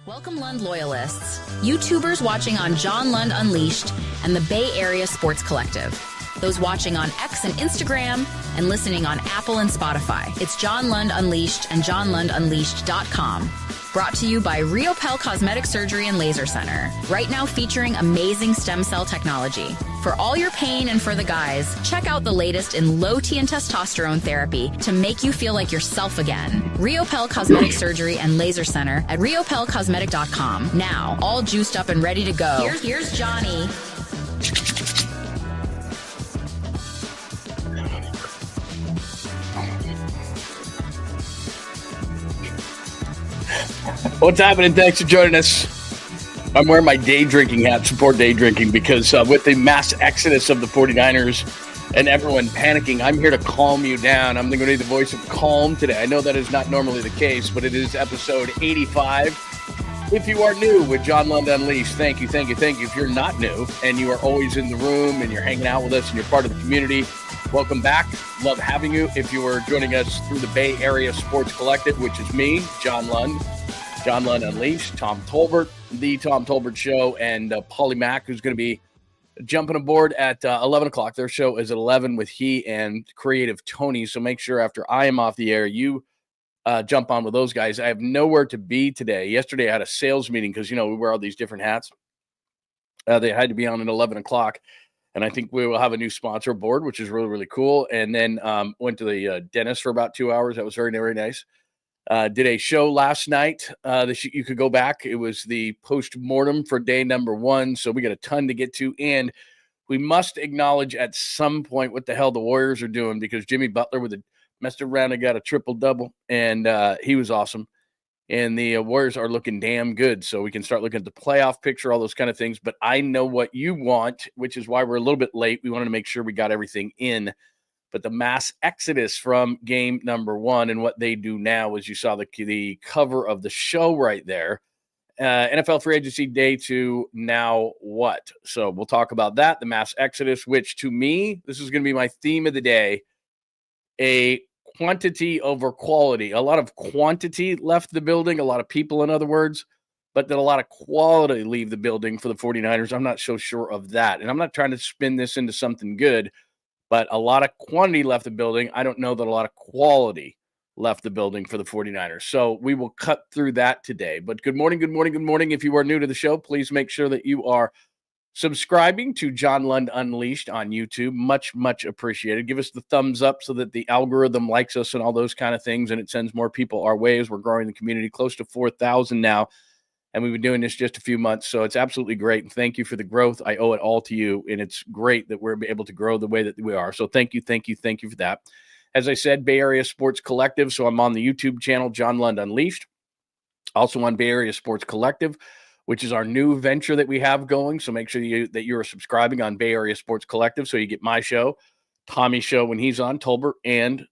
Welcome, Lund loyalists, YouTubers watching on John Lund Unleashed and the Bay Area Sports Collective, those watching on X and Instagram and listening on Apple and Spotify. It's John Lund Unleashed and JohnLundUnleashed.com. Brought to you by Riopel Cosmetic Surgery and Laser Center. Right now featuring amazing stem cell technology. For all your pain and for the guys, check out the latest in low T and testosterone therapy to make you feel like yourself again. Riopel Cosmetic Surgery and Laser Center at riopelcosmetic.com. Now, all juiced up and ready to go. Here's Johnny. What's happening? Thanks for joining us. I'm wearing my day drinking hat, support day drinking, because with the mass exodus of the 49ers and everyone panicking, I'm here to calm you down. I'm going to be the voice of calm today. I know that is not normally the case, but it is episode 85. If you are new with John Lund Unleashed, thank you. If you're not new and you are always in the room and you're hanging out with us and you're part of the community, welcome back. Love having you. If you are joining us through the Bay Area Sports Collective, which is me, John Lund Unleashed, Tom Tolbert, the Tom Tolbert Show, and Polly Mack, who's going to be jumping aboard at 11 o'clock. Their show is at 11 with he and Creative Tony. So make sure after I am off the air, you jump on with those guys. I have nowhere to be today. Yesterday I had a sales meeting because, we wear all these different hats. They had to be on at 11 o'clock. And I think we will have a new sponsor aboard, which is really, really cool. And then went to the dentist for about 2 hours. That was very, very nice. Did a show last night that you could go back. It was the post-mortem for day number 1. So we got a ton to get to. And we must acknowledge at some point what the hell the Warriors are doing, because Jimmy Butler messed around and got a triple-double. And he was awesome. And the Warriors are looking damn good. So we can start looking at the playoff picture, all those kind of things. But I know what you want, which is why we're a little bit late. We wanted to make sure we got everything in. But the mass exodus from game number 1 and what they do now, as you saw the cover of the show right there, NFL free agency day 2, now what? So we'll talk about that, the mass exodus, which to me, this is going to be my theme of the day, a quantity over quality. A lot of quantity left the building, a lot of people, in other words, but then a lot of quality leave the building for the 49ers. I'm not so sure of that. And I'm not trying to spin this into something good, but a lot of quantity left the building. I don't know that a lot of quality left the building for the 49ers. So we will cut through that today. But good morning. If you are new to the show, please make sure that you are subscribing to John Lund Unleashed on YouTube. Much, much appreciated. Give us the thumbs up so that the algorithm likes us and all those kind of things, and it sends more people our way as we're growing the community close to 4,000 now. And we've been doing this just a few months, so it's absolutely great. And thank you for the growth. I owe it all to you, and it's great that we're able to grow the way that we are. So thank you for that. As I said, Bay Area Sports Collective, so I'm on the YouTube channel, John Lund Unleashed. Also on Bay Area Sports Collective, which is our new venture that we have going. So make sure that you are subscribing on Bay Area Sports Collective so you get my show, Tommy's show when he's on, Tolbert, and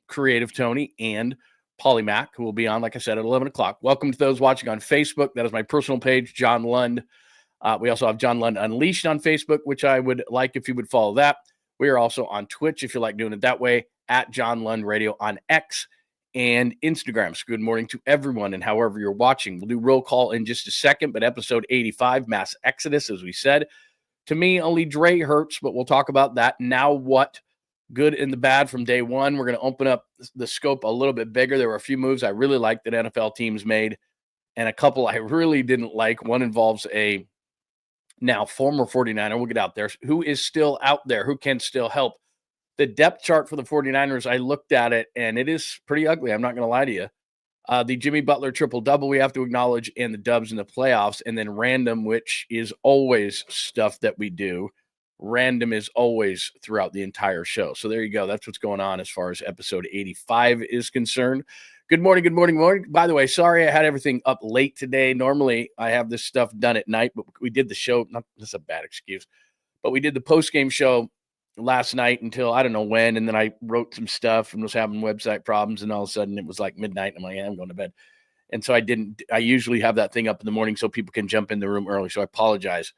Creative Tony, and Polly Mack, who will be on, like I said, at 11 o'clock. Welcome to those watching on Facebook. That is my personal page, John Lund. We also have John Lund Unleashed on Facebook, which I would like if you would follow that. We are also on Twitch, if you like doing it that way, at John Lund Radio on X and Instagram. So good morning to everyone, and however you're watching. We'll do roll call in just a second, but episode 85, Mass Exodus, as we said. To me, only Dre hurts, but we'll talk about that. Now what? Good and the bad from day 1. We're going to open up the scope a little bit bigger. There were a few moves I really liked that NFL teams made, and a couple I really didn't like. One involves a now former 49er. We'll get out there. Who is still out there? Who can still help? The depth chart for the 49ers, I looked at it, and it is pretty ugly. I'm not going to lie to you. The Jimmy Butler triple-double we have to acknowledge, and the dubs in the playoffs, and then random, which is always stuff that we do. Random is always throughout the entire show. So there you go. That's what's going on as far as episode 85 is concerned. Good morning. By the way, sorry I had everything up late today. Normally I have this stuff done at night, but we did the show. That's a bad excuse, but we did the post-game show last night until I don't know when. And then I wrote some stuff and was having website problems. And all of a sudden it was like midnight. And I'm like, yeah, I'm going to bed. And so I usually have that thing up in the morning so people can jump in the room early. So I apologize.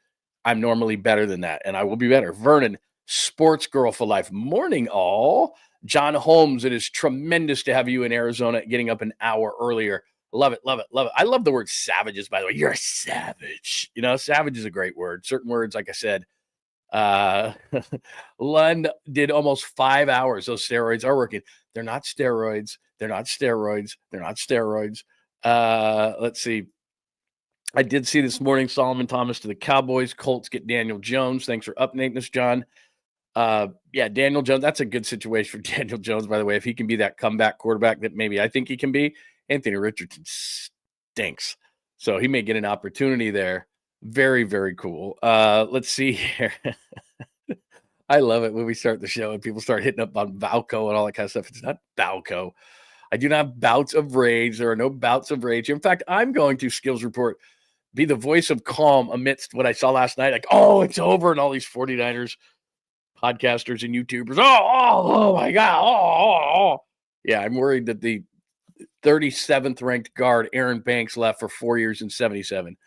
I'm normally better than that, and I will be better. Vernon, sports girl for life. Morning, all. John Holmes, it is tremendous to have you in Arizona getting up an hour earlier. Love it, love it, love it. I love the word savages, by the way. You're a savage. Savage is a great word. Certain words, like I said, uh, Lund did almost 5 hours. Those steroids are working. They're not steroids. They're not steroids. They're not steroids. Let's see. I did see this morning Solomon Thomas to the Cowboys. Colts get Daniel Jones. Thanks for updating us, John. Yeah, Daniel Jones. That's a good situation for Daniel Jones, by the way. If he can be that comeback quarterback that maybe I think he can be, Anthony Richardson stinks. So he may get an opportunity there. Very, very cool. Let's see here. I love it when we start the show and people start hitting up on Valco and all that kind of stuff. It's not Valco. I do not have bouts of rage. There are no bouts of rage. In fact, I'm going to Skills Report be the voice of calm amidst what I saw last night. Like, oh, it's over. And all these 49ers podcasters and YouTubers. Oh my God. Oh. Yeah, I'm worried that the 37th ranked guard, Aaron Banks, left for 4 years and 77.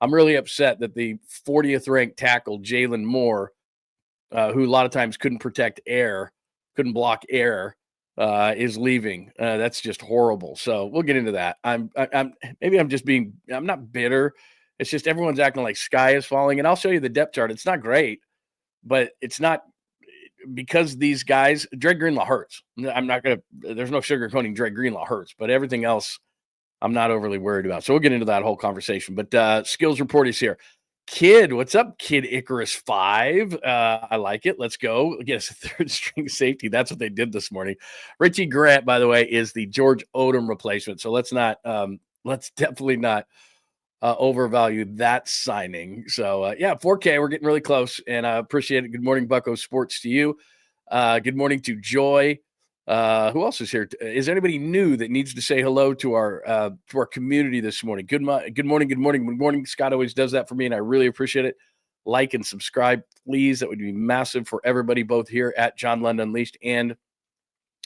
I'm really upset that the 40th ranked tackle, Jalen Moore, who a lot of times couldn't protect air, couldn't block air, is leaving. That's just horrible. So we'll get into that. I'm not bitter. It's just everyone's acting like sky is falling. And I'll show you the depth chart. It's not great, but it's not because these guys, Dre Greenlaw hurts. There's no sugarcoating Dre Greenlaw hurts, but everything else I'm not overly worried about. So we'll get into that whole conversation. But Skills Report is here. Kid, what's up, Kid Icarus 5? I like it. Let's go. Yes, third string safety. That's what they did this morning. Richie Grant, by the way, is the George Odom replacement. So let's definitely not overvalue that signing. So yeah, 4K, we're getting really close, and I appreciate it. Good morning, Bucko Sports, to you. Good morning to Joy. Who else is here? Is there anybody new that needs to say hello to our community this morning? Good morning. Scott always does that for me, and I really appreciate it. Like and subscribe, please. That would be massive for everybody, both here at John Lund Unleashed and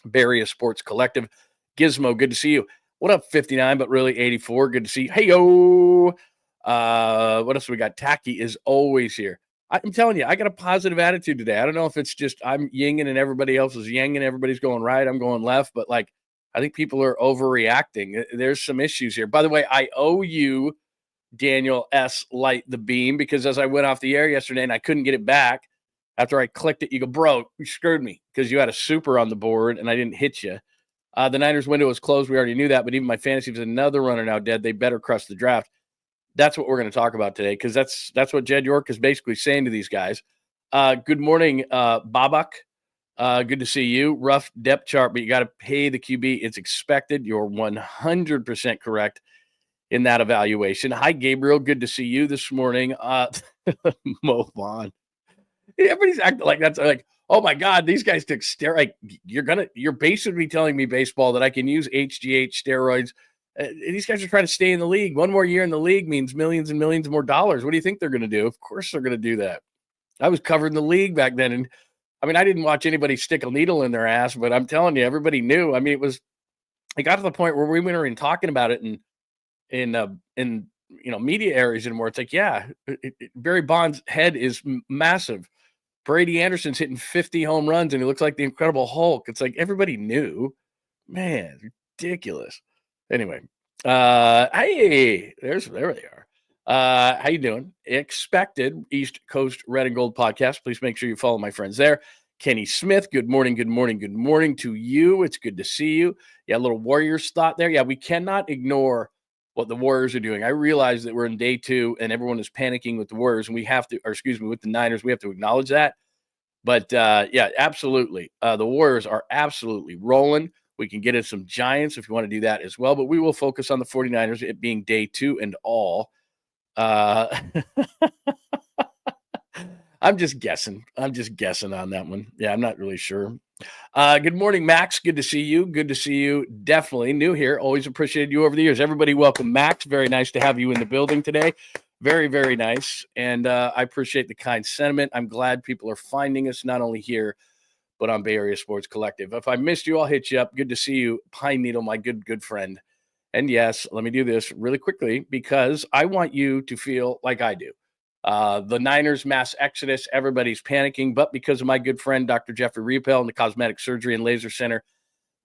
Bay Area Sports Collective. Gizmo, good to see you. What up, 59, but really 84? Good to see you. Hey, yo. What else we got? Tacky is always here. I'm telling you, I got a positive attitude today. I don't know if it's just I'm yinging and everybody else is yanging. Everybody's going right. I'm going left. But, I think people are overreacting. There's some issues here. By the way, I owe you, Daniel S. Light the Beam, because as I went off the air yesterday and I couldn't get it back, after I clicked it, you go, bro, you screwed me because you had a super on the board and I didn't hit you. The Niners window was closed. We already knew that. But even my fantasy was another runner now dead. They better crush the draft. That's what we're going to talk about today, because that's what Jed York is basically saying to these guys. Good morning, Babak. Good to see you. Rough depth chart, but you got to pay the QB. It's expected. You're 100% correct in that evaluation. Hi, Gabriel. Good to see you this morning. Mo Vaughn. Everybody's acting like that's like, oh my God, these guys took steroids. You're basically telling me, baseball, that I can use HGH steroids. These guys are trying to stay in the league. One more year in the league means millions and millions more dollars. What do you think they're going to do? Of course they're going to do that. I was covering the league back then. And I mean, I didn't watch anybody stick a needle in their ass, but I'm telling you, everybody knew. I mean, it got to the point where we weren't even talking about it in media areas anymore. It's like, yeah, Barry Bonds' head is massive. Brady Anderson's hitting 50 home runs and he looks like the Incredible Hulk. It's like everybody knew. Man, ridiculous. Anyway, hey, there they are. How you doing? Expected East Coast Red and Gold podcast. Please make sure you follow my friends there. Kenny Smith, good morning to you. It's good to see you. Yeah, a little Warriors thought there. Yeah, we cannot ignore what the Warriors are doing. I realize that we're in day 2 and everyone is panicking with the Warriors, and with the Niners. We have to acknowledge that. But yeah, absolutely. The Warriors are absolutely rolling. We can get into some Giants if you want to do that as well, but we will focus on the 49ers, it being day 2 and all. I'm just guessing. On that one. Yeah, I'm not really sure. Good morning, Max. Good to see you. Definitely new here. Always appreciated you over the years. Everybody, welcome, Max. Very nice to have you in the building today. Very, very nice. And I appreciate the kind sentiment. I'm glad people are finding us not only here, but on Bay Area Sports Collective. If I missed you, I'll hit you up. Good to see you, Pine Needle, my good friend. And yes, let me do this really quickly because I want you to feel like I do. The Niners mass exodus, everybody's panicking, but because of my good friend, Dr. Jeffrey Riepel, in the Cosmetic Surgery and Laser Center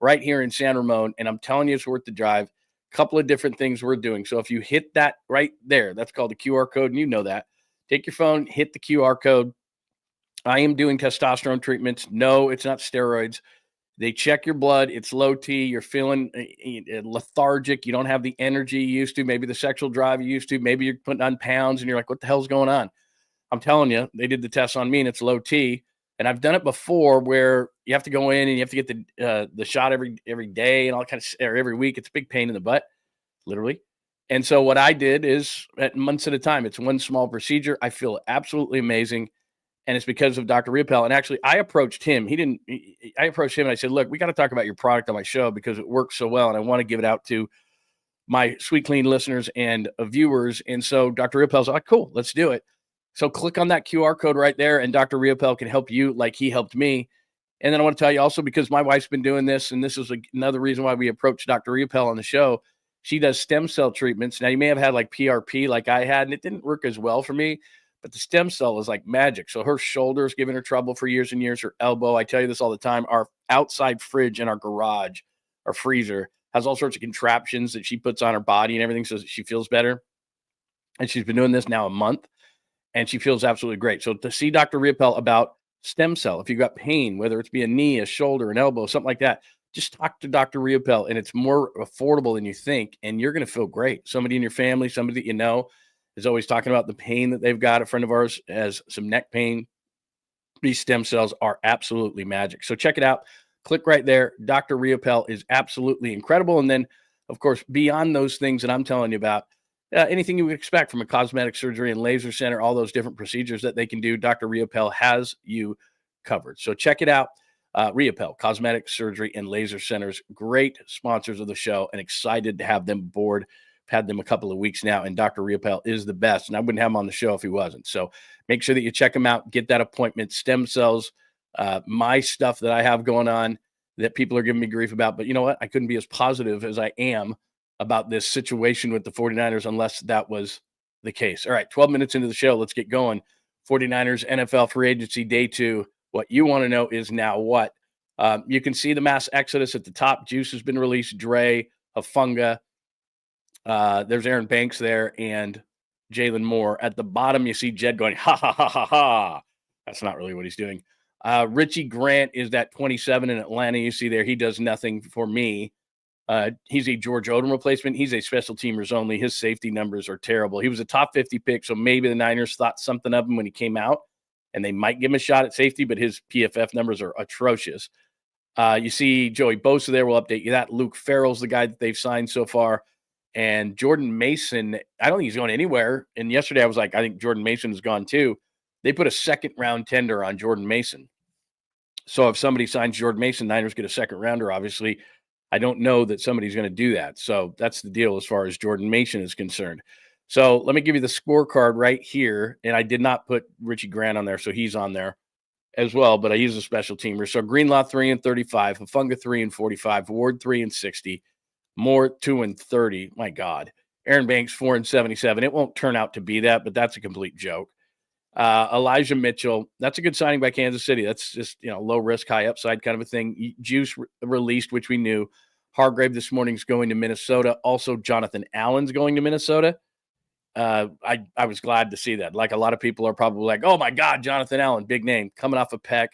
right here in San Ramon, and I'm telling you, it's worth the drive. couple of different things we're doing. So if you hit that right there, that's called the QR code, and you know that. Take your phone, hit the QR code. I am doing testosterone treatments. No, it's not steroids. They check your blood. It's low T. You're feeling lethargic. You don't have the energy you used to, maybe the sexual drive you used to. Maybe you're putting on pounds and you're like, what the hell's going on? I'm telling you, they did the test on me and it's low T. And I've done it before where you have to go in and you have to get the shot every day and all kind of, or every week. It's a big pain in the butt, literally. And so what I did is at months at a time, it's one small procedure. I feel absolutely amazing. And it's because of Dr. Riopel. And actually, I approached him. I approached him and I said, look, we got to talk about your product on my show because it works so well. And I want to give it out to my Sweet Clean listeners and viewers. And so Dr. Riopel's like, cool, let's do it. So click on that QR code right there and Dr. Riopel can help you like he helped me. And then I want to tell you also, because my wife's been doing this, and this is another reason why we approached Dr. Riopel on the show. She does stem cell treatments. Now, you may have had like PRP like I had, and it didn't work as well for me. But the stem cell is like magic. So her shoulder's giving her trouble for years and years. Her elbow, I tell you this all the time, our outside fridge in our garage, our freezer, has all sorts of contraptions that she puts on her body and everything so that she feels better. And she's been doing this now a month, and she feels absolutely great. So to see Dr. Riopel about stem cell, if you've got pain, whether it's be a knee, a shoulder, an elbow, something like that, just talk to Dr. Riopel, and it's more affordable than you think, and you're going to feel great. Somebody in your family, somebody that you know, is always talking about the pain that they've got. A friend of ours has some neck pain. These stem cells are absolutely magic. So check it out. Click right there. Dr. Riopel is absolutely incredible. And then, of course, beyond those things that I'm telling you about, anything you would expect from a cosmetic surgery and laser center, all those different procedures that they can do, Dr. Riopel has you covered. So check it out. Riopel, Cosmetic Surgery and Laser Centers, great sponsors of the show, and excited to have them aboard. Had them a couple of weeks now, and Dr. Riopel is the best, and I wouldn't have him on the show if he wasn't. So make sure that you check him out, get that appointment. Stem cells, my stuff that I have going on that people are giving me grief about, but you know what? I couldn't be as positive as I am about this situation with the 49ers unless that was the case. All right, 12 minutes into the show, let's get going. 49ers NFL free agency day 2. What you want to know is now what? You can see the mass exodus at the top. Juice has been released. Dre, Hafunga. There's Aaron Banks there and Jalen Moore. At the bottom, you see Jed going, ha, ha, ha, ha, ha. That's not really what he's doing. Richie Grant is that 27 in Atlanta. You see there, he does nothing for me. He's a George Odom replacement. He's a special teamers only. His safety numbers are terrible. He was a top 50 pick, so maybe the Niners thought something of him when he came out, and they might give him a shot at safety, but his PFF numbers are atrocious. You see Joey Bosa there. We'll update you that. Luke Farrell's the guy that they've signed so far. And Jordan Mason, I don't think he's going anywhere. And yesterday I was like, I think Jordan Mason is gone too. They put a second-round tender on Jordan Mason. So if somebody signs Jordan Mason, Niners get a second-rounder, obviously. I don't know that somebody's going to do that. So that's the deal as far as Jordan Mason is concerned. So let me give you the scorecard right here. And I did not put Richie Grant on there, so he's on there as well. But I use a special teamer. So Greenlaw 3-35, Hafunga 3-45, Ward 3-60. Moore 2-30. My God. Aaron Banks 4-77. It won't turn out to be that, but that's a complete joke. Elijah Mitchell, that's a good signing by Kansas City. That's just, low risk, high upside kind of a thing. Juice released, which we knew. Hargrave this morning's going to Minnesota. Also, Jonathan Allen's going to Minnesota. I was glad to see that. Like a lot of people are probably like, oh my God, Jonathan Allen, big name, coming off a Peck,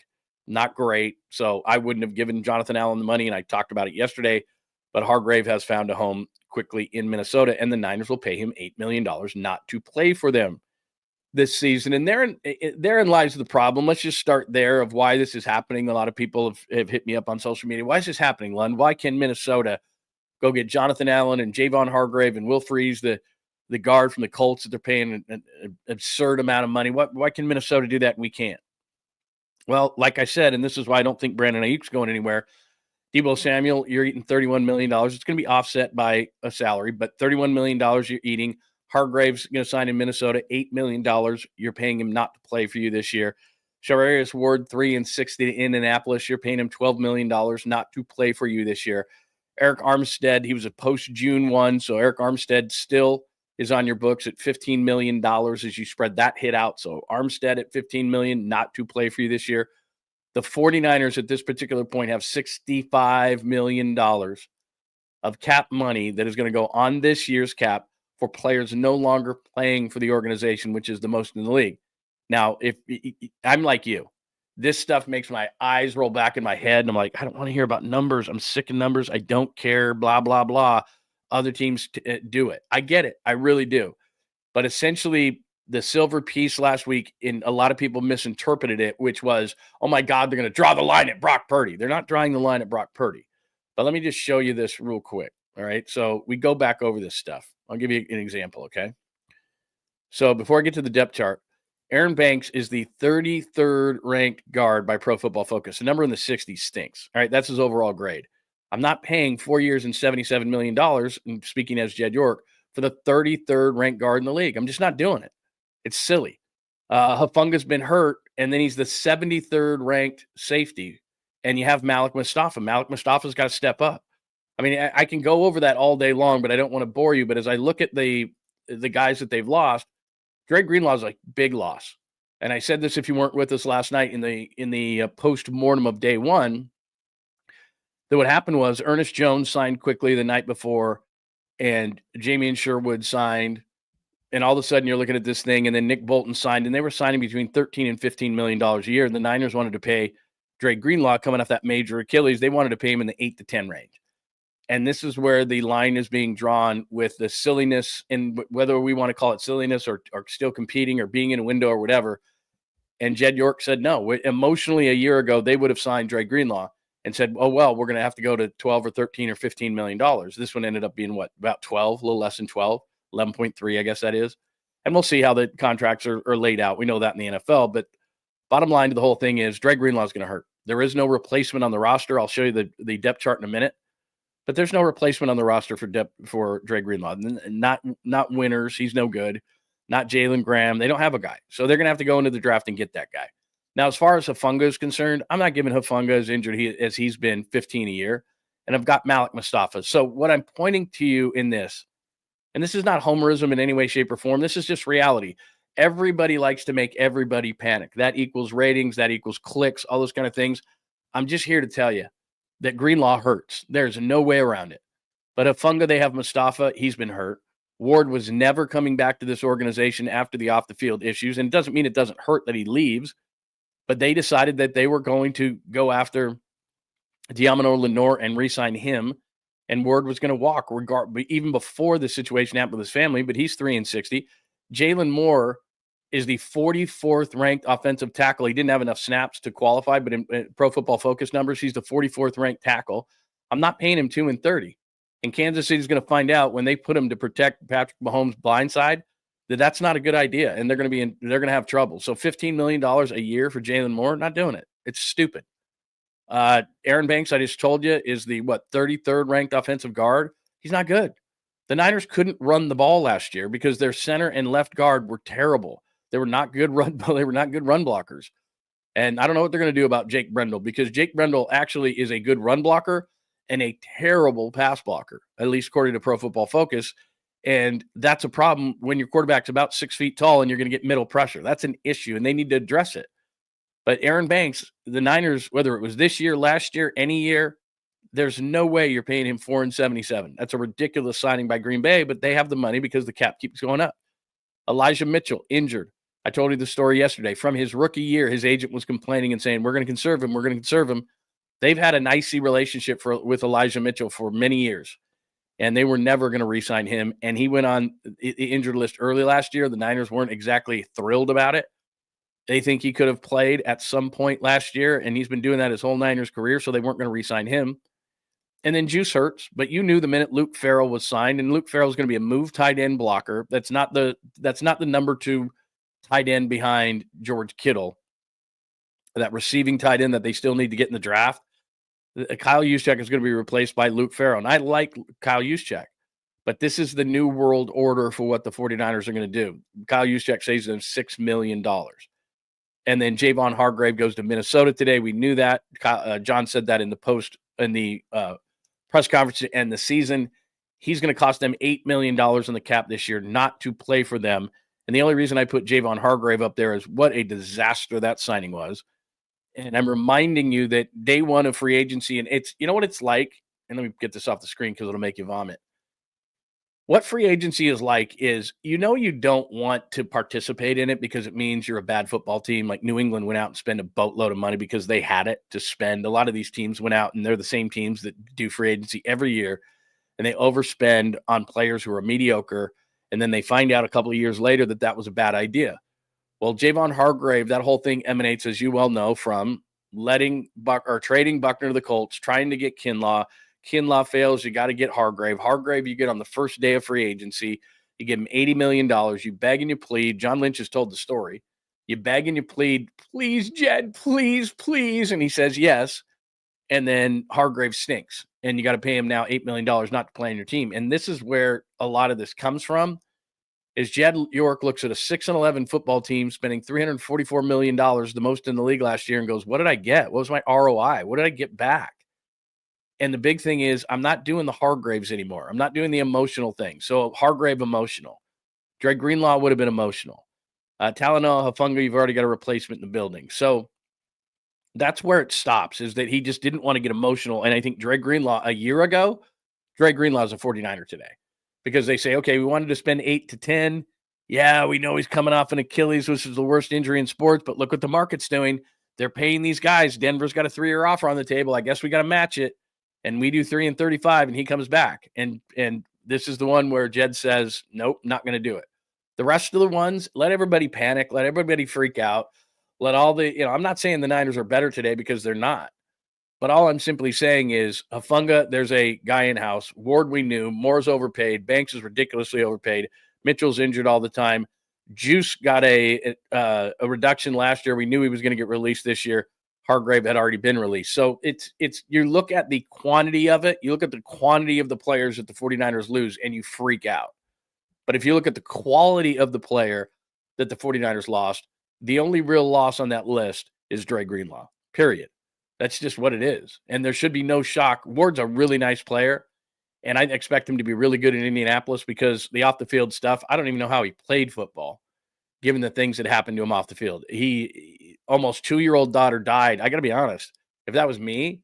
not great. So I wouldn't have given Jonathan Allen the money, and I talked about it yesterday. But Hargrave has found a home quickly in Minnesota, and the Niners will pay him $8 million not to play for them this season. And therein lies the problem. Let's just start there of why this is happening. A lot of people have hit me up on social media. Why is this happening, Lund? Why can Minnesota go get Jonathan Allen and Javon Hargrave and Will Freeze, the guard from the Colts that they're paying an absurd amount of money? Why can Minnesota do that and we can't? Well, like I said, and this is why I don't think Brandon Ayuk's going anywhere. Deebo Samuel, you're eating $31 million. It's going to be offset by a salary, but $31 million you're eating. Hargrave's going to sign in Minnesota, $8 million. You're paying him not to play for you this year. Charvarius Ward, 3-60 in Indianapolis. You're paying him $12 million not to play for you this year. Eric Armstead, he was a post-June one, so Eric Armstead still is on your books at $15 million as you spread that hit out. So Armstead at $15 million not to play for you this year. The 49ers at this particular point have $65 million of cap money that is going to go on this year's cap for players no longer playing for the organization, which is the most in the league. Now, if I'm like you, this stuff makes my eyes roll back in my head, and I'm like, I don't want to hear about numbers. I'm sick of numbers. I don't care, blah, blah, blah. Other teams do it. I get it. I really do. But essentially, the silver piece last week, in a lot of people misinterpreted it, which was, oh my God, they're going to draw the line at Brock Purdy. They're not drawing the line at Brock Purdy. But let me just show you this real quick. All right. So we go back over this stuff. I'll give you an example. Okay. So before I get to the depth chart, Aaron Banks is the 33rd ranked guard by Pro Football Focus. The number in the 60s stinks. All right. That's his overall grade. I'm not paying 4 years and $77 million, and speaking as Jed York, for the 33rd ranked guard in the league. I'm just not doing it. It's silly. Hufunga's been hurt, and then he's the 73rd ranked safety, and you have Malik Mustafa. Malik Mustafa's got to step up. I mean, I can go over that all day long, but I don't want to bore you. But as I look at the guys that they've lost, Dre Greenlaw's a big loss. And I said this if you weren't with us last night in the post-mortem of day one, that what happened was Ernest Jones signed quickly the night before, and Jamie and Sherwood signed, and all of a sudden you're looking at this thing, and then Nick Bolton signed, and they were signing between $13 and $15 million a year, and the Niners wanted to pay Dre Greenlaw coming off that major Achilles. They wanted to pay him in the 8 to 10 range. And this is where the line is being drawn with the silliness, and whether we want to call it silliness or still competing or being in a window or whatever. And Jed York said no. Emotionally, a year ago, they would have signed Dre Greenlaw and said, oh, well, we're going to have to go to 12 or 13 or $15 million. This one ended up being what, about 12, a little less than 12, 11.3, I guess that is. And we'll see how the contracts are laid out. We know that in the NFL. But bottom line to the whole thing is Dre Greenlaw is going to hurt. There is no replacement on the roster. I'll show you the depth chart in a minute. But there's no replacement on the roster for Dre Greenlaw. Not Winters. He's no good. Not Jalen Graham. They don't have a guy. So they're going to have to go into the draft and get that guy. Now, as far as Hufunga is concerned, I'm not giving Hufunga as injured as he's been 15 a year. And I've got Malik Mustafa. So what I'm pointing to you in this, and this is not homerism in any way, shape, or form. This is just reality. Everybody likes to make everybody panic. That equals ratings. That equals clicks, all those kind of things. I'm just here to tell you that Greenlaw hurts. There's no way around it. But Hufunga, they have Mustafa. He's been hurt. Ward was never coming back to this organization after the off-the-field issues. And it doesn't mean it doesn't hurt that he leaves. But they decided that they were going to go after Diamano Lenore and re-sign him. And Ward was going to walk even before the situation happened with his family. But he's 3-60. Jalen Moore is the 44th ranked offensive tackle. He didn't have enough snaps to qualify, but in Pro Football Focus numbers, he's the 44th ranked tackle. I'm not paying him $230. And Kansas City's going to find out when they put him to protect Patrick Mahomes' blind side that's not a good idea, and they're going to have trouble. So $15 million a year for Jalen Moore, not doing it. It's stupid. Aaron Banks, I just told you, is the 33rd ranked offensive guard. He's not good. The Niners couldn't run the ball last year because their center and left guard were terrible. They were not good run blockers. And I don't know what they're going to do about Jake Brendel, because Jake Brendel actually is a good run blocker and a terrible pass blocker, at least according to Pro Football Focus. And that's a problem when your quarterback's about 6 feet tall and you're going to get middle pressure. That's an issue, and they need to address it. But Aaron Banks, the Niners, whether it was this year, last year, any year, there's no way you're paying him $477. That's a ridiculous signing by Green Bay, but they have the money because the cap keeps going up. Elijah Mitchell, injured. I told you the story yesterday. From his rookie year, his agent was complaining and saying, we're going to conserve him. We're going to conserve him. They've had an icy relationship with Elijah Mitchell for many years, and they were never going to re-sign him. And he went on the injured list early last year. The Niners weren't exactly thrilled about it. They think he could have played at some point last year, and he's been doing that his whole Niners career, so they weren't going to re-sign him. And then Juice hurts, but you knew the minute Luke Farrell was signed, and Luke Farrell is going to be a move tight end blocker. That's not the number 2 tight end behind George Kittle, that receiving tight end that they still need to get in the draft. Kyle Juszczyk is going to be replaced by Luke Farrell. And I like Kyle Juszczyk, but this is the new world order for what the 49ers are going to do. Kyle Juszczyk saves them $6 million. And then Javon Hargrave goes to Minnesota today. We knew that. John said that in the press conference to end the season. He's going to cost them $8 million in the cap this year not to play for them. And the only reason I put Javon Hargrave up there is what a disaster that signing was. And I'm reminding you that day one of free agency, and it's, you know what it's like? and let me get this off the screen because it'll make you vomit. What free agency is like is, you don't want to participate in it because it means you're a bad football team. Like New England went out and spent a boatload of money because they had it to spend. A lot of these teams went out, and they're the same teams that do free agency every year, and they overspend on players who are mediocre, and then they find out a couple of years later that was a bad idea. Well, Javon Hargrave, that whole thing emanates, as you well know, from trading Buckner to the Colts, trying to get Kinlaw. Kinlaw fails, you got to get Hargrave. Hargrave, you get on the first day of free agency. You give him $80 million. You beg and you plead. John Lynch has told the story. You beg and you plead, please, Jed, please, please. And he says yes. And then Hargrave stinks. And you got to pay him now $8 million not to play on your team. And this is where a lot of this comes from, is Jed York looks at a 6-11 football team spending $344 million, the most in the league last year, and goes, what did I get? What was my ROI? What did I get back? And the big thing is, I'm not doing the Hargraves anymore. I'm not doing the emotional thing. So Hargrave emotional. Dre Greenlaw would have been emotional. Talanoa Hufanga, you've already got a replacement in the building. So that's where it stops, is that he just didn't want to get emotional. And I think Dre Greenlaw a year ago, Dre Greenlaw is a 49er today, because they say, okay, we wanted to spend 8 to 10. Yeah, we know he's coming off an Achilles, which is the worst injury in sports, but look what the market's doing. They're paying these guys. Denver's got a 3-year offer on the table. I guess we got to match it. And we do 3 and 35, and he comes back. And this is the one where Jed says, nope, not going to do it. The rest of the ones, let everybody panic, let everybody freak out, let all the, I'm not saying the Niners are better today, because they're not. But all I'm simply saying is, Hufanga, there's a guy in-house. Ward, we knew. Moore's overpaid. Banks is ridiculously overpaid. Mitchell's injured all the time. Juice got a reduction last year. We knew he was going to get released this year. Hargrave had already been released. So it's you look at the quantity of it, you look at the quantity of the players that the 49ers lose, and you freak out. But if you look at the quality of the player that the 49ers lost, the only real loss on that list is Dre Greenlaw, period. That's just what it is. And there should be no shock. Ward's a really nice player, and I expect him to be really good in Indianapolis, because the off-the-field stuff, I don't even know how he played football, given the things that happened to him off the field. He almost 2-year-old daughter died. I got to be honest. If that was me,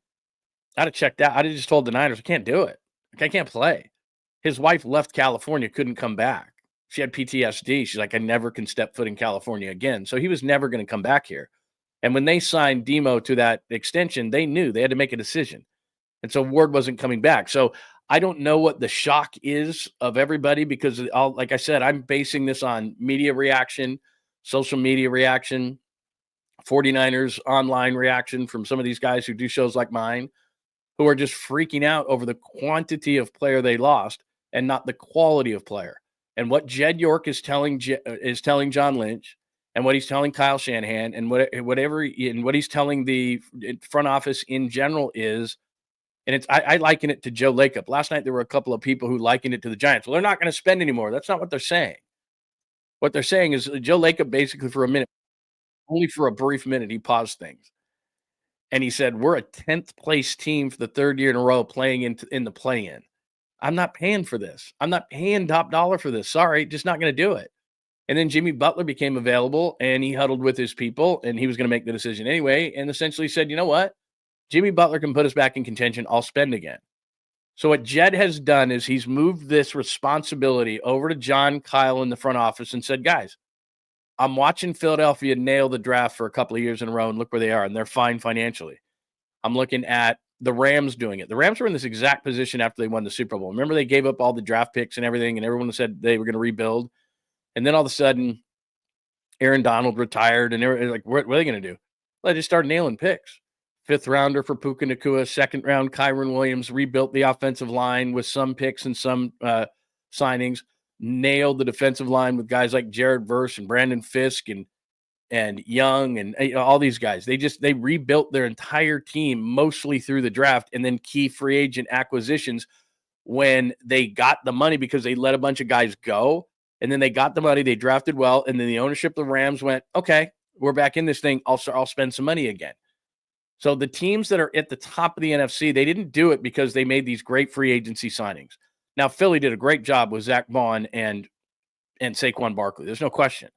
I'd have checked out. I'd have just told the Niners, I can't do it. I can't play. His wife left California, couldn't come back. She had PTSD. She's like, I never can step foot in California again. So he was never going to come back here. And when they signed Demo to that extension, they knew they had to make a decision. And so Ward wasn't coming back. So I don't know what the shock is of everybody, because like I said, I'm basing this on media reaction, social media reaction, 49ers online reaction from some of these guys who do shows like mine, who are just freaking out over the quantity of player they lost and not the quality of player. And what Jed York is telling John Lynch, and what he's telling Kyle Shanahan, and what he's telling the front office in general is, and I liken it to Joe Lacob. Last night there were a couple of people who likened it to the Giants. Well, they're not going to spend anymore. That's not what they're saying. What they're saying is Joe Lacob basically for a minute, only for a brief minute, he paused things. And he said, we're a 10th place team for the 3rd year in a row playing in the play-in. I'm not paying for this. I'm not paying top dollar for this. Sorry, just not going to do it. And then Jimmy Butler became available, and he huddled with his people, and he was going to make the decision anyway, and essentially said, you know what? Jimmy Butler can put us back in contention. I'll spend again. So what Jed has done is he's moved this responsibility over to John, Kyle in the front office, and said, guys, I'm watching Philadelphia nail the draft for a couple of years in a row, and look where they are, and they're fine financially. I'm looking at the Rams doing it. The Rams were in this exact position after they won the Super Bowl. Remember, they gave up all the draft picks and everything, and everyone said they were going to rebuild. And then all of a sudden, Aaron Donald retired, and they were like, what are they going to do? Well, they just started nailing picks. 5th rounder for Puka Nacua, 2nd round Kyron Williams, rebuilt the offensive line with some picks and some signings, nailed the defensive line with guys like Jared Verse and Brandon Fisk and Young and all these guys. They rebuilt their entire team mostly through the draft and then key free agent acquisitions when they got the money, because they let a bunch of guys go. And then they got the money, they drafted well, and then the ownership of the Rams went, okay, we're back in this thing. I'll spend some money again. So the teams that are at the top of the NFC, they didn't do it because they made these great free agency signings. Now, Philly did a great job with Zach Vaughn and Saquon Barkley. There's no question.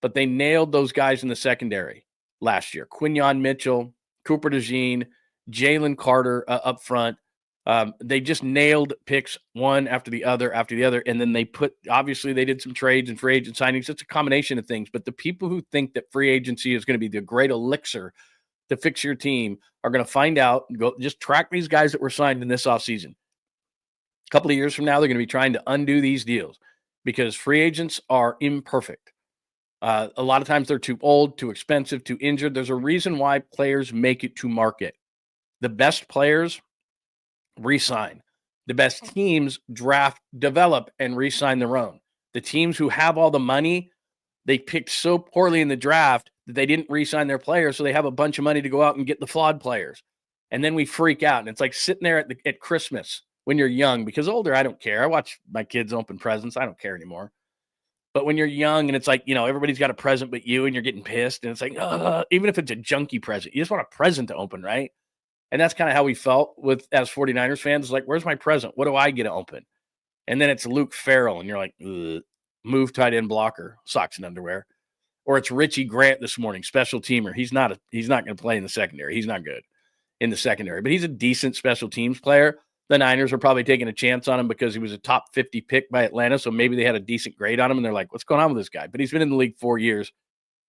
But they nailed those guys in the secondary last year. Quinyon Mitchell, Cooper DeJean, Jalen Carter up front. They just nailed picks one after the other, and then obviously they did some trades and free agent signings. It's a combination of things, but the people who think that free agency is going to be the great elixir to fix your team are going to find out. Go just track these guys that were signed in this offseason. A couple of years from now, they're going to be trying to undo these deals because free agents are imperfect. A lot of times they're too old, too expensive, too injured. There's a reason why players make it to market. The best players re-sign. The best teams draft, develop, and re-sign their own. The teams who have all the money, they picked so poorly in the draft that they didn't re-sign their players, so they have a bunch of money to go out and get the flawed players. And then we freak out, and it's like sitting there at Christmas when you're young, because older, I don't care. I watch my kids open presents. I don't care anymore. But when you're young and it's like, everybody's got a present but you, and you're getting pissed, and it's like, even if it's a junky present, you just want a present to open, right? And that's kind of how we felt as 49ers fans. It's like, where's my present? What do I get to open? And then it's Luke Farrell, and you're like, move tight end blocker, socks and underwear. Or it's Richie Grant this morning, special teamer. He's not going to play in the secondary. He's not good in the secondary, but he's a decent special teams player. The Niners are probably taking a chance on him because he was a top 50 pick by Atlanta, so maybe they had a decent grade on him, and they're like, what's going on with this guy? But he's been in the league 4 years.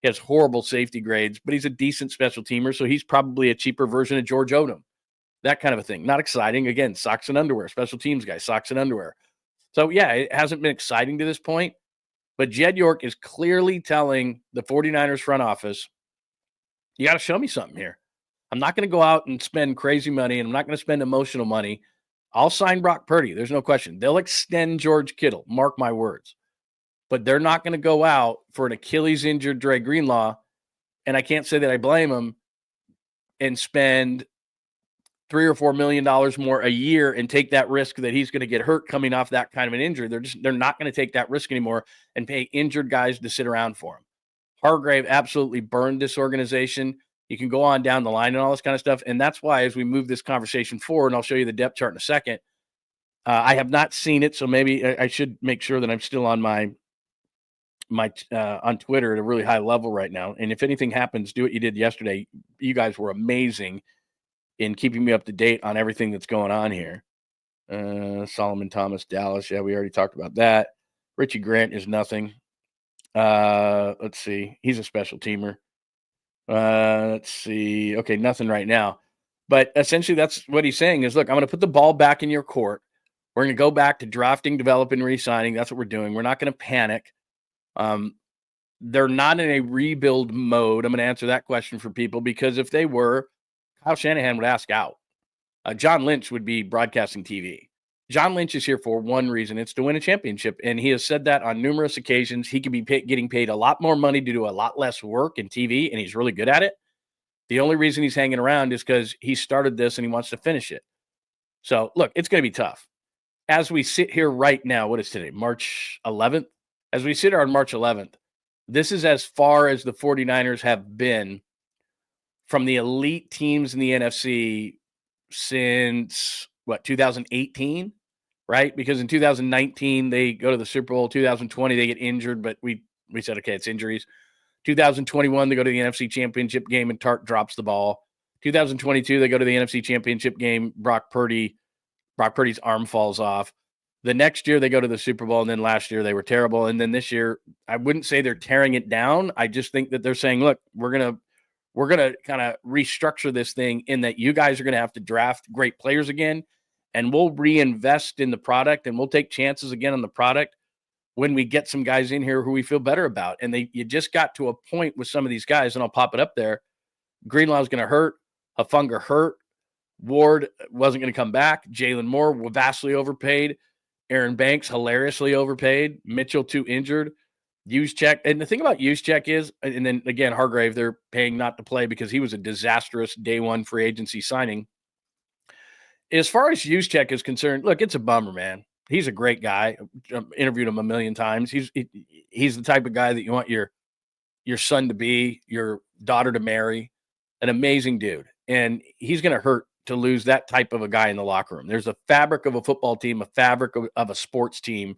He has horrible safety grades, but he's a decent special teamer, so he's probably a cheaper version of George Odom. That kind of a thing. Not exciting. Again, socks and underwear, special teams guy, socks and underwear. So, yeah, it hasn't been exciting to this point, but Jed York is clearly telling the 49ers front office, you got to show me something here. I'm not going to go out and spend crazy money, and I'm not going to spend emotional money. I'll sign Brock Purdy. There's no question. They'll extend George Kittle. Mark my words. But they're not going to go out for an Achilles-injured Dre Greenlaw, and I can't say that I blame them, and spend $3 or $4 million more a year and take that risk that he's going to get hurt coming off that kind of an injury. They're not going to take that risk anymore and pay injured guys to sit around for him. Hargrave absolutely burned this organization. You can go on down the line and all this kind of stuff. And that's why as we move this conversation forward, and I'll show you the depth chart in a second, I have not seen it, so maybe I should make sure that I'm still on my on Twitter at a really high level right now. And if anything happens, do what you did yesterday. You guys were amazing in keeping me up to date on everything that's going on here. Solomon Thomas, Dallas. Yeah, we already talked about that. Richie Grant is nothing. Let's see. He's a special teamer. Let's see. Okay, nothing right now. But essentially that's what he's saying is, look, I'm going to put the ball back in your court. We're going to go back to drafting, developing, re-signing. That's what we're doing. We're not going to panic. They're not in a rebuild mode. I'm going to answer that question for people because if they were, Kyle Shanahan would ask out. John Lynch would be broadcasting TV. John Lynch is here for one reason. It's to win a championship. And he has said that on numerous occasions. He could be getting paid a lot more money to do a lot less work in TV, and he's really good at it. The only reason he's hanging around is because he started this and he wants to finish it. So, look, it's going to be tough. As we sit here right now, what is today? March 11th? As we sit here on March 11th, this is as far as the 49ers have been from the elite teams in the NFC since, 2018? Right? Because in 2019, they go to the Super Bowl. 2020, they get injured, but we said, okay, it's injuries. 2021, they go to the NFC Championship game and Tart drops the ball. 2022, they go to the NFC Championship game. Brock Purdy's arm falls off. The next year, they go to the Super Bowl, and then last year, they were terrible. And then this year, I wouldn't say they're tearing it down. I just think that they're saying, look, we're gonna kind of restructure this thing in that you guys are going to have to draft great players again, and we'll reinvest in the product, and we'll take chances again on the product when we get some guys in here who we feel better about. And you just got to a point with some of these guys, and I'll pop it up there. Greenlaw's going to hurt. Hufanga hurt. Ward wasn't going to come back. Jalen Moore vastly overpaid. Aaron Banks hilariously overpaid. Mitchell too injured. Juszczyk. And the thing about Juszczyk is, and then again, Hargrave, they're paying not to play because he was a disastrous day one free agency signing. As far as Juszczyk is concerned, look, it's a bummer, man. He's a great guy. I've interviewed him a million times. He's the type of guy that you want your son to be, your daughter to marry. An amazing dude. And he's going to hurt to lose that type of a guy in the locker room. There's a fabric of a football team, a fabric of a sports team,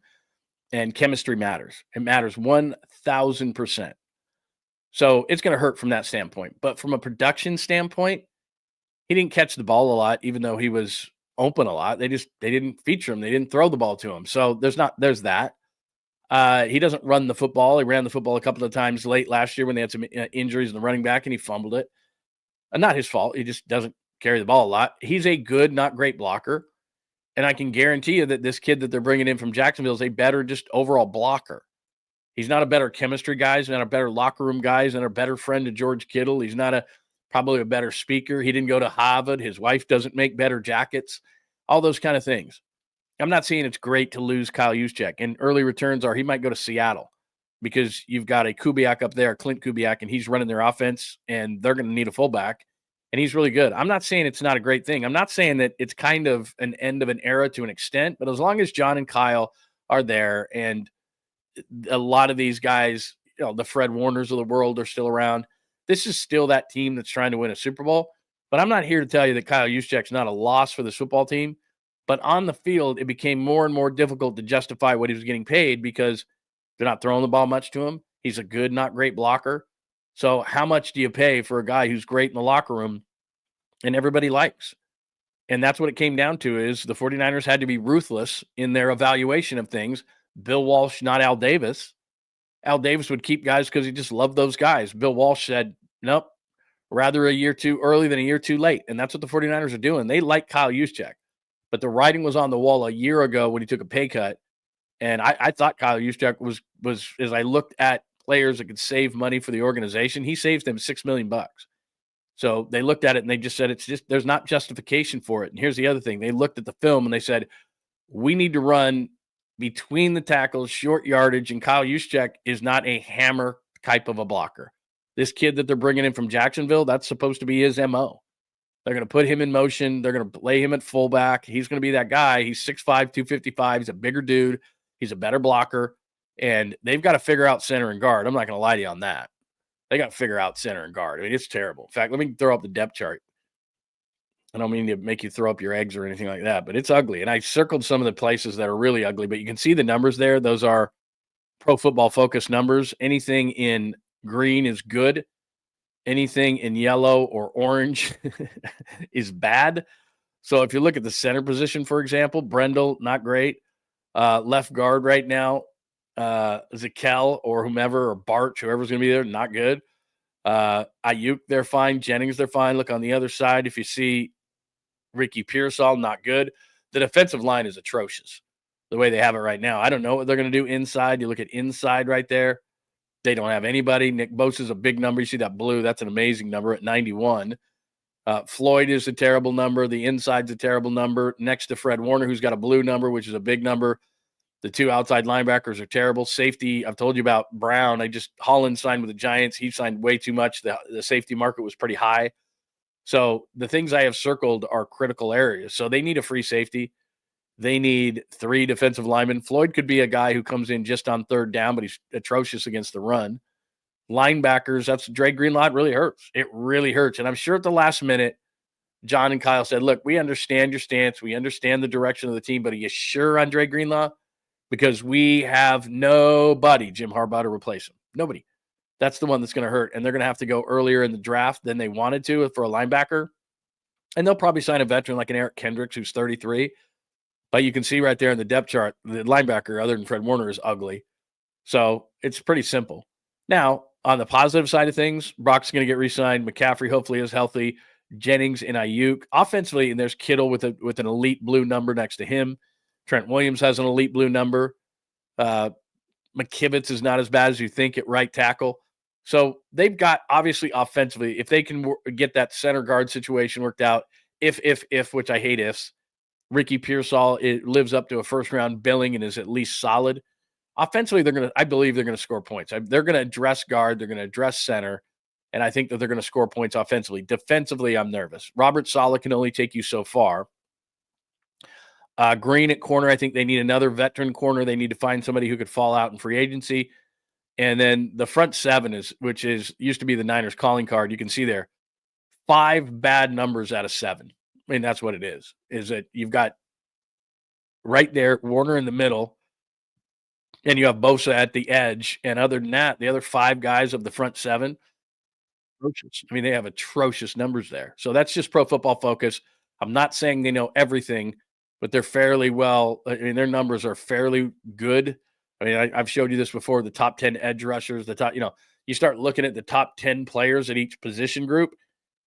and chemistry matters. It matters 1,000%. So it's going to hurt from that standpoint. But from a production standpoint, he didn't catch the ball a lot, even though he was open a lot. They didn't feature him. They didn't throw the ball to him. So there's that. He doesn't run the football. He ran the football a couple of times late last year when they had some injuries in the running back, and he fumbled it. Not his fault. He just doesn't carry the ball a lot. He's a good, not great blocker. And I can guarantee you that this kid that they're bringing in from Jacksonville is a better just overall blocker. He's not a better chemistry guy. He's not a better locker room guy. He's not a better friend to George Kittle. He's not probably a better speaker. He didn't go to Harvard. His wife doesn't make better jackets. All those kind of things. I'm not saying it's great to lose Kyle Juszczyk. And early returns are he might go to Seattle because you've got a Kubiak up there, Clint Kubiak, and he's running their offense, and they're going to need a fullback. And he's really good. I'm not saying it's not a great thing. I'm not saying that it's kind of an end of an era to an extent, but as long as John and Kyle are there and a lot of these guys, the Fred Warners of the world are still around, this is still that team that's trying to win a Super Bowl. But I'm not here to tell you that Kyle Juszczyk's not a loss for this football team. But on the field, it became more and more difficult to justify what he was getting paid because they're not throwing the ball much to him. He's a good, not great blocker. So how much do you pay for a guy who's great in the locker room and everybody likes? And that's what it came down to is the 49ers had to be ruthless in their evaluation of things. Bill Walsh, not Al Davis. Al Davis would keep guys because he just loved those guys. Bill Walsh said, nope, rather a year too early than a year too late. And that's what the 49ers are doing. They like Kyle Juszczyk. But the writing was on the wall a year ago when he took a pay cut. And I thought Kyle Juszczyk was as I looked at players that could save money for the organization, he saves them $6 million. So they looked at it and they just said, there's not justification for it. And here's the other thing. They looked at the film and they said, we need to run between the tackles, short yardage, and Kyle Juszczyk is not a hammer type of a blocker. This kid that they're bringing in from Jacksonville, that's supposed to be his MO. They're going to put him in motion. They're going to play him at fullback. He's going to be that guy. He's 6'5", 255. He's a bigger dude. He's a better blocker. And they've got to figure out center and guard. I'm not going to lie to you on that. They got to figure out center and guard. I mean, it's terrible. In fact, let me throw up the depth chart. I don't mean to make you throw up your eggs or anything like that, but it's ugly. And I circled some of the places that are really ugly, but you can see the numbers there. Those are Pro Football Focus numbers. Anything in green is good. Anything in yellow or orange is bad. So if you look at the center position, for example, Brendel, not great. Left guard right now, Zakel or whomever, or Bart, whoever's going to be there, not good. Ayuk, they're fine. Jennings, they're fine. Look on the other side. If you see Ricky Pearsall, not good. The defensive line is atrocious the way they have it right now. I don't know what they're going to do inside. You look at inside right there. They don't have anybody. Nick Bosa is a big number. You see that blue. That's an amazing number at 91. Floyd is a terrible number. The inside's a terrible number. Next to Fred Warner, who's got a blue number, which is a big number. The two outside linebackers are terrible. Safety, I've told you about Brown. Holland signed with the Giants. He signed way too much. The safety market was pretty high. So the things I have circled are critical areas. So they need a free safety. They need 3 defensive linemen. Floyd could be a guy who comes in just on third down, but he's atrocious against the run. Linebackers, that's Dre Greenlaw. It really hurts. It really hurts. And I'm sure at the last minute, John and Kyle said, look, we understand your stance. We understand the direction of the team, but are you sure on Dre Greenlaw? Because we have nobody, Jim Harbaugh, to replace him. Nobody. That's the one that's going to hurt. And they're going to have to go earlier in the draft than they wanted to for a linebacker. And they'll probably sign a veteran like an Eric Kendricks, who's 33. But you can see right there in the depth chart, the linebacker, other than Fred Warner, is ugly. So it's pretty simple. Now, on the positive side of things, Brock's going to get re-signed. McCaffrey hopefully is healthy. Jennings and Ayuk. Offensively, and there's Kittle with an elite blue number next to him. Trent Williams has an elite blue number. McKivitz is not as bad as you think at right tackle. So they've got, obviously, offensively, if they can get that center guard situation worked out, if, which I hate ifs, Ricky Pearsall, it lives up to a first-round billing and is at least solid. Offensively, I believe they're going to score points. They're going to address guard. They're going to address center. And I think that they're going to score points offensively. Defensively, I'm nervous. Robert Saleh can only take you so far. Green at corner, I think they need another veteran corner. They need to find somebody who could fall out in free agency. And then the front seven which used to be the Niners calling card. You can see there 5 bad numbers out of 7. I mean, that's what it is that you've got right there, Warner in the middle, and you have Bosa at the edge. And other than that, the other 5 guys of the front 7, atrocious. I mean, they have atrocious numbers there. So that's just Pro Football Focus. I'm not saying they know everything, but they're fairly well. I mean, their numbers are fairly good. I mean, I've showed you this before, the top 10 edge rushers, the top, you start looking at the top 10 players at each position group,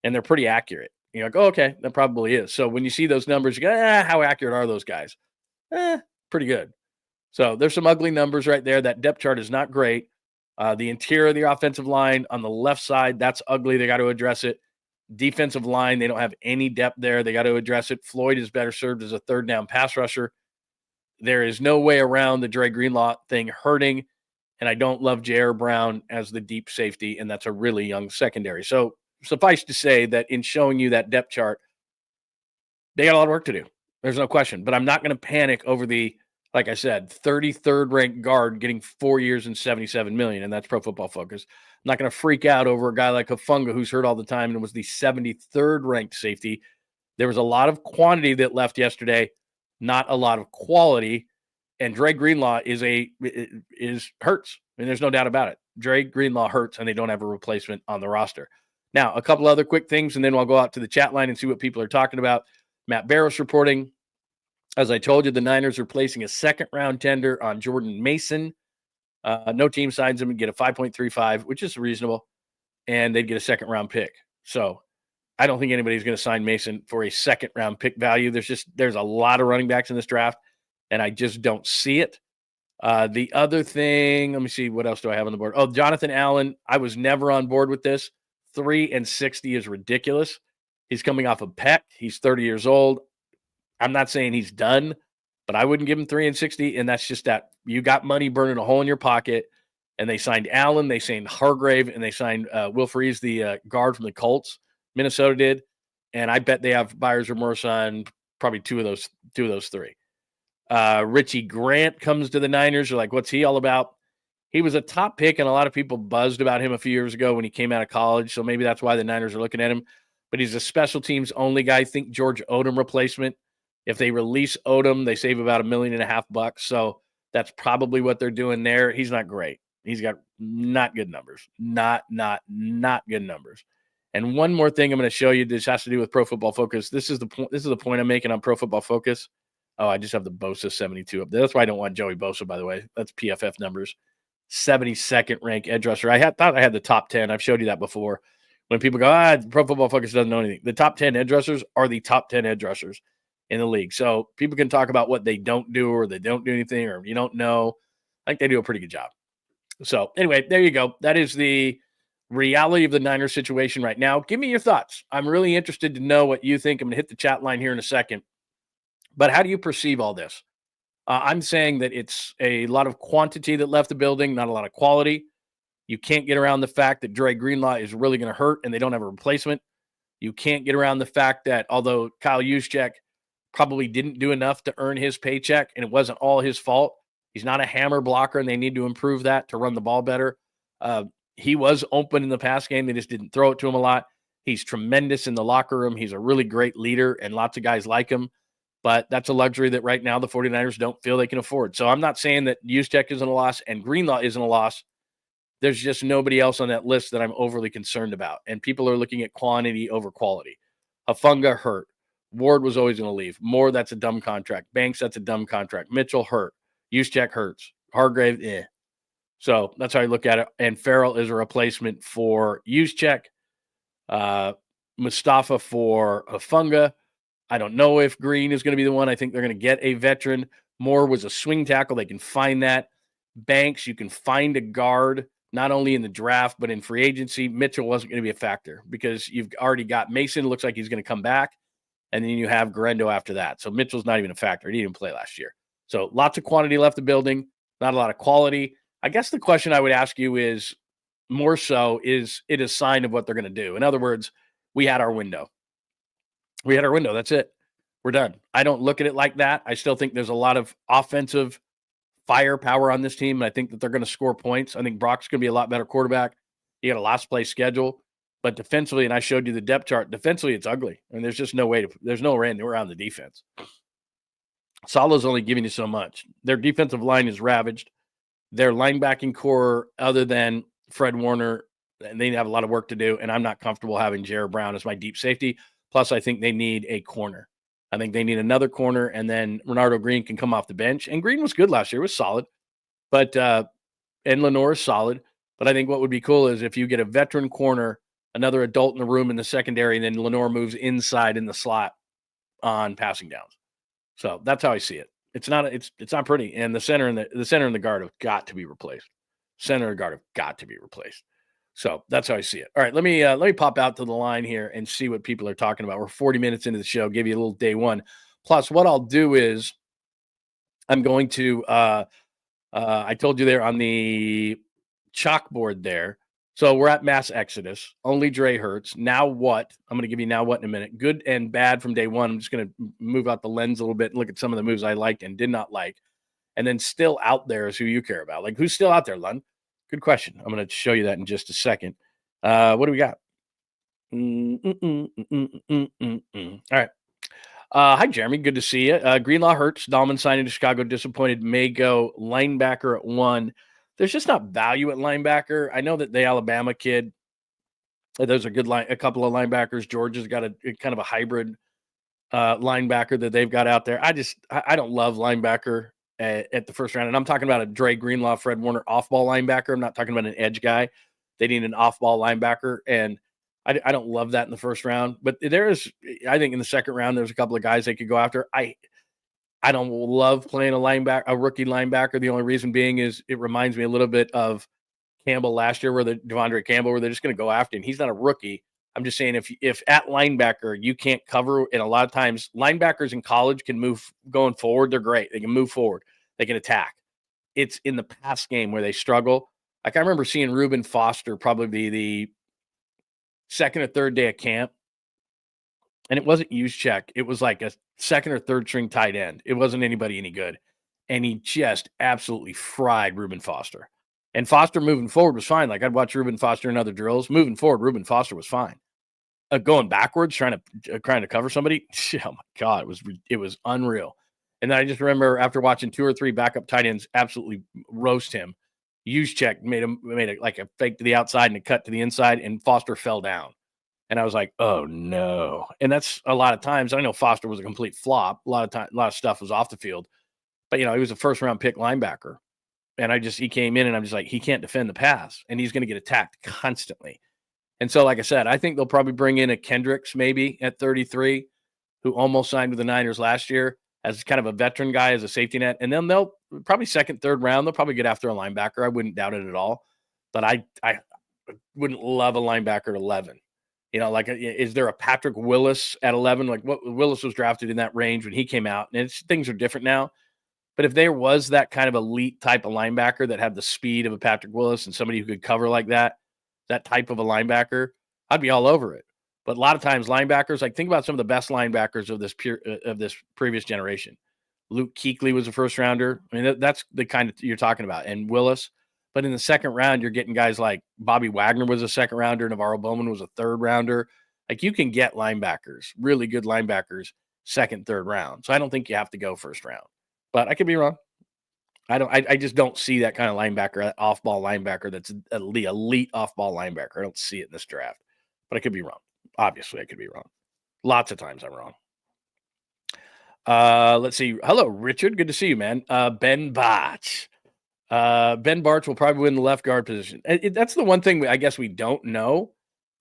and they're pretty accurate. You're like, oh, okay, that probably is. So when you see those numbers, you go, how accurate are those guys? Pretty good. So there's some ugly numbers right there. That depth chart is not great. The interior of the offensive line on the left side, that's ugly. They got to address it. Defensive line, they don't have any depth there. They got to address it. Floyd is better served as a third down pass rusher. There is no way around the Dre Greenlaw thing hurting, and I don't love J.R. Brown as the deep safety, and that's a really young secondary. So suffice to say that in showing you that depth chart, they got a lot of work to do. There's no question. But I'm not going to panic over the, like I said, 33rd ranked guard getting 4 years and $77 million, and that's Pro Football Focus. I'm not going to freak out over a guy like Hufanga who's hurt all the time and was the 73rd ranked safety. There was a lot of quantity that left yesterday, not a lot of quality. And Dre Greenlaw is hurts. I mean, there's no doubt about it. Dre Greenlaw hurts, and they don't have a replacement on the roster. Now, a couple other quick things, and then we'll go out to the chat line and see what people are talking about. Matt Barros reporting, as I told you, the Niners are placing a second-round tender on Jordan Mason. No team signs him and get a 5.35, which is reasonable, and they'd get a second-round pick. So I don't think anybody's going to sign Mason for a second-round pick value. There's a lot of running backs in this draft, and I just don't see it. The other thing, let me see, what else do I have on the board? Oh, Jonathan Allen, I was never on board with this. 3-60 is ridiculous. He's coming off a pec. He's 30 years old. I'm not saying he's done, but I wouldn't give him 3-60, and that's just that. You got money burning a hole in your pocket, and they signed Allen, they signed Hargrave, and they signed Will Freeze, the guard from the Colts. Minnesota did, and I bet they have buyer's remorse on probably two of those three. Richie Grant comes to the Niners. You're like, what's he all about? He was a top pick, and a lot of people buzzed about him a few years ago when he came out of college, so maybe that's why the Niners are looking at him. But he's a special teams only guy. Think George Odom replacement. If they release Odom, they save about $1.5 million. So that's probably what they're doing there. He's not great. He's got not good numbers. Not good numbers. And one more thing I'm going to show you. This has to do with Pro Football Focus. This is the point I'm making on Pro Football Focus. Oh, I just have the Bosa 72 up there. That's why I don't want Joey Bosa, by the way. That's PFF numbers. 72nd rank edge rusher. Thought I had the top 10. I've showed you that before. When people go, Pro Football Focus doesn't know anything. The top 10 edge rushers are the top 10 edge rushers in the league. So people can talk about what they don't do or they don't do anything or you don't know. I think they do a pretty good job. So anyway, there you go. That is the reality of the Niners situation right now. Give me your thoughts. I'm really interested to know what you think. I'm going to hit the chat line here in a second. But how do you perceive all this? I'm saying that it's a lot of quantity that left the building, not a lot of quality. You can't get around the fact that Dre Greenlaw is really going to hurt and they don't have a replacement. You can't get around the fact that although Kyle Juszczyk probably didn't do enough to earn his paycheck and it wasn't all his fault, he's not a hammer blocker and they need to improve that to run the ball better. He was open in the pass game. They just didn't throw it to him a lot. He's tremendous in the locker room. He's a really great leader and lots of guys like him. But that's a luxury that right now the 49ers don't feel they can afford. So I'm not saying that Juszczyk isn't a loss and Greenlaw isn't a loss. There's just nobody else on that list that I'm overly concerned about. And people are looking at quantity over quality. Hufanga hurt. Ward was always going to leave. Moore, that's a dumb contract. Banks, that's a dumb contract. Mitchell hurt. Juszczyk hurts. Hargrave, So that's how I look at it. And Farrell is a replacement for Juszczyk. Mustafa for Hufanga. I don't know if Green is going to be the one. I think they're going to get a veteran. Moore was a swing tackle. They can find that. Banks, you can find a guard, not only in the draft, but in free agency. Mitchell wasn't going to be a factor because you've already got Mason. Looks like he's going to come back. And then you have Garendo after that. So Mitchell's not even a factor. He didn't even play last year. So lots of quantity left the building, not a lot of quality. I guess the question I would ask you is more so, is it a sign of what they're going to do? In other words, we had our window. That's it. We're done. I don't look at it like that. I still think there's a lot of offensive firepower on this team. And I think that they're going to score points. I think Brock's going to be a lot better quarterback. He got a last play schedule. But defensively, and I showed you the depth chart, defensively it's ugly. And there's just no way there's no way around the defense. Salah's only giving you so much. Their defensive line is ravaged. Their linebacking core, other than Fred Warner, and they have a lot of work to do. And I'm not comfortable having J.R. Brown as my deep safety. Plus, I think they need a corner. I think they need another corner, and then Renardo Green can come off the bench. And Green was good last year; it was solid, but and Lenore is solid. But I think what would be cool is if you get a veteran corner, another adult in the room in the secondary, and then Lenore moves inside in the slot on passing downs. So that's how I see it. It's not pretty. And the center and the guard have got to be replaced. Center and guard have got to be replaced. So that's how I see it. All right, let me pop out to the line here and see what people are talking about. We're 40 minutes into the show. Give you a little day one. Plus, what I'll do is I'm going to I told you there on the chalkboard there. So we're at mass exodus. Only Dre hurts. Now what? I'm going to give you now what in a minute. Good and bad from day one. I'm just going to move out the lens a little bit and look at some of the moves I liked and did not like. And then still out there is who you care about. Like, who's still out there, Lund? Good question. I'm going to show you that in just a second. What do we got? All right. Hi, Jeremy. Good to see you. Greenlaw hurts. Dahlman signing to Chicago. Disappointed. May go linebacker at 1. There's just not value at linebacker. I know that the Alabama kid, those are good a couple of linebackers. Georgia's got a kind of a hybrid linebacker that they've got out there. I don't love linebacker at the first round. And I'm talking about a Dre Greenlaw, Fred Warner off-ball linebacker. I'm not talking about an edge guy. They need an off-ball linebacker. And I don't love that in the first round. But there is, I think in the second round, there's a couple of guys they could go after. I don't love playing a rookie linebacker. The only reason being is it reminds me a little bit of Campbell last year, where Devondre Campbell, where they're just going to go after him. He's not a rookie. I'm just saying if at linebacker you can't cover, and a lot of times linebackers in college can move going forward. They're great. They can move forward. They can attack. It's in the pass game where they struggle. Like I remember seeing Reuben Foster probably the second or third day of camp, and it wasn't Juszczyk. It was like a second or third string tight end. It wasn't anybody any good. And he just absolutely fried Reuben Foster. And Foster moving forward was fine. Like I'd watch Reuben Foster in other drills. Moving forward, Reuben Foster was fine. Going backwards, trying to cover somebody, oh my God, it was unreal. And then I just remember after watching 2 or 3 backup tight ends absolutely roast him, Juszczyk made a fake to the outside and a cut to the inside, and Foster fell down. And I was like, oh no. And that's a lot of times. I know Foster was a complete flop. A lot of stuff was off the field. But he was a first round pick linebacker. And he came in and I'm just like, he can't defend the pass. And he's going to get attacked constantly. And so, like I said, I think they'll probably bring in a Kendricks maybe at 33, who almost signed with the Niners last year as kind of a veteran guy, as a safety net. And then they'll probably second, third round, they'll probably get after a linebacker. I wouldn't doubt it at all. But I wouldn't love a linebacker at 11. Is there a Patrick Willis at 11? Like what Willis was drafted in that range when he came out, and things are different now. But if there was that kind of elite type of linebacker that had the speed of a Patrick Willis and somebody who could cover like that type of a linebacker, I'd be all over it. But a lot of times linebackers, like think about some of the best linebackers of this previous generation. Luke Kuechly was a first rounder. I mean, that's the kind of you're talking about, and Willis. But in the second round, you're getting guys like Bobby Wagner was a second rounder. Navarro Bowman was a third rounder. Like you can get linebackers, really good linebackers, second, third round. So I don't think you have to go first round. But I could be wrong. I just don't see that kind of linebacker, off-ball linebacker that's the elite off-ball linebacker. I don't see it in this draft. But I could be wrong. Obviously, I could be wrong. Lots of times I'm wrong. Let's see. Hello, Richard. Good to see you, man. Ben Botch. Ben Bartch will probably win the left guard position. That's the one thing I guess we don't know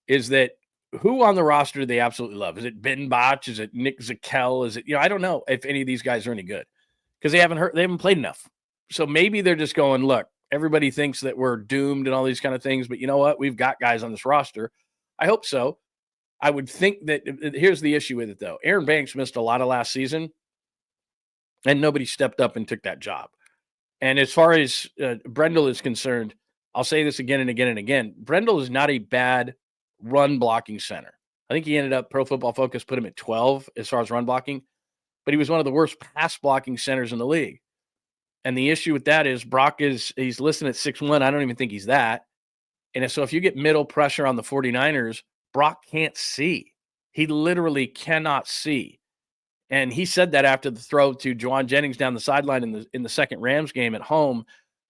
is that who on the roster do they absolutely love? Is it Ben Botch? Is it Nick Zakel? Is it, I don't know if any of these guys are any good because they haven't played enough. So maybe they're just going, look, everybody thinks that we're doomed and all these kind of things, but you know what? We've got guys on this roster. I hope so. I would think that here's the issue with it though. Aaron Banks missed a lot of last season and nobody stepped up and took that job. And as far as Brendel is concerned, I'll say this again and again and again. Brendel is not a bad run blocking center. I think he ended up Pro Football Focus put him at 12 as far as run blocking, but he was one of the worst pass blocking centers in the league. And the issue with that is he's listed at 6'1". I don't even think he's that. And so if you get middle pressure on the 49ers, Brock can't see. He literally cannot see. And he said that after the throw to Juwan Jennings down the sideline in the second Rams game at home,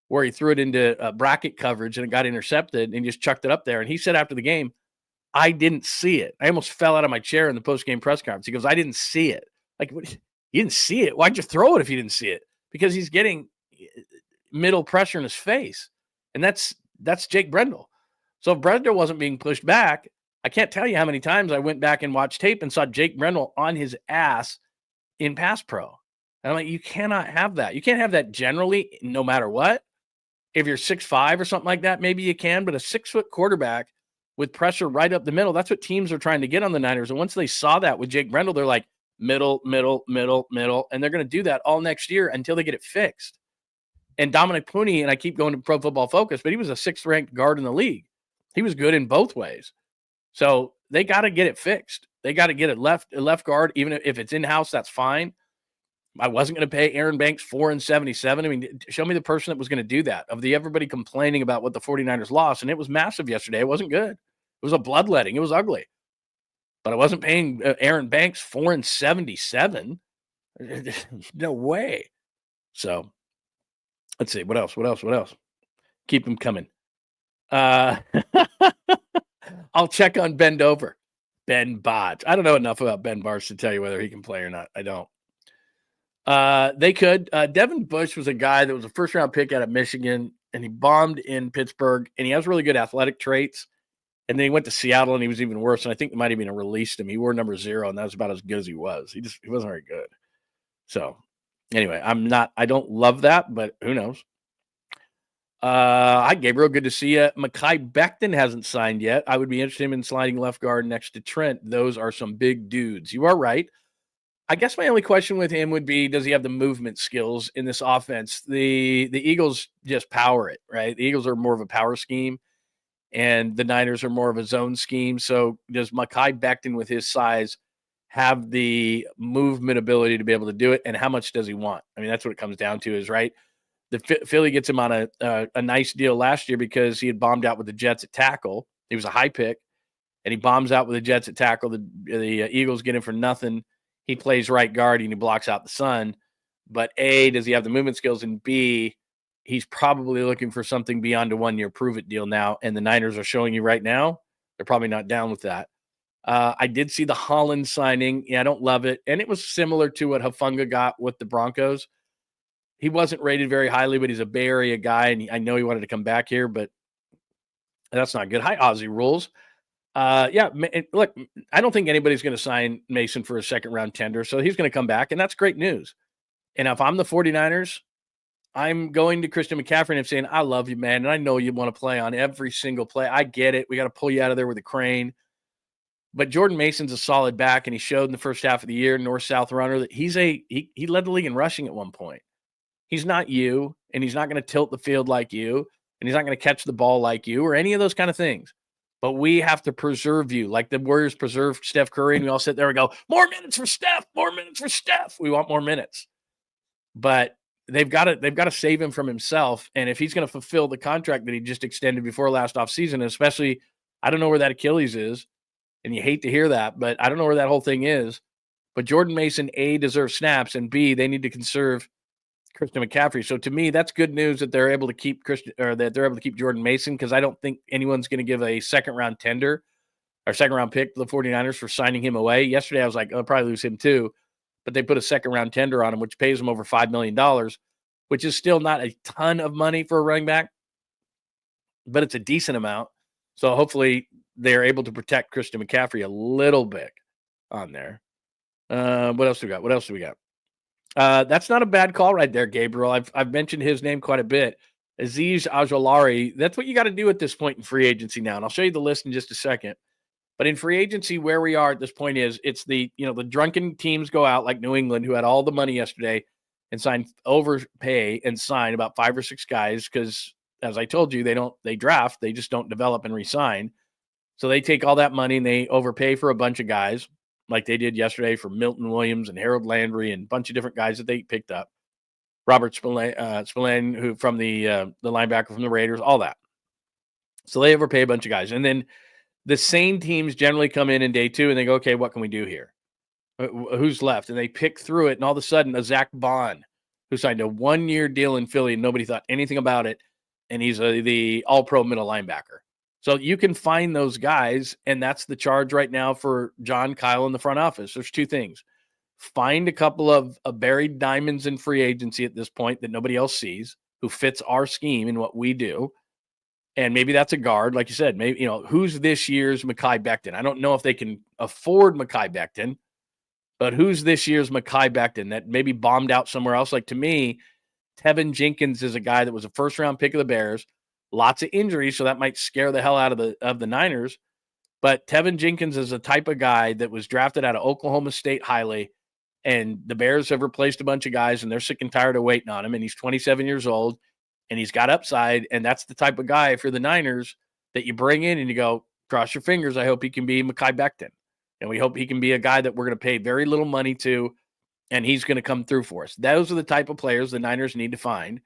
where he threw it into bracket coverage and it got intercepted and he just chucked it up there. And he said after the game, I didn't see it. I almost fell out of my chair in the post-game press conference. He goes, I didn't see it. Like, what, you didn't see it? Why'd you throw it if you didn't see it? Because he's getting middle pressure in his face. And that's Jake Brendel. So if Brendel wasn't being pushed back, I can't tell you how many times I went back and watched tape and saw Jake Brendel on his ass in pass pro. And I'm like, you cannot have that. You can't have that generally, no matter what. If you're 6'5" or something like that, maybe you can. But a 6-foot quarterback with pressure right up the middle, that's what teams are trying to get on the Niners. And once they saw that with Jake Brendel, they're like, middle, middle, middle, middle. And they're going to do that all next year until they get it fixed. And Dominic Puni, and I keep going to Pro Football Focus, but he was a 6th-ranked guard in the league. He was good in both ways. So they got to get it fixed. They got to get it left guard, even if it's in-house, that's fine. I wasn't going to pay Aaron Banks $4.77. I mean, show me the person that was going to do that. Of everybody complaining about what the 49ers lost, and it was massive yesterday. It wasn't good. It was a bloodletting. It was ugly. But I wasn't paying Aaron Banks $4.77. No way. So let's see. What else? Keep them coming. I'll check on Ben Dover. Ben Bodge. I don't know enough about Ben Bodge to tell you whether he can play or not. I don't. They could. Devin Bush was a guy that was a first-round pick out of Michigan, and he bombed in Pittsburgh, and he has really good athletic traits. And then he went to Seattle, and he was even worse. And I think they might have even released him. He wore number 0, and that was about as good as he was. He wasn't very good. So anyway, I don't love that, but who knows? Hi, Gabriel. Good to see you. Mekhi Becton hasn't signed yet. I would be interested in sliding left guard next to Trent. Those are some big dudes. You are right. I guess my only question with him would be, does he have the movement skills in this offense? The Eagles just power it, right? The Eagles are more of a power scheme, and the Niners are more of a zone scheme. So does Mekhi Becton with his size have the movement ability to be able to do it, and how much does he want? I mean, that's what it comes down to is, right? The Philly gets him on a nice deal last year because he had bombed out with the Jets at tackle. He was a high pick, and he bombs out with the Jets at tackle. The Eagles get him for nothing. He plays right guard and he blocks out the sun. But A, does he have the movement skills? And B, he's probably looking for something beyond a 1-year prove-it deal now. And the Niners are showing you right now, they're probably not down with that. I did see the Holland signing. Yeah, I don't love it. And it was similar to what Hufanga got with the Broncos. He wasn't rated very highly, but he's a Bay Area guy, and I know he wanted to come back here, but that's not good. Hi, Aussie Rules. Look, I don't think anybody's going to sign Mason for a second-round tender, so he's going to come back, and that's great news. And if I'm the 49ers, I'm going to Christian McCaffrey and I'm saying, I love you, man, and I know you want to play on every single play. I get it. We got to pull you out of there with a crane. But Jordan Mason's a solid back, and he showed in the first half of the year, north-south runner, that he led the league in rushing at one point. He's not you, and he's not going to tilt the field like you, and he's not going to catch the ball like you or any of those kind of things. But we have to preserve you like the Warriors preserved Steph Curry, and we all sit there and go, more minutes for Steph, more minutes for Steph. We want more minutes. But they've got to save him from himself, and if he's going to fulfill the contract that he just extended before last offseason, especially, I don't know where that Achilles is, and you hate to hear that, but I don't know where that whole thing is. But Jordan Mason, A, deserves snaps, and B, they need to conserve Christian McCaffrey. So to me, that's good news that they're able to keep Jordan Mason, because I don't think anyone's going to give a second-round tender or second-round pick to the 49ers for signing him away. Yesterday, I was like, I'll probably lose him too. But they put a second-round tender on him, which pays him over $5 million, which is still not a ton of money for a running back, but it's a decent amount. So hopefully they're able to protect Christian McCaffrey a little bit on there. What else do we got? That's not a bad call right there, Gabriel. I've mentioned his name quite a bit. Aziz Ojulari. That's what you got to do at this point in free agency now. And I'll show you the list in just a second. But in free agency, where we are at this point is it's the drunken teams go out like New England, who had all the money yesterday, and overpay and sign about 5 or 6 guys because, as I told you, they draft, they just don't develop and re-sign. So they take all that money and they overpay for a bunch of guys, like they did yesterday for Milton Williams and Harold Landry and a bunch of different guys that they picked up. Robert Spillane, who from the linebacker from the Raiders, all that. So they overpay a bunch of guys. And then the same teams generally come in day 2 and they go, okay, what can we do here? Who's left? And they pick through it. And all of a sudden, a Zach Bond, who signed a 1-year deal in Philly and nobody thought anything about it. And he's the all-pro middle linebacker. So you can find those guys, and that's the charge right now for John Kyle in the front office. There's two things. Find a couple of buried diamonds in free agency at this point that nobody else sees, who fits our scheme and what we do. And maybe that's a guard, like you said. Maybe, who's this year's Mekhi Becton? I don't know if they can afford Mekhi Becton, but who's this year's Mekhi Becton that maybe bombed out somewhere else? Like, to me, Tevin Jenkins is a guy that was a first-round pick of the Bears. Lots of injuries, so that might scare the hell out of the Niners. But Tevin Jenkins is a type of guy that was drafted out of Oklahoma State highly, and the Bears have replaced a bunch of guys, and they're sick and tired of waiting on him, and he's 27 years old, and he's got upside, and that's the type of guy, if you're the Niners, that you bring in and you go, cross your fingers, I hope he can be Mekhi Becton. And we hope he can be a guy that we're going to pay very little money to, and he's going to come through for us. Those are the type of players the Niners need to find.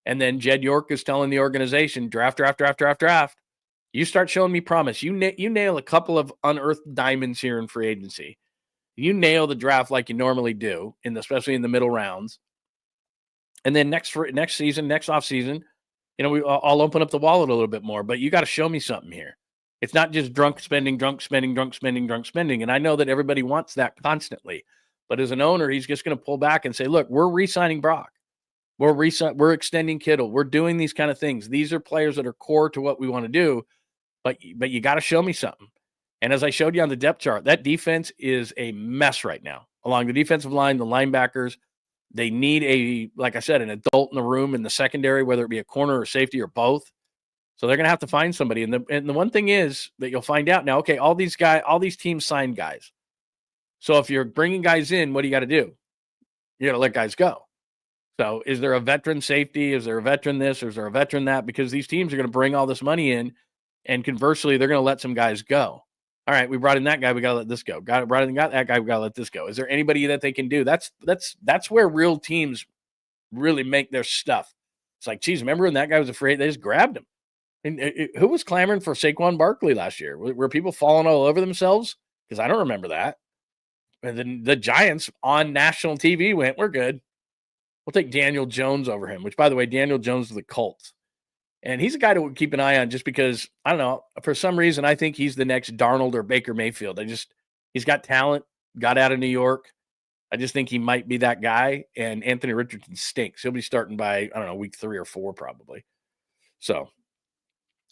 And then Jed York is telling the organization, draft. You start showing me promise. You nail a couple of unearthed diamonds here in free agency. You nail the draft like you normally do, especially in the middle rounds. And then next season, next offseason, I'll open up the wallet a little bit more. But you got to show me something here. It's not just drunk spending. And I know that everybody wants that constantly. But as an owner, he's just going to pull back and say, look, we're re-signing Brock. We're extending Kittle. We're doing these kind of things. These are players that are core to what we want to do, but you got to show me something. And as I showed you on the depth chart, that defense is a mess right now. Along the defensive line, the linebackers, they need like I said, an adult in the room in the secondary, whether it be a corner or safety or both. So they're going to have to find somebody. And the one thing is that you'll find out now, okay, all these teams signed guys. So if you're bringing guys in, what do you got to do? You got to let guys go. So is there a veteran safety? Is there a veteran this? Or is there a veteran that? Because these teams are going to bring all this money in, and conversely, they're going to let some guys go. All right, we brought in that guy. We got to let this go. Got that guy. We got to let this go. Is there anybody that they can do? That's where real teams really make their stuff. It's like, geez, remember when that guy was afraid? They just grabbed him. And who was clamoring for Saquon Barkley last year? Were people falling all over themselves? Because I don't remember that. And then the Giants on national TV went, we're good. We'll take Daniel Jones over him, which, by the way, Daniel Jones is the Colts. And he's a guy to keep an eye on just because, I don't know, for some reason, I think he's the next Darnold or Baker Mayfield. He's got talent, got out of New York. I just think he might be that guy. And Anthony Richardson stinks. He'll be starting by, I don't know, week 3 or 4 probably. So,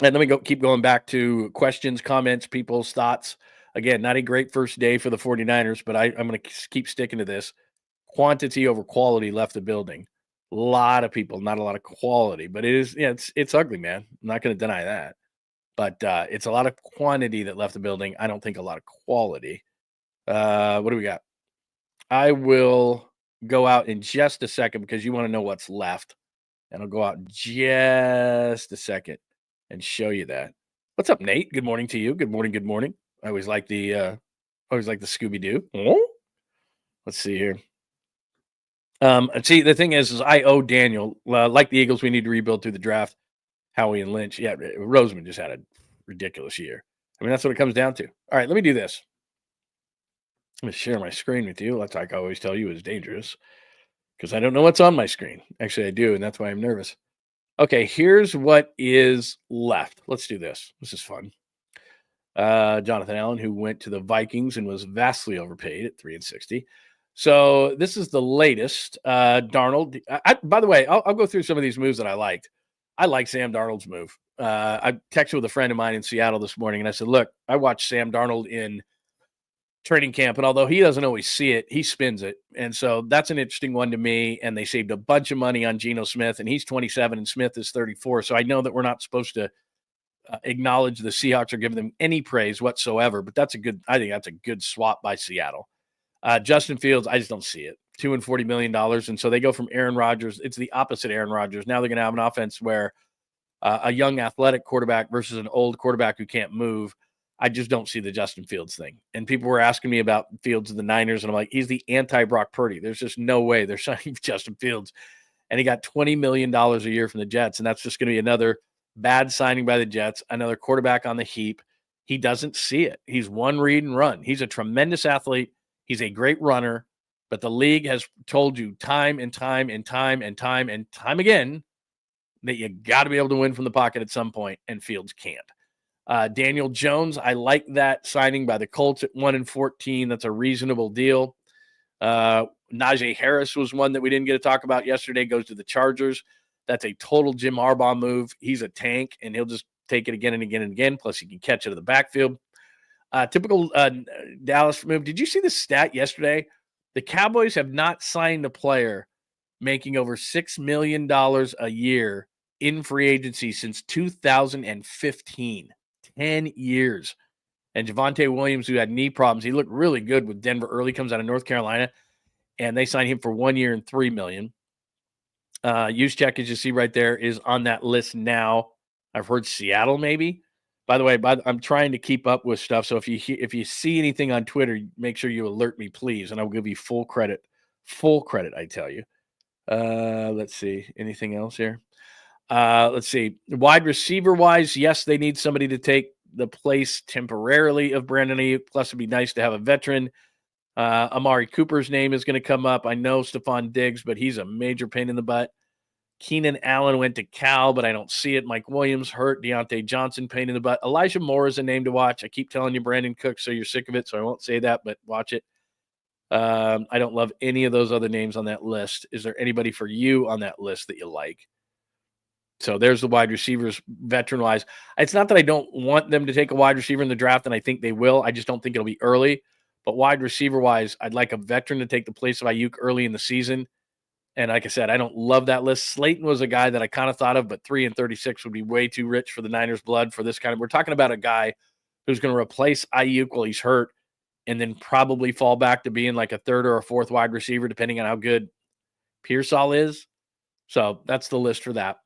and let me keep going back to questions, comments, people's thoughts. Again, not a great first day for the 49ers, but I'm going to keep sticking to this. Quantity over quality left the building. A lot of people, not a lot of quality, but it is, it's ugly, man. I'm not going to deny that. But it's a lot of quantity that left the building. I don't think a lot of quality. What do we got? I will go out in just a second because you want to know what's left. And I'll go out in just a second and show you that. What's up, Nate? Good morning to you. Good morning. I always like the Scooby-Doo. Oh? Let's see here. See, the thing is I owe Daniel, like the Eagles, we need to rebuild through the draft. Howie and Lynch. Yeah, Roseman just had a ridiculous year. I mean, that's what it comes down to. All right, let me do this. I'm going to share my screen with you. That's like I always tell you is dangerous because I don't know what's on my screen. Actually, I do, and that's why I'm nervous. Okay, here's what is left. Let's do this. This is fun. Jonathan Allen, who went to the Vikings and was vastly overpaid at $360. So this is the latest. Darnold. By the way, I'll go through some of these moves that I liked. I like Sam Darnold's move. I texted with a friend of mine in Seattle this morning, and I said, look, I watched Sam Darnold in training camp, and although he doesn't always see it, he spins it. And so that's an interesting one to me, and they saved a bunch of money on Geno Smith, and he's 27, and Smith is 34. So I know that we're not supposed to acknowledge the Seahawks or give them any praise whatsoever, but I think that's a good swap by Seattle. Justin Fields, I just don't see it. $240 million. And so they go from Aaron Rodgers. It's the opposite Aaron Rodgers. Now they're going to have an offense where a young athletic quarterback versus an old quarterback who can't move. I just don't see the Justin Fields thing. And people were asking me about Fields of the Niners, and I'm like, he's the anti-Brock Purdy. There's just no way they're signing Justin Fields. And he got $20 million a year from the Jets, and that's just going to be another bad signing by the Jets, another quarterback on the heap. He doesn't see it. He's one read and run. He's a tremendous athlete. He's a great runner, but the league has told you time and time again that you got to be able to win from the pocket at some point, and Fields can't. Daniel Jones, I like that signing by the Colts at 1-14. That's a reasonable deal. Najee Harris was one that we didn't get to talk about yesterday, goes to the Chargers. That's a total Jim Harbaugh move. He's a tank, and he'll just take it again and again and again. Plus, he can catch it in the backfield. Typical Dallas move. Did you see the stat yesterday? The Cowboys have not signed a player making over $6 million a year in free agency since 2015. 10 years. And Javonte Williams, who had knee problems, he looked really good with Denver early, comes out of North Carolina, and they signed him for 1 year and $3 million. Juszczyk, as you see right there, is on that list now. I've heard Seattle maybe. By the way, I'm trying to keep up with stuff. So if you see anything on Twitter, make sure you alert me, please, and I'll give you full credit. Full credit, I tell you. Let's see. Anything else here? Let's see. Wide receiver wise, yes, they need somebody to take the place temporarily of Brandon Ayuk. Plus, it'd be nice to have a veteran. Amari Cooper's name is going to come up. I know Stephon Diggs, but he's a major pain in the butt. Keenan Allen went to Cal, but I don't see it. Mike Williams hurt. Deontay Johnson, pain in the butt. Elijah Moore is a name to watch. I keep telling you Brandon Cooks, so you're sick of it, so I won't say that, but watch it. I don't love any of those other names on that list. Is there anybody for you on that list that you like? So there's the wide receivers, veteran-wise. It's not that I don't want them to take a wide receiver in the draft, and I think they will. I just don't think it'll be early. But wide receiver-wise, I'd like a veteran to take the place of Ayuk early in the season. And like I said, I don't love that list. Slayton was a guy that I kind of thought of, but 3 and 36 would be way too rich for the Niners' blood for this kind of. We're talking about a guy who's going to replace Ayuk while he's hurt and then probably fall back to being like a third or a fourth wide receiver, depending on how good Pearsall is. So that's the list for that.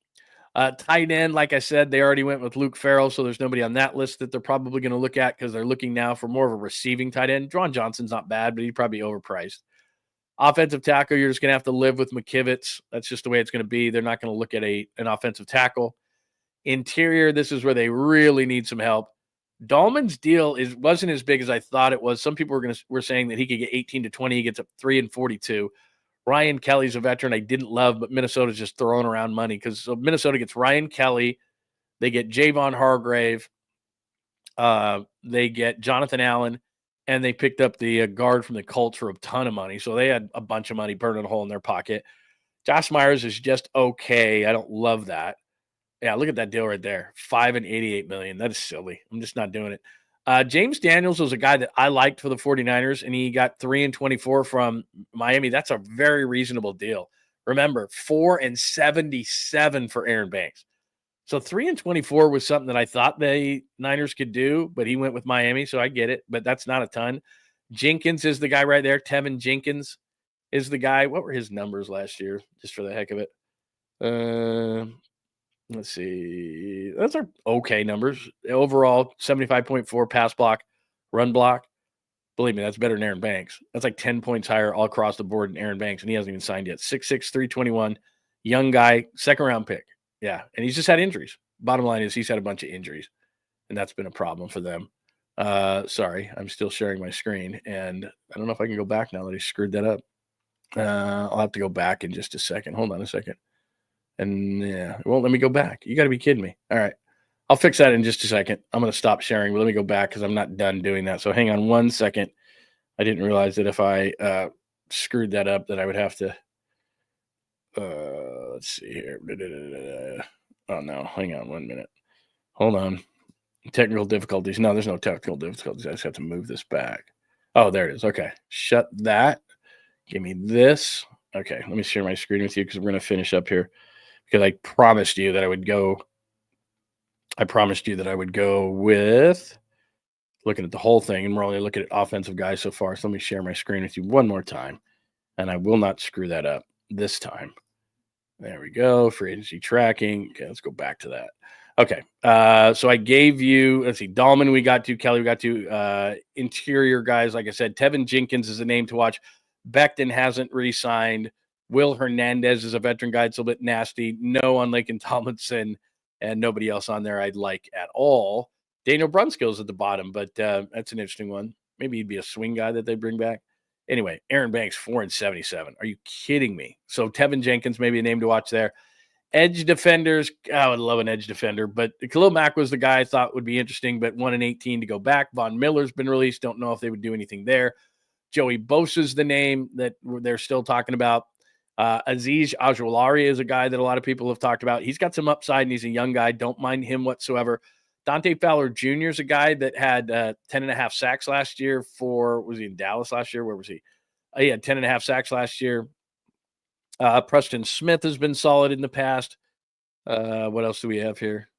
Tight end, like I said, they already went with Luke Farrell, so there's nobody on that list that they're probably going to look at because they're looking now for more of a receiving tight end. Dron Johnson's not bad, but he'd probably be overpriced. Offensive tackle, you're just going to have to live with McKivitz. That's just the way it's going to be. They're not going to look at an offensive tackle. Interior, this is where they really need some help. Dahlman's deal wasn't as big as I thought it was. Some people were saying that he could get 18 to 20. He gets up 3 and 42. Ryan Kelly's a veteran I didn't love, but Minnesota's just throwing around money because Minnesota gets Ryan Kelly. They get Javon Hargrave. They get Jonathan Allen. And they picked up the guard from the Colts for a ton of money. So they had a bunch of money burning a hole in their pocket. Josh Myers is just okay. I don't love that. Yeah, look at that deal right there. $5 and $88 million. That is silly. I'm just not doing it. James Daniels was a guy that I liked for the 49ers, and he got 3 and 24 from Miami. That's a very reasonable deal. Remember, 4 and 77 for Aaron Banks. So 3 and 24 was something that I thought the Niners could do, but he went with Miami, so I get it. But that's not a ton. Jenkins is the guy right there. Tevin Jenkins is the guy. What were his numbers last year, just for the heck of it? Let's see. Those are okay numbers. Overall, 75.4 pass block, run block. Believe me, that's better than Aaron Banks. That's like 10 points higher all across the board than Aaron Banks, and he hasn't even signed yet. 6'6", 321, young guy, second-round pick. Yeah, and he's just had injuries. Bottom line is he's had a bunch of injuries, and that's been a problem for them. Sorry, I'm still sharing my screen, and I don't know if I can go back now that I screwed that up. I'll have to go back in just a second. Hold on a second. And yeah, it won't let me go back. You got to be kidding me. All right. I'll fix that in just a second. I'm going to stop sharing, but let me go back because I'm not done doing that. So hang on 1 second. I didn't realize that if I screwed that up that I would have to let's see here. Oh, no. Hang on 1 minute. Hold on. Technical difficulties. No, there's no technical difficulties. I just have to move this back. Oh, there it is. Okay. Shut that. Give me this. Okay. Let me share my screen with you because we're going to finish up here because I promised you that I would go with looking at the whole thing, and we're only looking at offensive guys so far. So let me share my screen with you one more time, and I will not screw that up this time. There we go. Free agency tracking. Okay, let's go back to that. Okay. So I gave you, let's see, Dahlman we got to, Kelly we got to, interior guys. Like I said, Tevin Jenkins is a name to watch. Becton hasn't re-signed. Will Hernandez is a veteran guy. It's a little bit nasty. No on Laken Tomlinson, and nobody else on there I'd like at all. Daniel Brunskill's at the bottom, but that's an interesting one. Maybe he'd be a swing guy that they bring back. Anyway, Aaron Banks, 4 and 77. Are you kidding me? So Tevin Jenkins, maybe a name to watch there. Edge defenders, I would love an edge defender, but Khalil Mack was the guy I thought would be interesting, but 1-18 to go back. Von Miller's been released. Don't know if they would do anything there. Joey Bosa's the name that they're still talking about. Aziz Ajwalari is a guy that a lot of people have talked about. He's got some upside, and he's a young guy. Don't mind him whatsoever. Dante Fowler Jr. is a guy that had 10.5 sacks last year was he in Dallas last year? Where was he? He had 10.5 sacks last year. Preston Smith has been solid in the past. What else do we have here?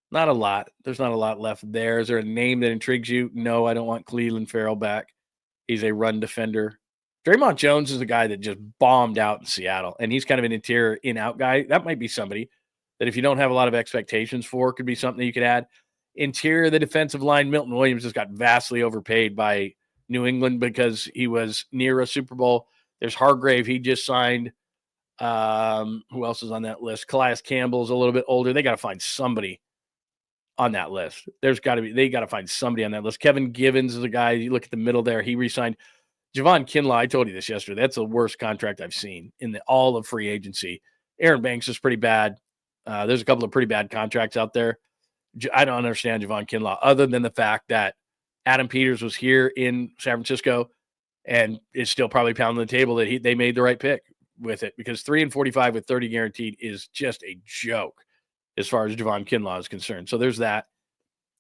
Not a lot. There's not a lot left there. Is there a name that intrigues you? No, I don't want Cleveland Farrell back. He's a run defender. Draymond Jones is a guy that just bombed out in Seattle, and he's kind of an interior in-out guy. That might be somebody that if you don't have a lot of expectations for, could be something that you could add. Interior, the defensive line, Milton Williams just got vastly overpaid by New England because he was near a Super Bowl. There's Hargrave. He just signed. Who else is on that list? Calais Campbell's a little bit older. They got to find somebody on that list. They got to find somebody on that list. Kevin Givens is a guy. You look at the middle there. He re-signed. Javon Kinlaw, I told you this yesterday. That's the worst contract I've seen in all of free agency. Aaron Banks is pretty bad. There's a couple of pretty bad contracts out there. I don't understand Javon Kinlaw other than the fact that Adam Peters was here in San Francisco and is still probably pounding the table that they made the right pick with it, because 3-45 with 30 guaranteed is just a joke as far as Javon Kinlaw is concerned. So there's that.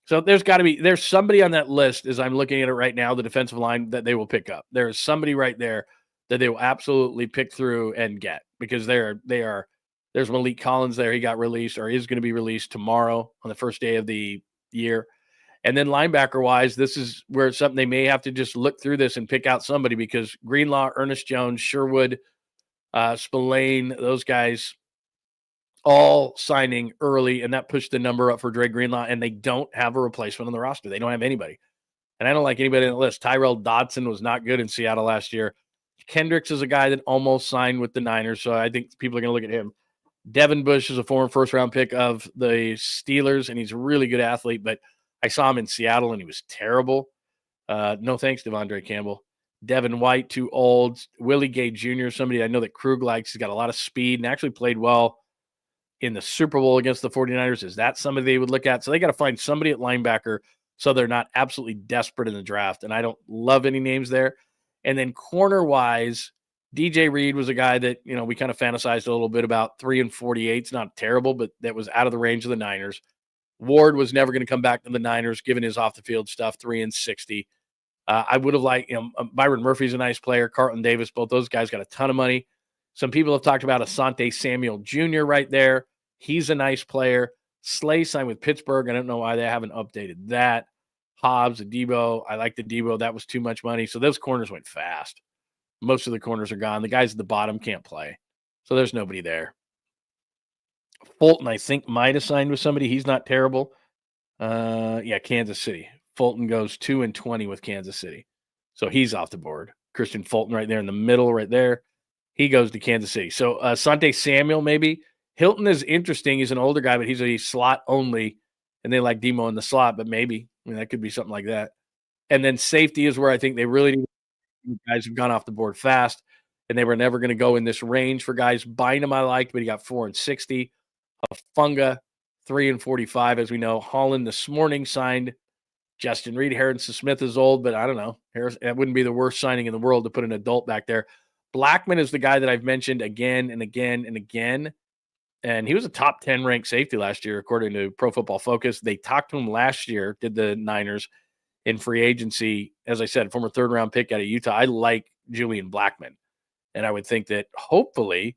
So there's somebody on that list as I'm looking at it right now, the defensive line, that they will pick up. There is somebody right there that they will absolutely pick through and get, because there's Malik Collins there. He got released or is going to be released tomorrow on the first day of the year. And then linebacker wise, this is where it's something they may have to just look through this and pick out somebody, because Greenlaw, Ernest Jones, Sherwood, Spillane, those guys all signing early, and that pushed the number up for Dre Greenlaw, and they don't have a replacement on the roster. They don't have anybody. And I don't like anybody on the list. Tyrell Dodson was not good in Seattle last year. Kendricks is a guy that almost signed with the Niners, so I think people are going to look at him. Devin Bush is a former first-round pick of the Steelers, and he's a really good athlete, but I saw him in Seattle, and he was terrible. No thanks, Devondre Campbell. Devin White, too old. Willie Gay Jr., somebody I know that Krug likes. He's got a lot of speed and actually played well in the Super Bowl against the 49ers. Is that somebody they would look at? So they got to find somebody at linebacker so they're not absolutely desperate in the draft. And I don't love any names there. And then corner-wise, DJ Reed was a guy that, we kind of fantasized a little bit about. 3-48. It's not terrible, but that was out of the range of the Niners. Ward was never going to come back to the Niners, given his off-the-field stuff, 3-60. I would have liked, Byron Murphy's a nice player. Carlton Davis, both those guys got a ton of money. Some people have talked about Asante Samuel Jr. right there. He's a nice player. Slay signed with Pittsburgh. I don't know why they haven't updated that. Hobbs, Debo. I like the Debo. That was too much money. So those corners went fast. Most of the corners are gone. The guys at the bottom can't play. So there's nobody there. Fulton, I think, might have signed with somebody. He's not terrible. Kansas City. Fulton goes 2-20 with Kansas City. So he's off the board. Christian Fulton right there in the middle right there. He goes to Kansas City. So Asante Samuel maybe. Hilton is interesting. He's an older guy, but he's a slot only, and they like Demo in the slot, but maybe. That could be something like that. And then safety is where I think they really need guys who've gone off the board fast, and they were never going to go in this range for guys. Bynum I liked, but he got 4-60. Funga, 3-45, as we know. Holland this morning signed Justin Reed. Harrison Smith is old, but I don't know. That wouldn't be the worst signing in the world to put an adult back there. Blackman is the guy that I've mentioned again and again and again. And he was a top 10 ranked safety last year, according to Pro Football Focus. They talked to him last year, did the Niners, in free agency. As I said, former third-round pick out of Utah. I like Julian Blackman. And I would think that hopefully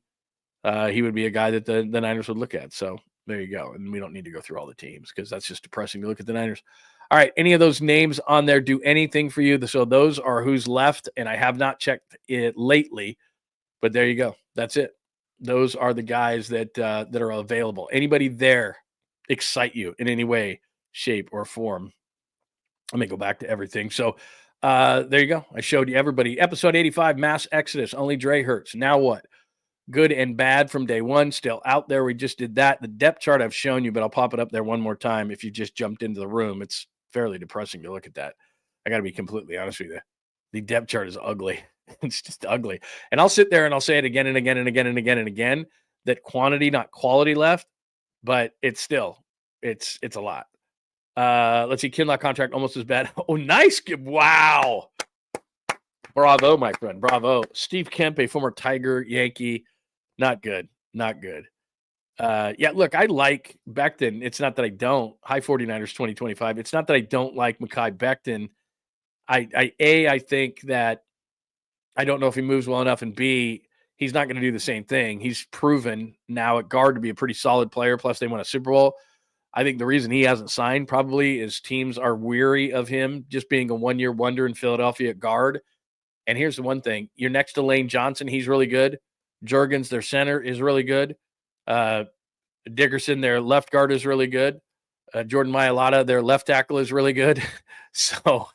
he would be a guy that the Niners would look at. So there you go. And we don't need to go through all the teams because that's just depressing to look at the Niners. All right, any of those names on there do anything for you? So those are who's left, and I have not checked it lately, but there you go. That's it. Those are the guys that are available. Anybody there excite you in any way, shape, or form? Let me go back to everything. So there you go. I showed you everybody. Episode 85, Mass Exodus. Only Dre hurts. Now what? Good and bad from day one. Still out there. We just did that. The depth chart I've shown you, but I'll pop it up there one more time if you just jumped into the room. It's fairly depressing to look at that. I got to be completely honest with you. The depth chart is ugly. It's just ugly. And I'll sit there and I'll say it again and again and again and again and again. that quantity, not quality left, but it's a lot. Let's see, Kinlaw contract almost as bad. Oh, nice. Wow. Bravo, my friend. Bravo. Steve Kemp, a former Tiger, Yankee. Not good. Not good. Yeah, look, I like Becton. It's not that I don't. High 49ers 2025. It's not that I don't like Mekhi Becton. I think that I don't know if he moves well enough, and B, he's not going to do the same thing. He's proven now at guard to be a pretty solid player, plus they won a Super Bowl. I think the reason he hasn't signed probably is teams are weary of him just being a one-year wonder in Philadelphia at guard. And here's the one thing. You're next to Lane Johnson. He's really good. Juergens, their center, is really good. Dickerson, their left guard, is really good. Jordan Mailata, their left tackle, is really good. So,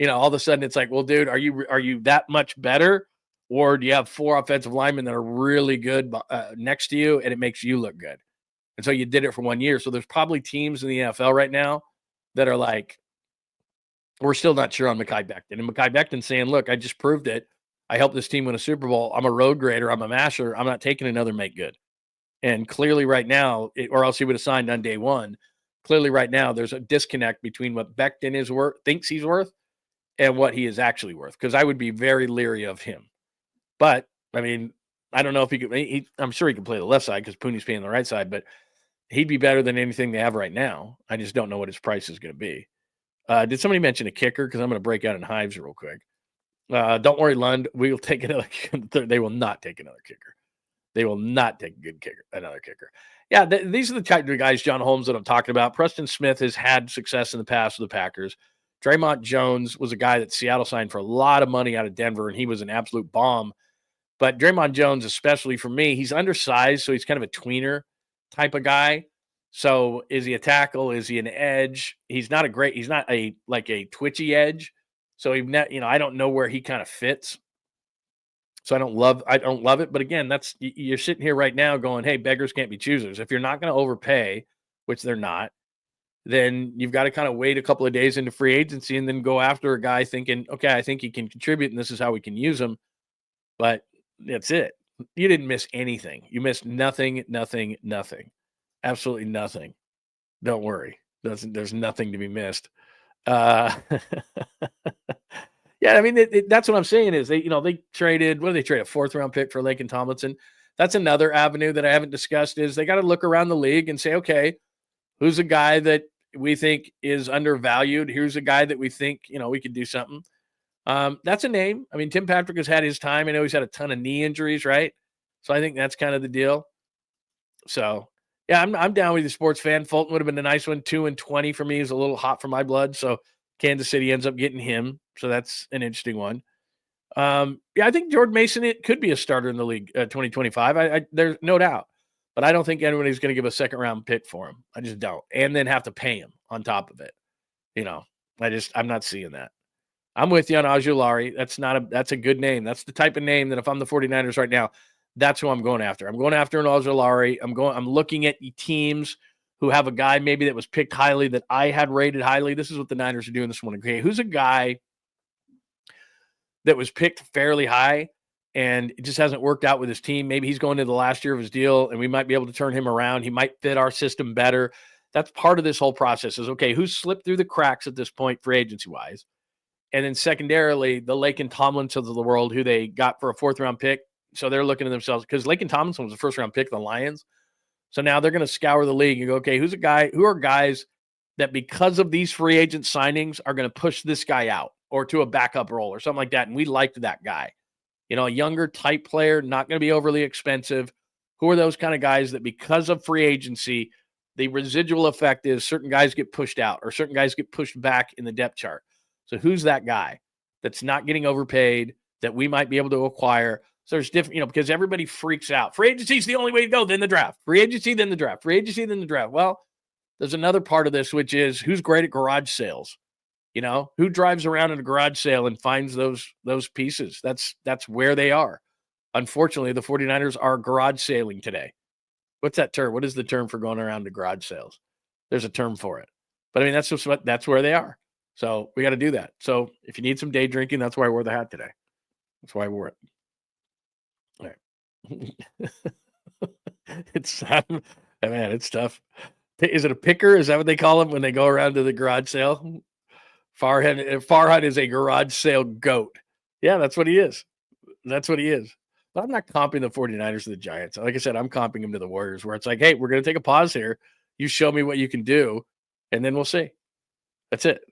all of a sudden it's like, well, dude, are you that much better? Or do you have 4 offensive linemen that are really good next to you, and it makes you look good? And so you did it for 1 year. So there's probably teams in the NFL right now that are like, we're still not sure on Mekhi Becton. And Mekhi Becton saying, look, I just proved it. I helped this team win a Super Bowl. I'm a road grader. I'm a masher. I'm not taking another make good. And clearly right now, or else he would have signed on day one. Clearly right now, there's a disconnect between what Becton thinks he's worth and what he is actually worth. Because I would be very leery of him. But, I mean, I don't know if he could. I'm sure he can play the left side because Pooney's playing the right side. But he'd be better than anything they have right now. I just don't know what his price is going to be. Did somebody mention a kicker? Because I'm going to break out in hives real quick. Don't worry, Lund. We will take another. They will not take another kicker. They will not take another kicker. Yeah, these are the type of guys, John Holmes, that I'm talking about. Preston Smith has had success in the past with the Packers. Draymond Jones was a guy that Seattle signed for a lot of money out of Denver, and he was an absolute bomb. But Draymond Jones, especially for me, he's undersized, so he's kind of a tweener type of guy. So is he a tackle? Is he an edge? He's not a twitchy edge. So I don't know where he kind of fits. So I don't love it. But again, you're sitting here right now going, hey, beggars can't be choosers. If you're not going to overpay, which they're not, then you've got to kind of wait a couple of days into free agency and then go after a guy thinking, okay, I think he can contribute and this is how we can use him. But that's it. You didn't miss anything. You missed nothing. Absolutely nothing. Don't worry. There's nothing to be missed. Yeah, I mean, that's what I'm saying is they traded, what did they trade? A 4th round pick for Laken Tomlinson. That's another avenue that I haven't discussed is they got to look around the league and say, okay, who's a guy that we think is undervalued? Here's a guy that we think, we could do something. That's a name. I mean, Tim Patrick has had his time. I know he's had a ton of knee injuries, right? So I think that's kind of the deal. So, yeah, I'm down with the sports fan. Fulton would have been a nice one. 2-20 for me is a little hot for my blood. So Kansas City ends up getting him. So that's an interesting one. Yeah, I think Jordan Mason, it could be a starter in the league 2025. There's no doubt. But I don't think anybody's going to give a 2nd-round pick for him. I just don't. And then have to pay him on top of it. I'm not seeing that. I'm with you on Ojulari. That's a good name. That's the type of name that if I'm the 49ers right now, that's who I'm going after. I'm going after an Ojulari. I'm looking at teams who have a guy maybe that was picked highly that I had rated highly. This is what the Niners are doing this morning. Okay, who's a guy that was picked fairly high and it just hasn't worked out with his team? Maybe he's going into the last year of his deal and we might be able to turn him around. He might fit our system better. That's part of this whole process is, okay, who's slipped through the cracks at this point free agency-wise? And then secondarily, the Laken Tomlinsons of the world who they got for a 4th-round pick. So they're looking at themselves because Laken Tomlinson was a 1st-round pick of the Lions. So now they're going to scour the league and go, okay, who are guys that because of these free agent signings are going to push this guy out or to a backup role or something like that. And we liked that guy, a younger type player, not going to be overly expensive. Who are those kind of guys that because of free agency, the residual effect is certain guys get pushed out or certain guys get pushed back in the depth chart. So who's that guy that's not getting overpaid that we might be able to acquire? So there's different, because everybody freaks out. Free agency is the only way to go, then the draft. Free agency, then the draft. Free agency, then the draft. Well, there's another part of this, which is who's great at garage sales. Who drives around in a garage sale and finds those pieces? That's where they are. Unfortunately, the 49ers are garage sailing today. What's that term? What is the term for going around to garage sales? There's a term for it. But I mean, that's where they are. So we got to do that. So if you need some day drinking, that's why I wore the hat today. That's why I wore it. All right. It's man, it's tough. Is it a picker? Is that what they call them when they go around to the garage sale? Farhan is a garage sale goat. Yeah, that's what he is. That's what he is. But I'm not comping the 49ers to the Giants. Like I said, I'm comping him to the Warriors, where it's like, hey, we're going to take a pause here. You show me what you can do, and then we'll see. That's it.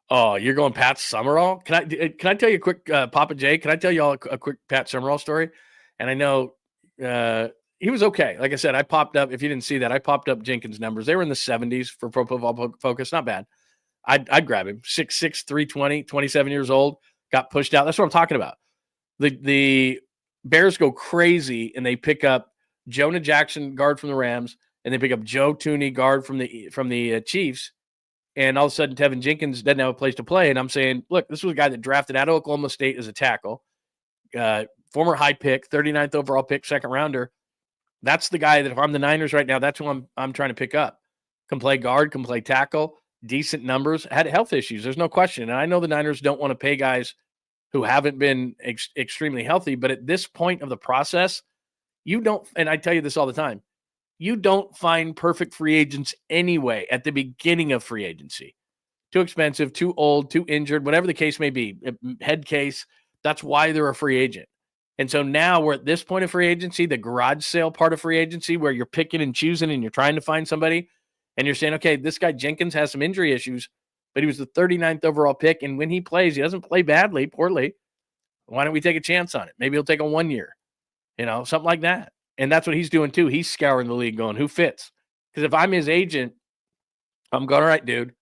Oh, you're going Pat Summerall? Can I tell you a quick Papa J? Can I tell you all a quick Pat Summerall story? And I know he was okay. Like I said, I popped up. If you didn't see that, I popped up Jenkins' numbers. They were in the 70s for Pro Football Focus. Not bad. I'd grab him. 6'6", 320, 27 years old. Got pushed out. That's what I'm talking about. The Bears go crazy and they pick up Jonah Jackson, guard from the Rams, and they pick up Joe Tooney, guard from the Chiefs. And all of a sudden, Tevin Jenkins doesn't have a place to play. And I'm saying, look, this was a guy that drafted out of Oklahoma State as a tackle, former high pick, 39th overall pick, second rounder. That's the guy that if I'm the Niners right now, that's who I'm trying to pick up. Can play guard, can play tackle, decent numbers, had health issues. There's no question. And I know the Niners don't want to pay guys who haven't been extremely healthy. But at this point of the process, you don't, and I tell you this all the time, you don't find perfect free agents anyway at the beginning of free agency. Too expensive, too old, too injured, whatever the case may be, head case, that's why they're a free agent. And so now we're at this point of free agency, the garage sale part of free agency, where you're picking and choosing and you're trying to find somebody and you're saying, okay, this guy Jenkins has some injury issues, but he was the 39th overall pick. And when he plays, he doesn't play poorly. Why don't we take a chance on it? Maybe he'll take a 1 year, something like that. And that's what he's doing too. He's scouring the league going, who fits? Because if I'm his agent, I'm going, all right, dude,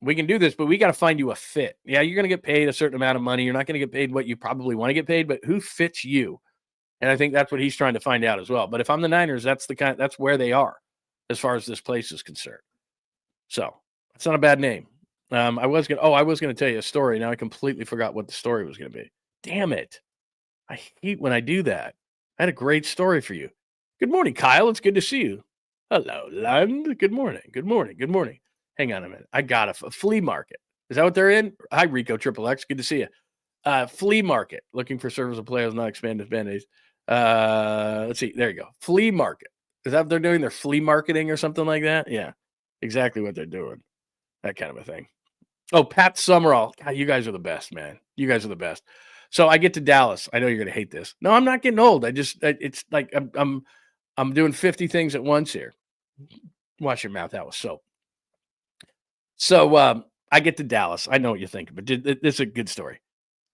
we can do this, but we got to find you a fit. Yeah, you're going to get paid a certain amount of money. You're not going to get paid what you probably want to get paid, but who fits you? And I think that's what he's trying to find out as well. But if I'm the Niners, that's where they are as far as this place is concerned. So it's not a bad name. I was going to tell you a story. Now I completely forgot what the story was going to be. Damn it. I hate when I do that. I had a great story for you. Good morning, Kyle. It's good to see you. Hello, Lund. Good morning. Good morning. Good morning. Hang on a minute. I got a flea market. Is that what they're in? Hi, Rico Triple X. Good to see you. Flea market. Looking for service of players, not expanded band-aids. Let's see. There you go. Flea market. Is that what they're doing? They're flea marketing or something like that? Yeah, exactly what they're doing. That kind of a thing. Oh, Pat Summerall. God, you guys are the best, man. You guys are the best. So I get to Dallas. I know you're going to hate this. No, I'm not getting old. It's like I'm doing 50 things at once here. Wash your mouth. That was soap. So I get to Dallas. I know what you're thinking, but this is a good story.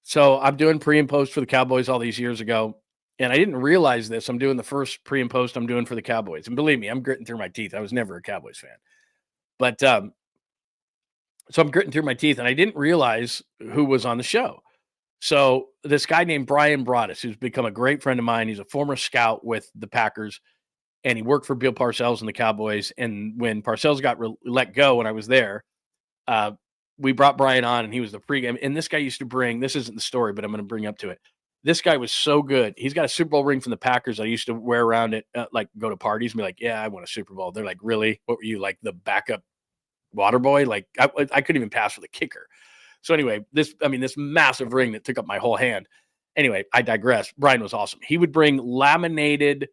So I'm doing pre and post for the Cowboys all these years ago, and I didn't realize this. I'm doing the first pre and post I'm doing for the Cowboys. And believe me, I'm gritting through my teeth. I was never a Cowboys fan. But so I'm gritting through my teeth, and I didn't realize who was on the show. So this guy named Brian Broaddus, who's become a great friend of mine, he's a former scout with the Packers, and he worked for Bill Parcells and the Cowboys. And when Parcells got let go when I was there, we brought Brian on, and he was the pregame. And this guy used to bring, this isn't the story, but I'm going to bring up to it. This guy was so good. He's got a Super Bowl ring from the Packers. I used to wear around it, like go to parties and be like, yeah, I won a Super Bowl. They're like, really? What were you, like the backup water boy? Like I couldn't even pass for the kicker. So anyway, this massive ring that took up my whole hand. Anyway, I digress. Brian was awesome. He would bring laminated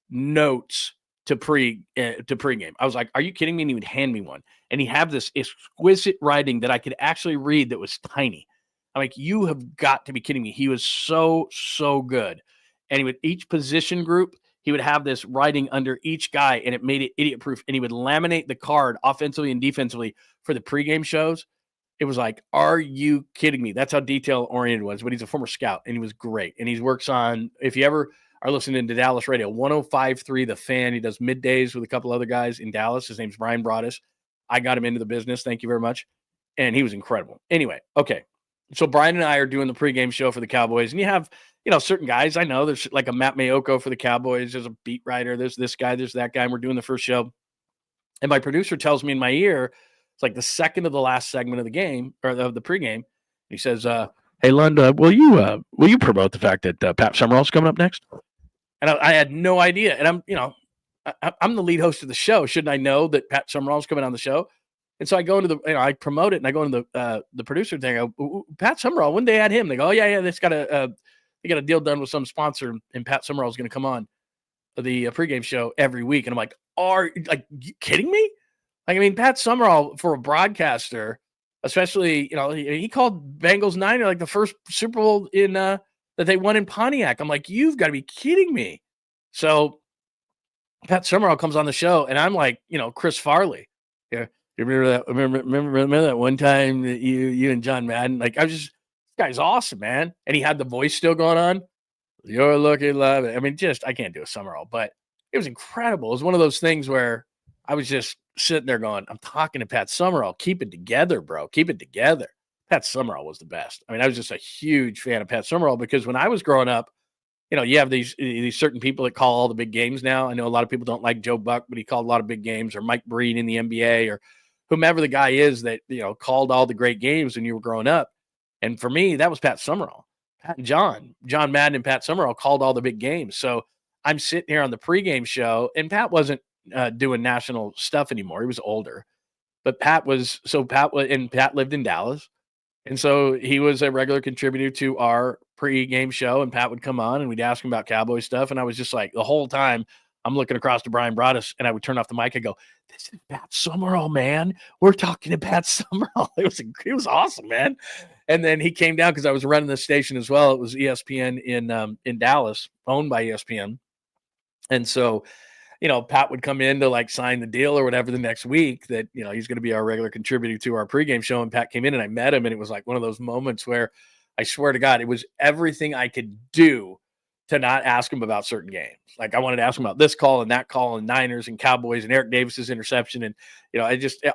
notes to pregame. I was like, are you kidding me? And he would hand me one. And he had this exquisite writing that I could actually read that was tiny. I'm like, you have got to be kidding me. He was so, so good. And he would, each position group, he would have this writing under each guy, and it made it idiot proof. And he would laminate the card offensively and defensively for the pregame shows. It was like, are you kidding me? That's how detail oriented it was. But he's a former scout, and he was great. And he works on, if you ever are listening to Dallas radio, 105.3 The Fan. He does middays with a couple other guys in Dallas. His name's Brian Broaddus. I got him into the business. Thank you very much. And he was incredible. Anyway, okay. So Brian and I are doing the pregame show for the Cowboys. And you have, certain guys. I know there's like a Matt Mayoko for the Cowboys. There's a beat writer. There's this guy. There's that guy. And we're doing the first show. And my producer tells me in my ear, it's like the second of the last segment of the game, or of the pregame. He says, hey, Lund, will you promote the fact that Pat Summerall's coming up next? And I had no idea. And I'm the lead host of the show. Shouldn't I know that Pat Summerall's coming on the show? And so I go into I promote it, and I go into the producer thing. I go, Pat Summerall, when they had him, they go, oh yeah, they got a deal done with some sponsor, and Pat Summerall's going to come on. the pregame show every week, and I'm like, are you kidding me? Like, I mean, Pat Summerall, for a broadcaster, especially, he called Bengals Niner like the first Super Bowl in that they won in Pontiac. I'm like, you've got to be kidding me. So Pat Summerall comes on the show, and I'm like, Chris Farley. Yeah, you remember that? Remember that one time that you and John Madden? Like, this guy's awesome, man. And he had the voice still going on. You're looking live. I mean, I can't do a Summerall, but it was incredible. It was one of those things where I was just sitting there going, I'm talking to Pat Summerall. Keep it together, bro. Keep it together. Pat Summerall was the best. I mean, I was just a huge fan of Pat Summerall because when I was growing up, you have these certain people that call all the big games now. I know a lot of people don't like Joe Buck, but he called a lot of big games, or Mike Breen in the NBA, or whomever the guy is that, called all the great games when you were growing up. And for me, that was Pat Summerall. Pat and John Madden and Pat Summerall called all the big games. So I'm sitting here on the pregame show, and Pat wasn't doing national stuff anymore. He was older, but Pat lived in Dallas. And so he was a regular contributor to our pre-game show, and Pat would come on and we'd ask him about Cowboy stuff. And I was just like, the whole time I'm looking across to Brian Broaddus, and I would turn off the mic and go, this is Pat Summerall, man. We're talking to Pat Summerall. It was awesome, man. And then he came down because I was running the station as well. It was ESPN in Dallas, owned by ESPN. And so, Pat would come in to sign the deal or whatever the next week that, he's going to be our regular contributor to our pregame show. And Pat came in and I met him, and it was like one of those moments where I swear to God, it was everything I could do to not ask him about certain games. Like, I wanted to ask him about this call and that call and Niners and Cowboys and Eric Davis's interception. And,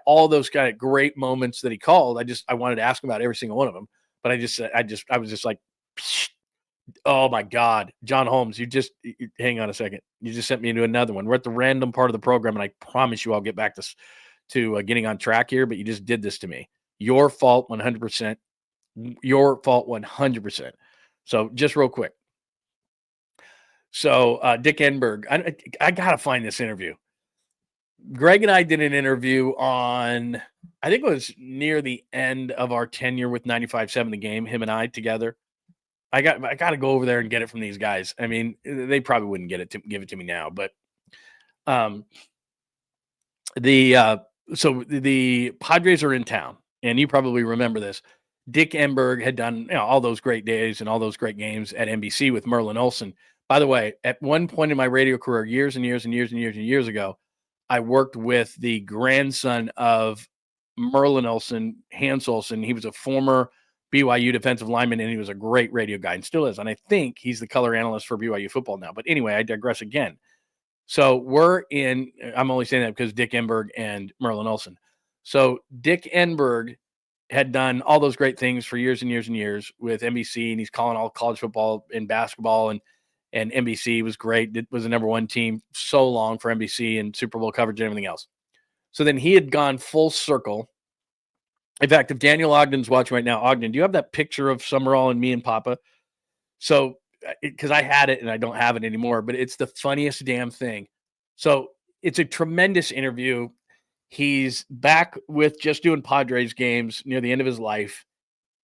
all those kind of great moments that he called, I wanted to ask him about every single one of them. But I was just like, oh my God, John Holmes, hang on a second. You just sent me into another one. We're at the random part of the program, and I promise you I'll get back to getting on track here, but you just did this to me. Your fault 100%. Your fault 100%. So just real quick. So Dick Enberg, I got to find this interview. Greg and I did an interview on, I think it was near the end of our tenure with 95.7 The Game, him and I together. I got to go over there and get it from these guys. I mean, they probably wouldn't give it to me now, but so the Padres are in town, and you probably remember this. Dick Enberg had done all those great days and all those great games at NBC with Merlin Olsen. By the way, at one point in my radio career, years and years and years and years and years ago, I worked with the grandson of Merlin Olsen, Hans Olsen. He was a former BYU defensive lineman, and he was a great radio guy and still is. And I think he's the color analyst for BYU football now. But anyway, I digress again. So I'm only saying that because Dick Enberg and Merlin Olsen. So Dick Enberg had done all those great things for years and years and years with NBC, and he's calling all college football and basketball, and NBC was great. It was the number one team so long for NBC and Super Bowl coverage and everything else. So then he had gone full circle. In fact, if Daniel Ogden's watching right now, Ogden, do you have that picture of Summerall and me and Papa? So, because I had it and I don't have it anymore, but it's the funniest damn thing. So it's a tremendous interview. He's back with just doing Padres games near the end of his life.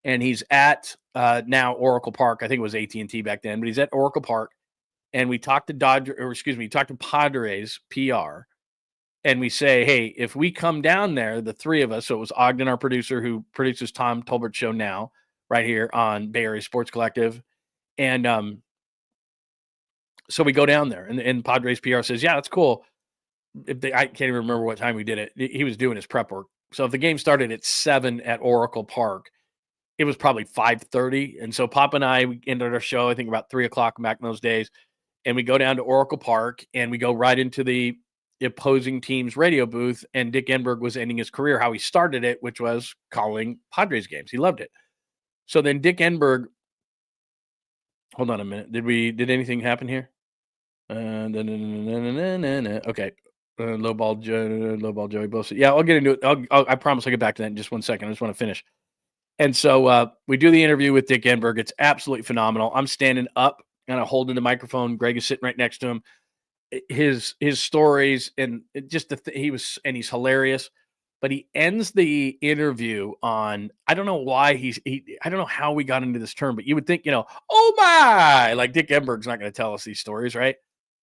And he's at now Oracle Park. I think it was AT&T back then, but he's at Oracle Park. And we talked to Padres PR. And we say, hey, if we come down there, the three of us, so it was Ogden, our producer, who produces Tom Tolbert's show now, right here on Bay Area Sports Collective. And so we go down there, and Padres PR says, yeah, that's cool. I can't even remember what time we did it. He was doing his prep work. So if the game started at 7 at Oracle Park, it was probably 5:30. And so Pop and we ended our show, I think about 3 o'clock back in those days. And we go down to Oracle Park, and we go right into the opposing team's radio booth. And Dick Enberg was ending his career how he started it, which was calling Padres games. He loved it. So then Dick Enberg, hold on a minute. Did anything happen here? Okay. Low ball Joey Bosa. Yeah, I'll get into it. I promise I'll get back to that in just 1 second. I just want to finish. And so we do the interview with Dick Enberg. It's absolutely phenomenal. I'm standing up, kind of holding the microphone. Greg is sitting right next to him. His stories and just he's hilarious. But he ends the interview on, I don't know why I don't know how we got into this term, but you would think, oh my, like Dick Enberg's not going to tell us these stories, right?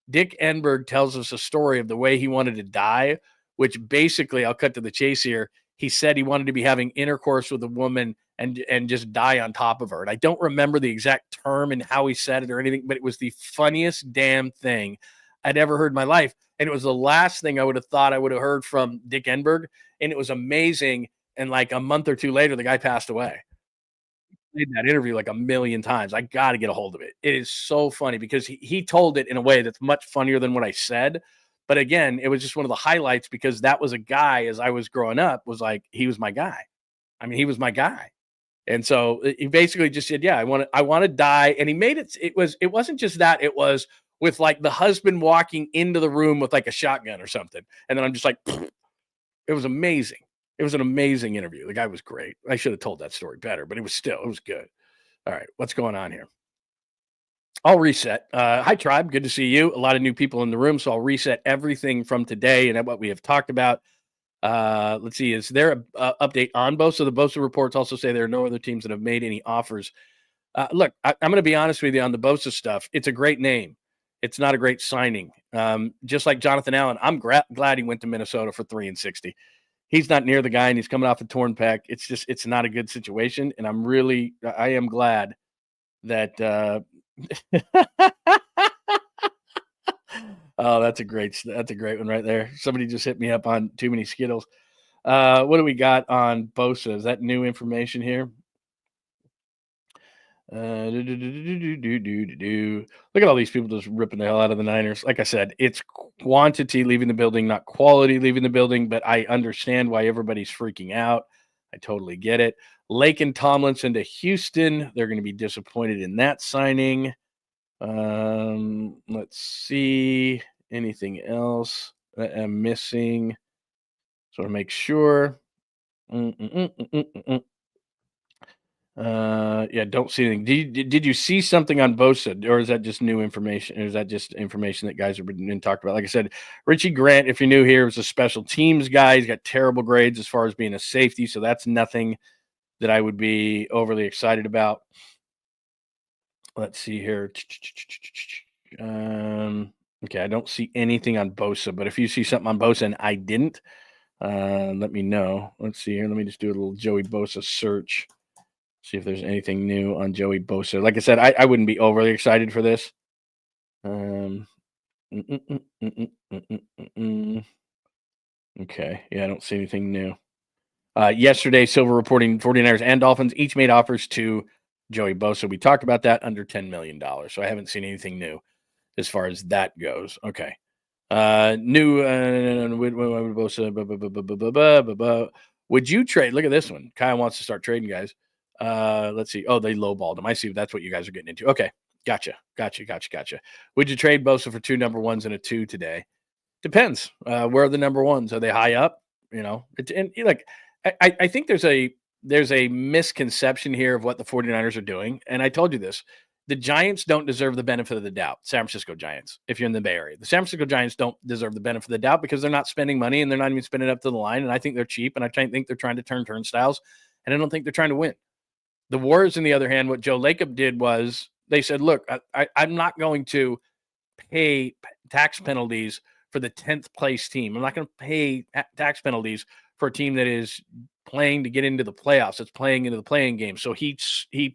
Dick Enberg tells us a story of the way he wanted to die, which basically, I'll cut to the chase here. He said he wanted to be having intercourse with a woman and just die on top of her. And I don't remember the exact term and how he said it or anything, but it was the funniest damn thing I'd ever heard in my life. And it was the last thing I would have thought I would have heard from Dick Enberg. And it was amazing. And like a month or two later, the guy passed away. Did that interview like a million times. I got to get a hold of it. It is so funny because he told it in a way that's much funnier than what I said. But again, it was just one of the highlights because that was a guy as I was growing up was like, he was my guy. I mean, he was my guy. And so he basically just said, yeah, I want to die. And he made it. It wasn't just that. It was with like the husband walking into the room with like a shotgun or something. And then I'm just like, it was amazing. It was an amazing interview. The guy was great. I should have told that story better, but it was good. All right. What's going on here? I'll reset. Hi, Tribe. Good to see you. A lot of new people in the room. So I'll reset everything from today and what we have talked about. Let's see. Is there an update on Bosa? The Bosa reports also say there are no other teams that have made any offers. Look, I'm going to be honest with you on the Bosa stuff. It's a great name. It's not a great signing. Just like Jonathan Allen, I'm glad he went to Minnesota for $360. He's not near the guy, and he's coming off a torn pec. It's not a good situation, and I am glad that. Oh, that's a great one right there. Somebody just hit me up on too many Skittles. What do we got on Bosa? Is that new information here? Look at all these people just ripping the hell out of the Niners. Like I said, it's quantity leaving the building, not quality leaving the building, but I understand why everybody's freaking out. I totally get it. Lake and Tomlinson to Houston. They're going to be disappointed in that signing. Let's see. Anything else that I'm missing? So to make sure. Yeah, don't see anything. Did you see something on Bosa, or is that just new information? Or is that just information that guys have been talked about? Like I said, Richie Grant, if you're new here, is a special teams guy. He's got terrible grades as far as being a safety, so that's nothing that I would be overly excited about. Let's see here. Okay, I don't see anything on Bosa, but if you see something on Bosa and I didn't, let me know. Let's see here. Let me just do a little Joey Bosa search. See if there's anything new on Joey Bosa. Like I said, I wouldn't be overly excited for this. Okay. Yeah, I don't see anything new. Yesterday, Silver reporting 49ers and Dolphins each made offers to Joey Bosa. We talked about that under $10 million. So I haven't seen anything new as far as that goes. Okay. New Bosa. Would you trade? Look at this one. Kyle wants to start trading, guys. Let's see. Oh, they lowballed him. I see. That's what you guys are getting into. Okay. Gotcha. Would you trade Bosa for 2 number ones and a 2 today? Depends. Where are the number ones? Are they high up? You know, I think there's a misconception here of what the 49ers are doing. And I told you this. The Giants don't deserve the benefit of the doubt. San Francisco Giants, if you're in the Bay Area. The San Francisco Giants don't deserve the benefit of the doubt because they're not spending money and they're not even spending up to the line. And I think they're cheap. And I think they're trying to turn turnstiles. And I don't think they're trying to win. The Warriors, on the other hand, what Joe Lacob did was they said, look, I'm not going to pay tax penalties for the 10th place team. I'm not going to pay tax penalties for a team that is playing to get into the playoffs. It's playing into the playing game. So he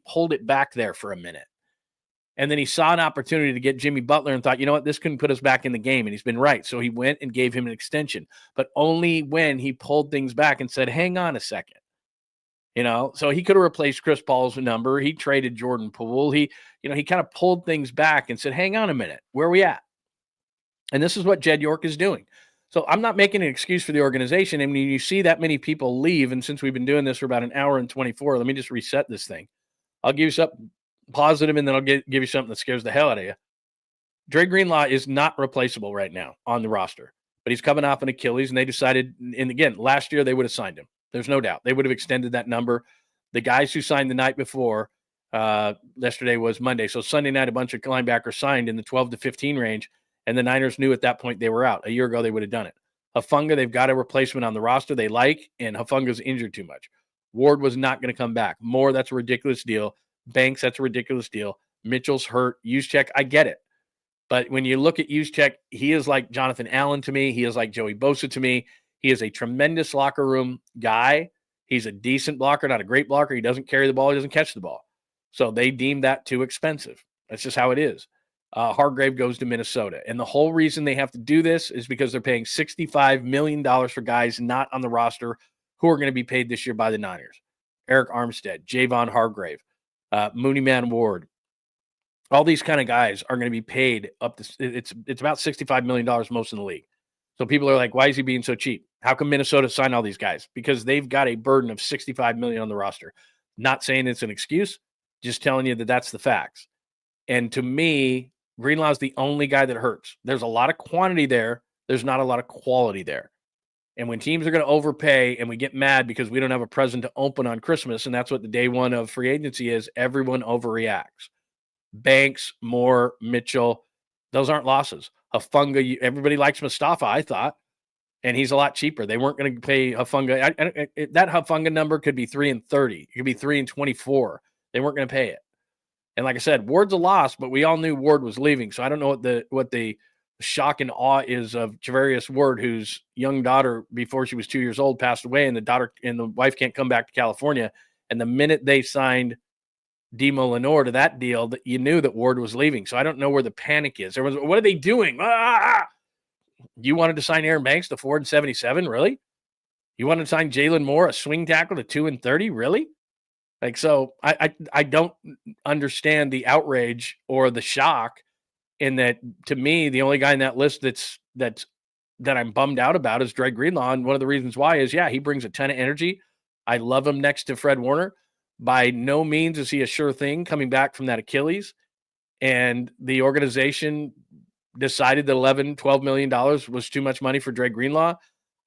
pulled it back there for a minute. And then he saw an opportunity to get Jimmy Butler and thought, you know what, this couldn't put us back in the game. And he's been right. So he went and gave him an extension, but only when he pulled things back and said, hang on a second. You know, so he could have replaced Chris Paul's number. He traded Jordan Poole. He kind of pulled things back and said, hang on a minute, where are we at? And this is what Jed York is doing. So I'm not making an excuse for the organization. And when you see that many people leave, and since we've been doing this for about an hour and 24, let me just reset this thing. I'll give you something positive, and then I'll give you something that scares the hell out of you. Dre Greenlaw is not replaceable right now on the roster, but he's coming off an Achilles, and they decided, and again, last year they would have signed him. There's no doubt. They would have extended that number. The guys who signed the night before, yesterday was Monday. So Sunday night, a bunch of linebackers signed in the 12 to 15 range, and the Niners knew at that point they were out. A year ago, they would have done it. Hufanga, they've got a replacement on the roster they like, and Hufanga's injured too much. Ward was not going to come back. Moore, that's a ridiculous deal. Banks, that's a ridiculous deal. Mitchell's hurt. Juszczyk, I get it. But when you look at Juszczyk, he is like Jonathan Allen to me. He is like Joey Bosa to me. He is a tremendous locker room guy. He's a decent blocker, not a great blocker. He doesn't carry the ball. He doesn't catch the ball. So they deem that too expensive. That's just how it is. Hargrave goes to Minnesota. And the whole reason they have to do this is because they're paying $65 million for guys not on the roster who are going to be paid this year by the Niners. Eric Armstead, Javon Hargrave, Mooney Man Ward. All these kind of guys are going to be paid up to it's about $65 million most in the league. So people are like, why is he being so cheap? How come Minnesota signed all these guys? Because they've got a burden of $65 million on the roster. Not saying it's an excuse, just telling you that that's the facts. And to me, Greenlaw is the only guy that hurts. There's a lot of quantity there. There's not a lot of quality there. And when teams are going to overpay and we get mad because we don't have a present to open on Christmas, and that's what the day one of free agency is, everyone overreacts. Banks, Moore, Mitchell, those aren't losses. Hufanga, everybody likes Mustafa, I thought, and he's a lot cheaper. They weren't going to pay Hufanga. That Hufanga number could be 3 and 30. It could be 3 and 24. They weren't going to pay it. And like I said, Ward's a loss, but we all knew Ward was leaving. So I don't know what the shock and awe is of Javarius Ward, whose young daughter, before she was 2 years old, passed away, and the wife can't come back to California. And the minute they signed Demo Lenore to that deal, that you knew that Ward was leaving. So I don't know where the panic is. What are they doing? You wanted to sign Aaron Banks to 4 and 77, really? You wanted to sign Jalen Moore, a swing tackle, to 2 and 30, really? Like, so I don't understand the outrage or the shock in that. To me, the only guy in that list that I'm bummed out about is Dre Greenlaw. And one of the reasons why is, he brings a ton of energy. I love him next to Fred Warner. By no means is he a sure thing coming back from that Achilles. And the organization decided that $11-12 million was too much money for Dre Greenlaw.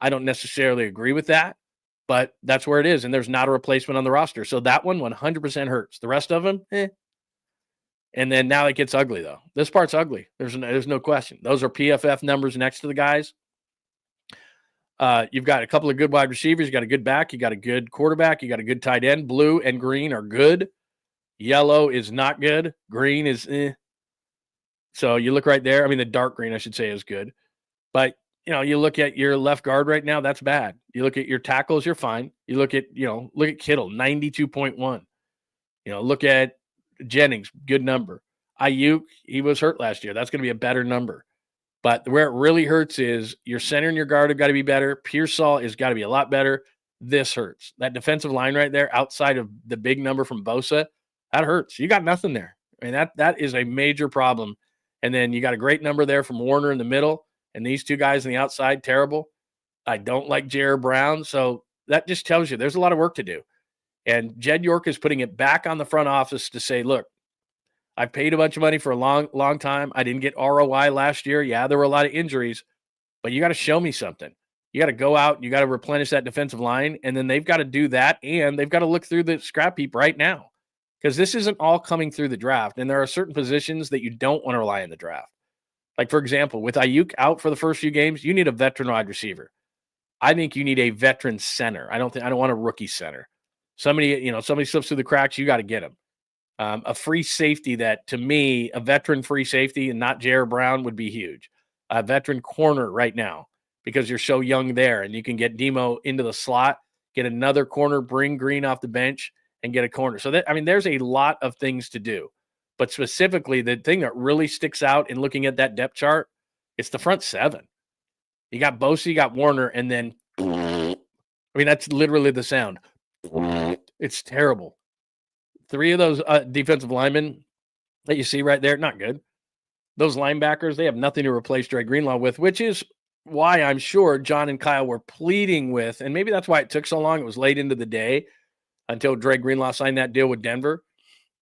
I don't necessarily agree with that, but that's where it is. And there's not a replacement on the roster. So that one 100% hurts. The rest of them, And then now it gets ugly, though. This part's ugly. There's no question. Those are PFF numbers next to the guys. You've got a couple of good wide receivers. You got a good back. You got a good quarterback. You got a good tight end. Blue and green are good. Yellow is not good. Green is So you look right there. I mean, the dark green, I should say, is good. But, you look at your left guard right now, that's bad. You look at your tackles, you're fine. You look at Kittle, 92.1. Look at Jennings, good number. Ayuk, he was hurt last year. That's going to be a better number. But where it really hurts is your center and your guard have got to be better. Pearsall has got to be a lot better. This hurts. That defensive line right there, outside of the big number from Bosa, that hurts. You got nothing there. I mean, that is a major problem. And then you got a great number there from Warner in the middle, and these two guys on the outside, terrible. I don't like Jared Brown. So that just tells you there's a lot of work to do. And Jed York is putting it back on the front office to say, look, I've paid a bunch of money for a long, long time. I didn't get ROI last year. Yeah, there were a lot of injuries, but you got to show me something. You got to go out and you got to replenish that defensive line, and then they've got to do that, and they've got to look through the scrap heap right now because this isn't all coming through the draft, and there are certain positions that you don't want to rely on the draft. Like, for example, with Ayuk out for the first few games, you need a veteran wide receiver. I think you need a veteran center. I don't want a rookie center. Somebody slips through the cracks, you got to get him. A free safety that, to me, a veteran free safety and not Jared Brown would be huge. A veteran corner right now because you're so young there, and you can get Demo into the slot, get another corner, bring Green off the bench, and get a corner. So there's a lot of things to do. But specifically, the thing that really sticks out in looking at that depth chart, it's the front seven. You got Bosa, you got Warner, and then that's literally the sound. It's terrible. 3 of those defensive linemen that you see right there, not good. Those linebackers, they have nothing to replace Dre Greenlaw with, which is why I'm sure John and Kyle were pleading with, and maybe that's why it took so long. It was late into the day until Dre Greenlaw signed that deal with Denver.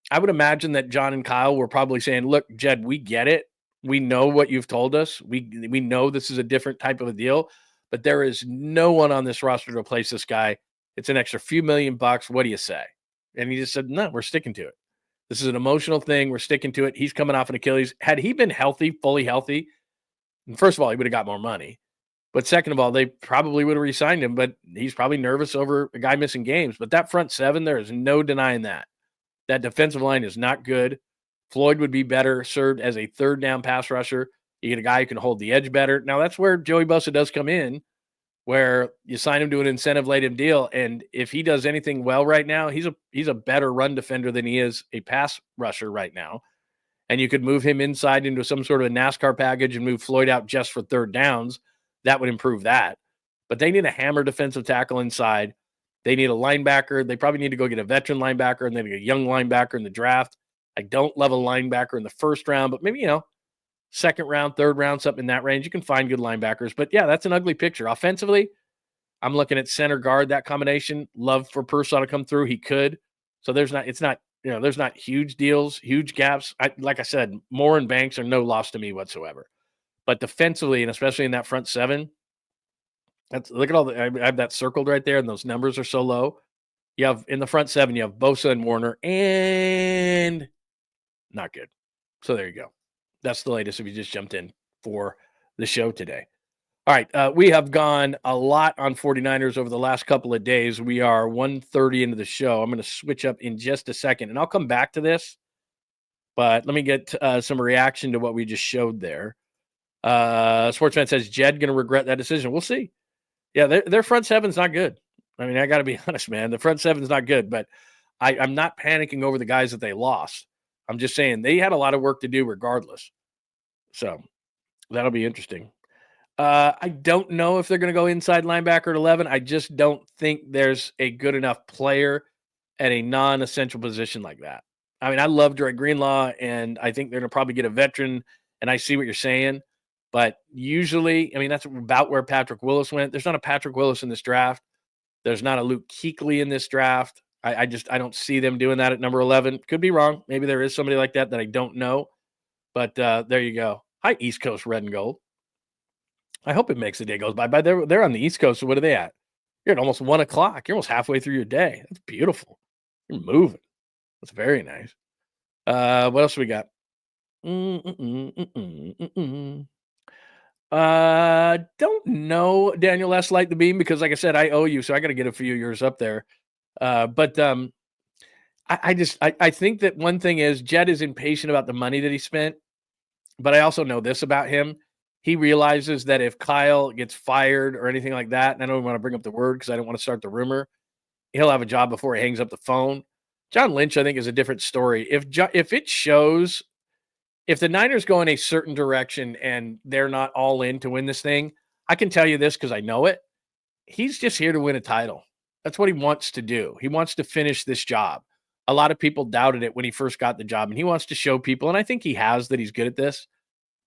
I would imagine that John and Kyle were probably saying, look, Jed, we get it. We know what you've told us. We know this is a different type of a deal, but there is no one on this roster to replace this guy. It's an extra few $million. What do you say? And he just said, no, we're sticking to it. This is an emotional thing. We're sticking to it. He's coming off an Achilles. Had he been healthy, fully healthy, first of all, he would have got more money. But second of all, they probably would have re-signed him, but he's probably nervous over a guy missing games. But that front seven, there is no denying that. That defensive line is not good. Floyd would be better served as a third down pass rusher. You get a guy who can hold the edge better. Now, that's where Joey Bosa does come in, where you sign him to an incentive-laden deal, and if he does anything well right now, he's a better run defender than he is a pass rusher right now. And you could move him inside into some sort of a NASCAR package and move Floyd out just for third downs. That would improve that. But they need a hammer defensive tackle inside. They need a linebacker. They probably need to go get a veteran linebacker and then a young linebacker in the draft. I don't love a linebacker in the first round, but maybe, second round, third round, something in that range. You can find good linebackers. But, yeah, that's an ugly picture. Offensively, I'm looking at center guard, that combination. Love for Purcell to come through. He could. So there's not huge deals, huge gaps. Like I said, Moore and Banks are no loss to me whatsoever. But defensively, and especially in that front seven, look at I have that circled right there, and those numbers are so low. You have in the front seven, you have Bosa and Warner, and not good. So there you go. That's the latest if you just jumped in for the show today. All right, we have gone a lot on 49ers over the last couple of days. We are 1:30 into the show. I'm going to switch up in just a second, and I'll come back to this. But let me get some reaction to what we just showed there. Sportsman says, Jed going to regret that decision. We'll see. Yeah, their front seven's not good. I mean, I got to be honest, man. The front seven's not good, but I'm not panicking over the guys that they lost. I'm just saying they had a lot of work to do regardless. So that'll be interesting. I don't know if they're going to go inside linebacker at 11. I just don't think there's a good enough player at a non-essential position like that. I mean, I love Dre Greenlaw, and I think they're going to probably get a veteran, and I see what you're saying. But usually, I mean, that's about where Patrick Willis went. There's not a Patrick Willis in this draft. There's not a Luke Kuechly in this draft. I don't see them doing that at number 11. Could be wrong. Maybe there is somebody like that I don't know. But there you go. Hi, East Coast Red and Gold. I hope it makes the day goes by. They're on the East Coast, so what are they at? You're at almost 1 o'clock. You're almost halfway through your day. That's beautiful. You're moving. That's very nice. What else we got? Don't know Daniel S. Light the Beam because, like I said, I owe you, so I got to get a few of yours up there. But I think that one thing is Jed is impatient about the money that he spent, but I also know this about him. He realizes that if Kyle gets fired or anything like that, and I don't want to bring up the word because I don't want to start the rumor, he'll have a job before he hangs up the phone. John Lynch, I think, is a different story. If it shows, if the Niners go in a certain direction and they're not all in to win this thing, I can tell you this because I know it. He's just here to win a title. That's what he wants to do. He wants to finish this job. A lot of people doubted it when he first got the job, and he wants to show people, and I think he has, that he's good at this.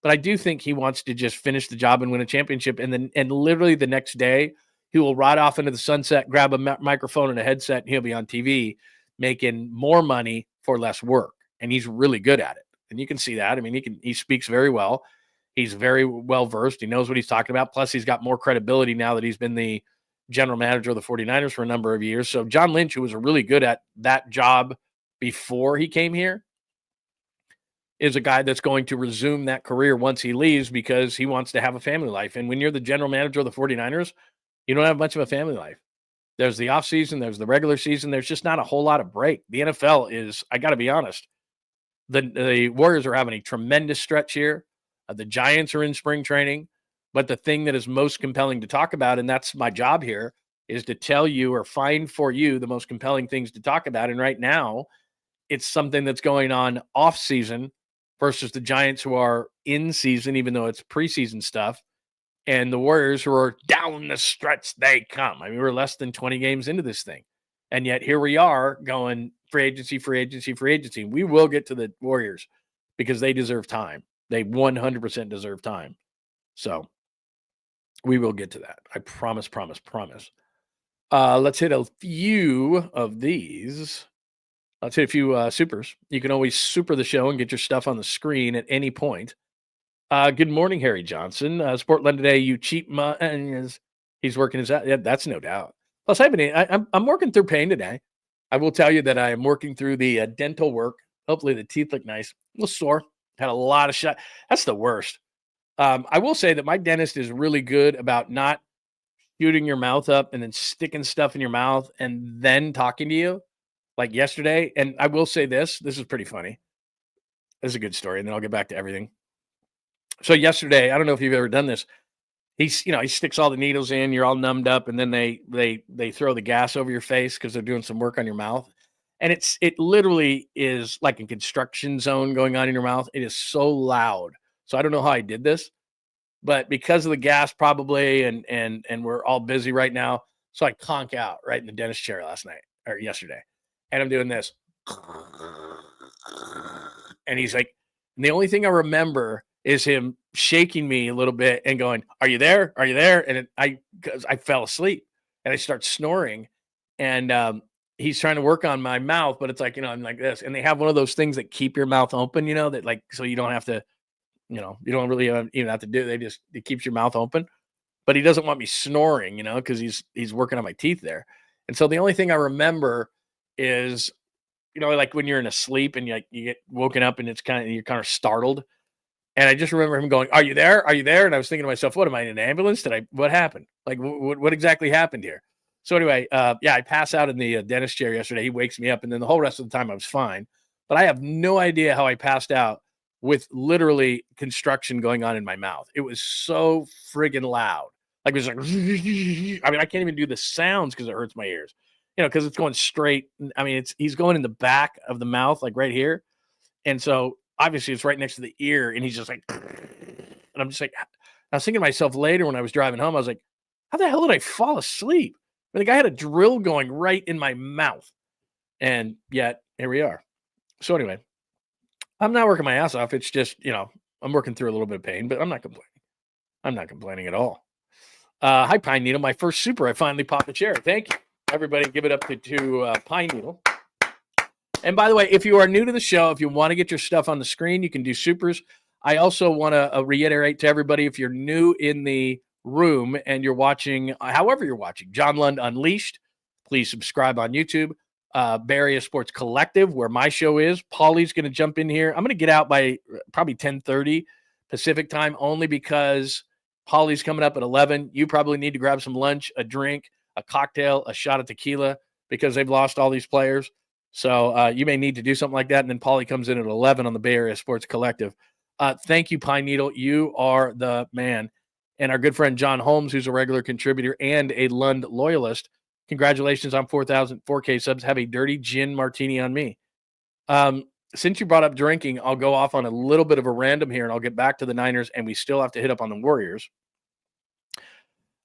But I do think he wants to just finish the job and win a championship. And literally the next day, he will ride off into the sunset, grab a microphone and a headset, and he'll be on TV making more money for less work. And he's really good at it. And you can see that. I mean, he speaks very well. He's very well versed. He knows what he's talking about. Plus, he's got more credibility now that he's been the general manager of the 49ers for a number of years. So John Lynch, who was really good at that job before he came here, is a guy that's going to resume that career once he leaves because he wants to have a family life. And when you're the general manager of the 49ers, you don't have much of a family life. There's the offseason, there's the regular season. There's just not a whole lot of break. The NFL is, I got to be honest, the Warriors are having a tremendous stretch here. The Giants are in spring training. But the thing that is most compelling to talk about, and that's my job here, is to tell you or find for you the most compelling things to talk about. And right now, it's something that's going on off season versus the Giants who are in season, even though it's preseason stuff, and the Warriors who are down the stretch they come. I mean, we're less than 20 games into this thing. And yet here we are going free agency, free agency, free agency. We will get to the Warriors because they deserve time. They 100% deserve time. So we will get to that. I promise. Let's hit a few of these. Let's hit a few supers. You can always super the show and get your stuff on the screen at any point. Good morning, Harry Johnson. Sportland today, you cheap he's working his out. Yeah, that's no doubt. Plus, I'm working through pain today. I will tell you that I am working through the dental work. Hopefully the teeth look nice. A little sore. Had a lot of shot. That's the worst. I will say that my dentist is really good about not shooting your mouth up and then sticking stuff in your mouth and then talking to you like yesterday. And I will say this is pretty funny. This is a good story, and then I'll get back to everything. So yesterday, I don't know if you've ever done this. He sticks all the needles in, you're all numbed up, and then they throw the gas over your face because they're doing some work on your mouth. And it literally is like a construction zone going on in your mouth. It is so loud. So I don't know how I did this, but because of the gas probably, and we're all busy right now. So I conk out right in the dentist chair yesterday. And I'm doing this. And he's like, and the only thing I remember is him shaking me a little bit and going, "Are you there? Are you there?" And because I fell asleep and I start snoring, and he's trying to work on my mouth, but it's like, I'm like this, and they have one of those things that keep your mouth open, that like, so you don't have to, you don't really even have to do it. It keeps your mouth open, but he doesn't want me snoring, because he's working on my teeth there. And so the only thing I remember is, like when you're in a sleep and you get woken up and you're kind of startled. And I just remember him going, "Are you there? Are you there?" And I was thinking to myself, what am I, in an ambulance? What happened? Like, what exactly happened here? So anyway, I pass out in the dentist chair yesterday. He wakes me up, and then the whole rest of the time I was fine. But I have no idea how I passed out with literally construction going on in my mouth. It was so friggin' loud. Like, it was like, I mean, I can't even do the sounds because it hurts my ears, because it's going straight. I mean, he's going in the back of the mouth, like right here. And so obviously it's right next to the ear, and he's just like, and I'm just like, I was thinking to myself later when I was driving home, I was like, how the hell did I fall asleep? I mean, the guy had a drill going right in my mouth, and yet here we are. So anyway, I'm not working my ass off. It's just, I'm working through a little bit of pain, but I'm not complaining. I'm not complaining at all. Hi, Pine Needle, my first super. I finally popped a chair. Thank you. Everybody give it up to Pine Needle. And by the way, if you are new to the show, if you want to get your stuff on the screen, you can do supers. I also want to reiterate to everybody, if you're new in the room and you're watching, however you're watching, John Lund Unleashed, please subscribe on YouTube. Bay Area Sports Collective, where my show is. Paulie's going to jump in here. I'm going to get out by probably 10:30 Pacific time, only because Paulie's coming up at 11. You probably need to grab some lunch, a drink, a cocktail, a shot of tequila, because they've lost all these players. So you may need to do something like that. And then Paulie comes in at 11 on the Bay Area Sports Collective. Thank you, Pine Needle. You are the man. And our good friend John Holmes, who's a regular contributor and a Lund loyalist, congratulations on 4K subs. Have a dirty gin martini on me. Since you brought up drinking, I'll go off on a little bit of a random here, and I'll get back to the Niners, and we still have to hit up on the Warriors.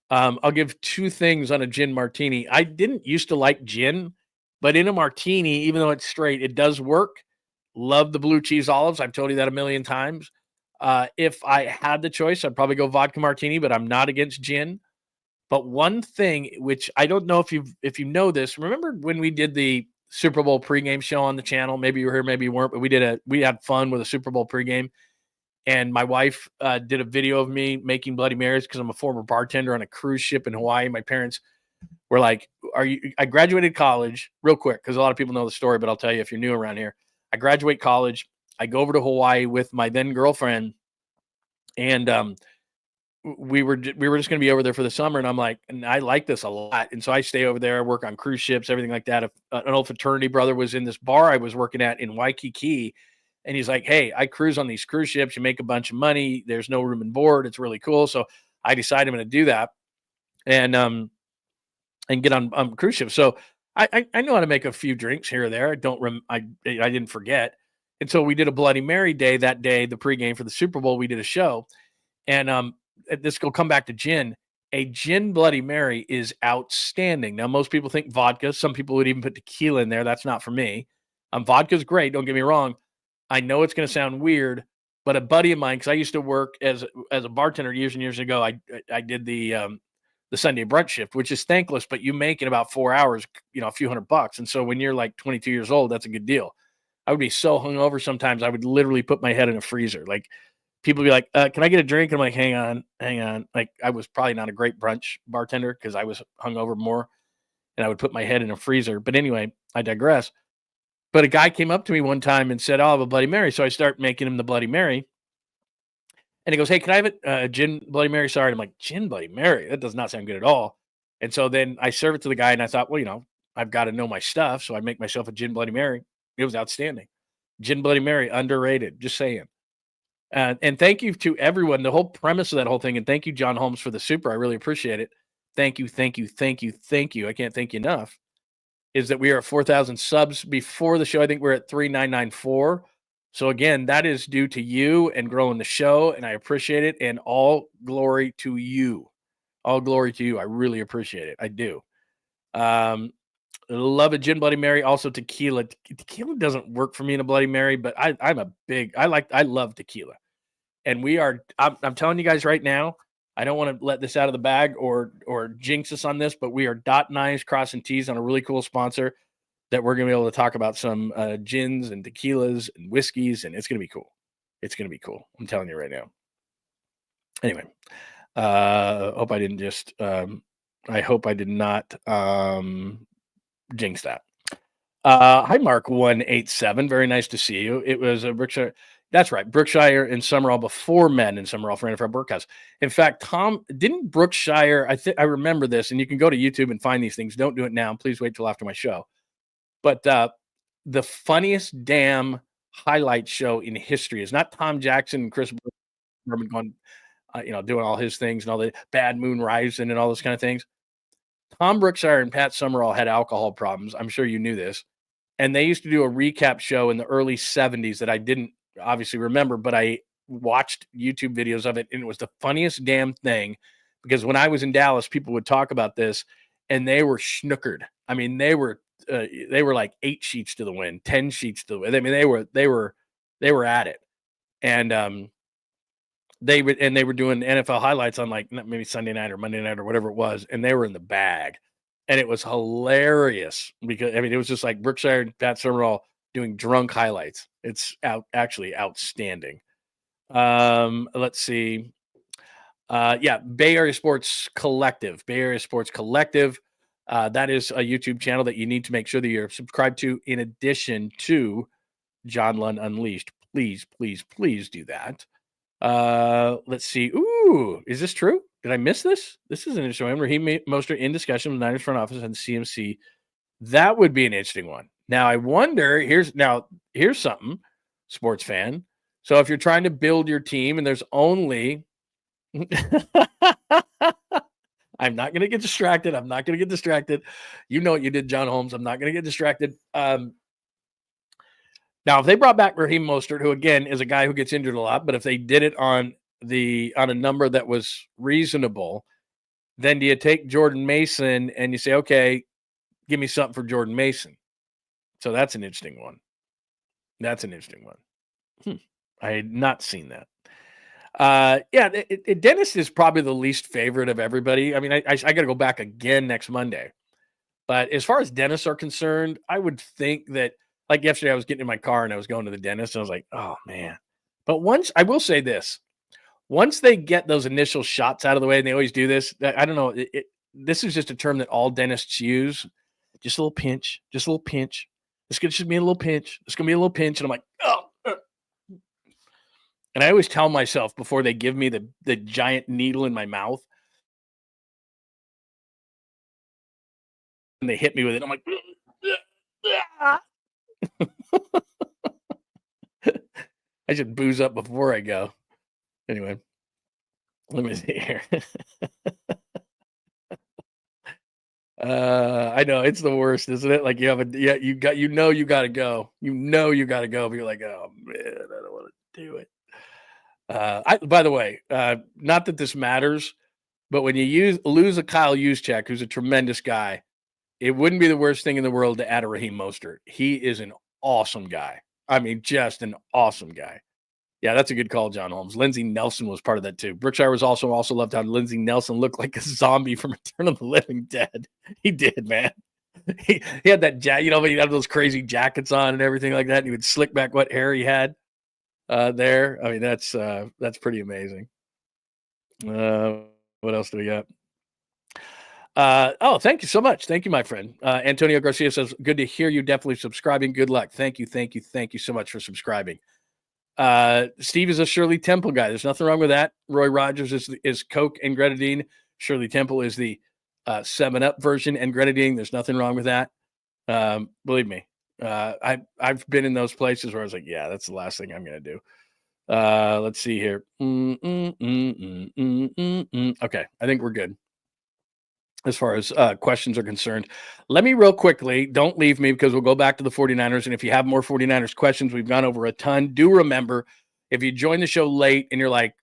I'll give two things on a gin martini. I didn't used to like gin, but in a martini, even though it's straight, it does work. Love the blue cheese olives. I've told you that a million times. If I had the choice, I'd probably go vodka martini, but I'm not against gin. But one thing, which I don't know if you know this, remember when we did the Super Bowl pregame show on the channel? Maybe you were here, maybe you weren't, but we had fun with a Super Bowl pregame. And my wife did a video of me making Bloody Marys because I'm a former bartender on a cruise ship in Hawaii. My parents were like, I graduated college real quick because a lot of people know the story, but I'll tell you if you're new around here. I graduate college. I go over to Hawaii with my then girlfriend, and we were just going to be over there for the summer. And I'm like, and I like this a lot. And so I stay over there, work on cruise ships, everything like that. An old fraternity brother was in this bar I was working at in Waikiki. And he's like, "Hey, I cruise on these cruise ships. You make a bunch of money. There's no room and board. It's really cool." So I decided I'm going to do that and get on cruise ships. So I know how to make a few drinks here or there. I didn't forget. And so we did a Bloody Mary day that day, the pregame for the Super Bowl. We did a show, and this will come back to gin. A gin Bloody Mary is outstanding. Now, most people think vodka. Some people would even put tequila in there. That's not for me. Vodka's great. Don't get me wrong. I know it's going to sound weird, but a buddy of mine, because I used to work as a bartender years and years ago, I did the Sunday brunch shift, which is thankless, but you make in about 4 hours, a few $100. And so when you're like 22 years old, that's a good deal. I would be so hungover sometimes, I would literally put my head in a freezer. Like, people would be like, "Can I get a drink?" And I'm like, hang on. Like, I was probably not a great brunch bartender because I was hungover more, and I would put my head in a freezer. But anyway, I digress. But a guy came up to me one time and said, "Oh, I have a Bloody Mary." So I start making him the Bloody Mary. And he goes, "Hey, can I have a gin Bloody Mary?" Sorry. And I'm like, "Gin Bloody Mary? That does not sound good at all." And so then I serve it to the guy, and I thought, well, I've got to know my stuff. So I make myself a gin Bloody Mary. It was outstanding. Gin Bloody Mary, underrated. Just saying. And thank you to everyone. The whole premise of that whole thing, and thank you, John Holmes, for the super. I really appreciate it. Thank you, thank you, thank you, thank you. I can't thank you enough. Is that we are at 4,000 subs before the show. I think we're at 3,994. So again, that is due to you and growing the show, and I appreciate it. And all glory to you. All glory to you. I really appreciate it. I do. Love a gin Bloody Mary. Also tequila. Tequila doesn't work for me in a Bloody Mary, but I love tequila. And I'm telling you guys right now, I don't want to let this out of the bag or jinx us on this, but we are dotting I's, crossing T's on a really cool sponsor that we're going to be able to talk about some gins and tequilas and whiskeys, and it's going to be cool. It's going to be cool. I'm telling you right now. Anyway, hope I didn't just I hope I did not jinx that. Hi, Mark187. Very nice to see you. It was a Brookshire. That's right. Brookshire and Summerall before Men and Summerall for NFL Broadcast. In fact, Tom, didn't Brookshire, I remember this, and you can go to YouTube and find these things. Don't do it now. Please wait till after my show. But the funniest damn highlight show in history is not Tom Jackson and Chris Berman going, doing all his things and all the Bad Moon Rising and all those kind of things. Tom Brookshire and Pat Summerall had alcohol problems. I'm sure you knew this. And they used to do a recap show in the early 70s that I didn't obviously remember, but I watched YouTube videos of it, and it was the funniest damn thing because when I was in Dallas, people would talk about this, and they were schnookered. I mean, they were like 8 sheets to the wind, 10 sheets to the wind. I mean, they were at it, and they were doing NFL highlights on like maybe Sunday night or Monday night or whatever it was, and they were in the bag, and it was hilarious because it was just like Brookshire and Pat Summerall doing drunk highlights. It's actually outstanding. Let's see. Bay Area Sports Collective. Bay Area Sports Collective. That is a YouTube channel that you need to make sure that you're subscribed to in addition to John Lund Unleashed. Please, please, please do that. Let's see. Ooh, is this true? Did I miss this? This is an interesting one. Raheem Mostert in discussion with Niners front office and CMC. That would be an interesting one. Now, I wonder, here's something, sports fan. So if you're trying to build your team and there's only I'm not going to get distracted. You know what you did, John Holmes. I'm not going to get distracted. Now, if they brought back Raheem Mostert, who again is a guy who gets injured a lot, but if they did it on a number that was reasonable, then do you take Jordan Mason and you say, okay, give me something for Jordan Mason? So that's an interesting one. I had not seen that. Dennis is probably the least favorite of everybody. I mean, I got to go back again next Monday. But as far as dentists are concerned, I would think that, like yesterday, I was getting in my car and I was going to the dentist and I was like, oh, man. But I will say this, once they get those initial shots out of the way, and they always do this, I don't know, this is just a term that all dentists use. Just a little pinch. It's going to be a little pinch. It's going to be a little pinch. And I'm like, oh. And I always tell myself before they give me the giant needle in my mouth, and they hit me with it, I'm like, I should booze up before I go. Anyway, let me see here. I know it's the worst, isn't it? Like you got to go. But you're like, oh man, I don't want to do it. By the way, not that this matters, but when you lose a Kyle Juszczyk, who's a tremendous guy, it wouldn't be the worst thing in the world to add a Raheem Mostert. He is an awesome guy. I mean, just an awesome guy. Yeah, that's a good call, John Holmes. Lindsey Nelson was part of that too. Brookshire was also loved how Lindsey Nelson looked like a zombie from Return of the Living Dead. He did, man. He had that jacket, but he'd have those crazy jackets on and everything like that. And he would slick back what hair he had there. I mean, that's pretty amazing. What else do we got? Thank you so much. Thank you, my friend. Antonio Garcia says, good to hear you. Definitely subscribing. Good luck. Thank you so much for subscribing. Steve is a Shirley Temple guy. There's nothing wrong with that. Roy Rogers is Coke and grenadine. Shirley Temple is the 7-Up version and grenadine. There's nothing wrong with that. Believe me, I've been in those places where I was like, yeah, that's the last thing I'm going to do. Let's see here. Okay, I think we're good as far as questions are concerned. Let me real quickly, don't leave me because we'll go back to the 49ers. And if you have more 49ers questions, we've gone over a ton. Do remember, if you join the show late and you're like,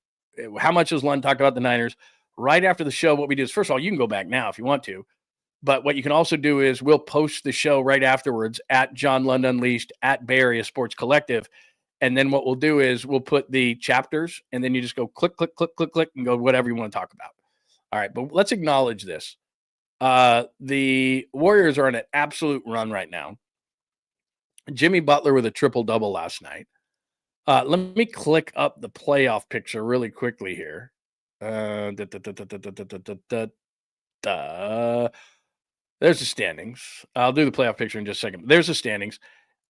how much has Lund talked about the Niners? Right after the show, what we do is, first of all, you can go back now if you want to. But what you can also do is we'll post the show right afterwards at John Lund Unleashed, at Bay Area Sports Collective. And then what we'll do is we'll put the chapters, and then you just go click, click, click, click, click, and go whatever you want to talk about. All right, but let's acknowledge this. The Warriors are on an absolute run right now. Jimmy Butler with a triple-double last night. Let me click up the playoff picture really quickly here. There's the standings. I'll do the playoff picture in just a second. There's the standings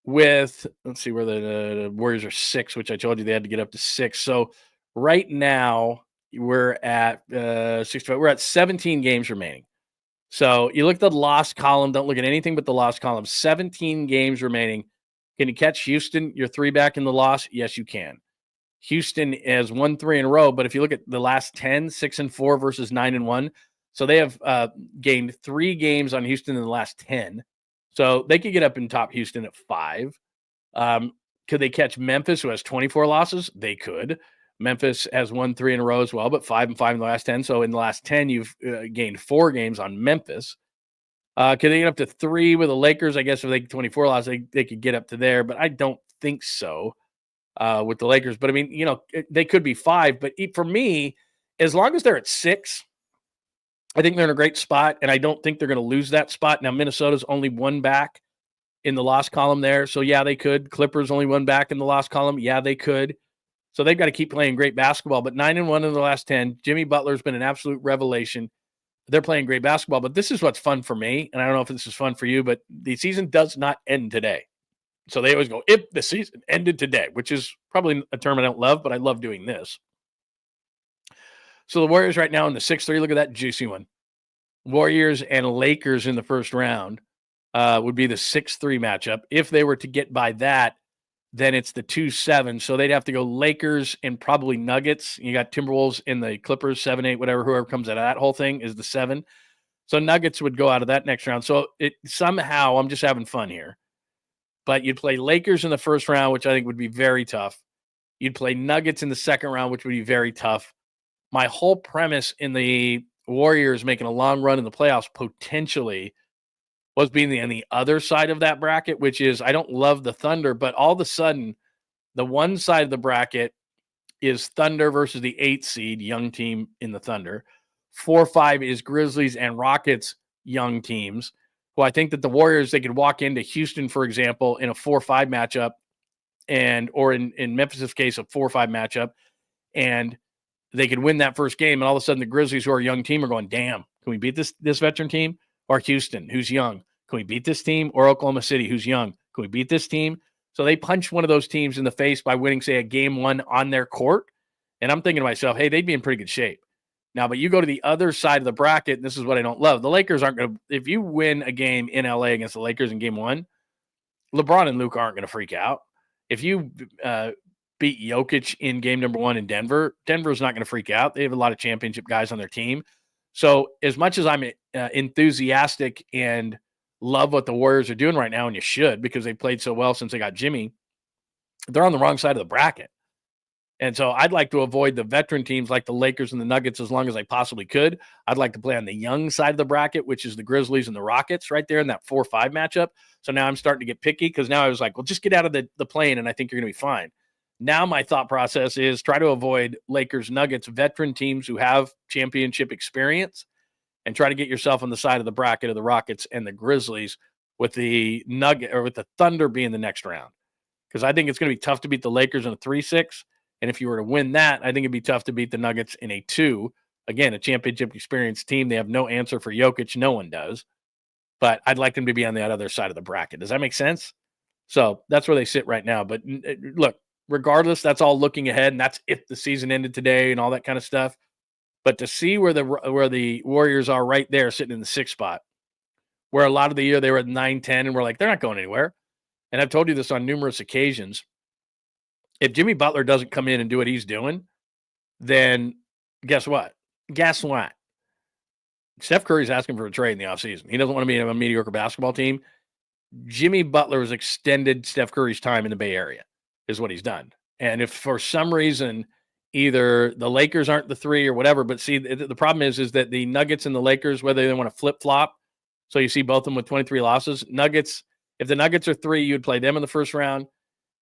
with, let's see where the Warriors are 6, which I told you they had to get up to 6. So right now we're at 65. We're at 17 games remaining. So you look at the lost column. Don't look at anything but the lost column. 17 games remaining. Can you catch Houston? You're 3 back in the loss? Yes, you can. Houston has won 3 in a row, but if you look at the last 10, 6-4 versus 9-1. So they have gained 3 games on Houston in the last 10. So they could get up and top Houston at 5. Could they catch Memphis, who has 24 losses? They could. Memphis has won 3 in a row as well, but 5-5 in the last 10. So in the last 10, you've gained 4 games on Memphis. Could they get up to 3 with the Lakers? I guess if they get 24 losses, they could get up to there, but I don't think so with the Lakers. But I mean, they could be 5. But for me, as long as they're at 6, I think they're in a great spot, and I don't think they're going to lose that spot. Now, Minnesota's only 1 back in the loss column there. So, yeah, they could. Clippers only 1 back in the loss column. Yeah, they could. So they've got to keep playing great basketball. But 9-1 in the last 10. Jimmy Butler's been an absolute revelation. They're playing great basketball. But this is what's fun for me, and I don't know if this is fun for you, but the season does not end today. So they always go, if the season ended today, which is probably a term I don't love, but I love doing this. So the Warriors right now in the 6-3, look at that juicy one. Warriors and Lakers in the first round would be the 6-3 matchup. If they were to get by that, then it's the 2-7. So they'd have to go Lakers and probably Nuggets. You got Timberwolves and the Clippers, 7-8, whatever, whoever comes out of that whole thing is the 7. So Nuggets would go out of that next round. So it somehow, I'm just having fun here. But you'd play Lakers in the first round, which I think would be very tough. You'd play Nuggets in the second round, which would be very tough. My whole premise in the Warriors making a long run in the playoffs potentially was being on the other side of that bracket, which is I don't love the Thunder, but all of a sudden the one side of the bracket is Thunder versus the 8 seed, young team in the Thunder. 4-5 is Grizzlies and Rockets, young teams, who I think that the Warriors, they could walk into Houston, for example, in a 4-5 matchup, or in Memphis' case, a 4-5 matchup, and they could win that first game, and all of a sudden the Grizzlies, who are a young team, are going, damn, can we beat this veteran team? Or Houston, who's young? Can we beat this team? Or Oklahoma City, who's young? Can we beat this team? So they punched one of those teams in the face by winning, say, a game 1 on their court. And I'm thinking to myself, hey, they'd be in pretty good shape. Now, but you go to the other side of the bracket, and this is what I don't love. The Lakers aren't going to – if you win a game in L.A. against the Lakers in game 1, LeBron and Luke aren't going to freak out. If you beat Jokic in game number 1 in Denver, Denver's not going to freak out. They have a lot of championship guys on their team. So as much as I'm enthusiastic and love what the Warriors are doing right now, and you should because they played so well since they got Jimmy, they're on the wrong side of the bracket. And so I'd like to avoid the veteran teams like the Lakers and the Nuggets as long as I possibly could. I'd like to play on the young side of the bracket, which is the Grizzlies and the Rockets right there in that 4-5 matchup. So now I'm starting to get picky because now I was like, well, just get out of the plane and I think you're going to be fine. Now my thought process is try to avoid Lakers, Nuggets, veteran teams who have championship experience, and try to get yourself on the side of the bracket of the Rockets and the Grizzlies with the Thunder being the next round. Because I think it's going to be tough to beat the Lakers in a 3-6. And if you were to win that, I think it'd be tough to beat the Nuggets in a 2. Again, a championship experienced team. They have no answer for Jokic. No one does. But I'd like them to be on the other side of the bracket. Does that make sense? So that's where they sit right now. But look, regardless, that's all looking ahead, and that's if the season ended today and all that kind of stuff. But to see where the Warriors are right there sitting in the 6th spot, where a lot of the year they were at 9-10 and we're like, they're not going anywhere. and I've told you this on numerous occasions, if Jimmy Butler doesn't come in and do what he's doing, then guess what? Guess what? Steph Curry's asking for a trade in the offseason. He doesn't want to be in a mediocre basketball team. Jimmy Butler has extended Steph Curry's time in the Bay Area, is what he's done. And if for some reason either the Lakers aren't the three or whatever, but see, the problem is that the Nuggets and the Lakers, whether they want to flip-flop, so you see both of them with 23 losses. Nuggets, if the Nuggets are three, you'd play them in the first round.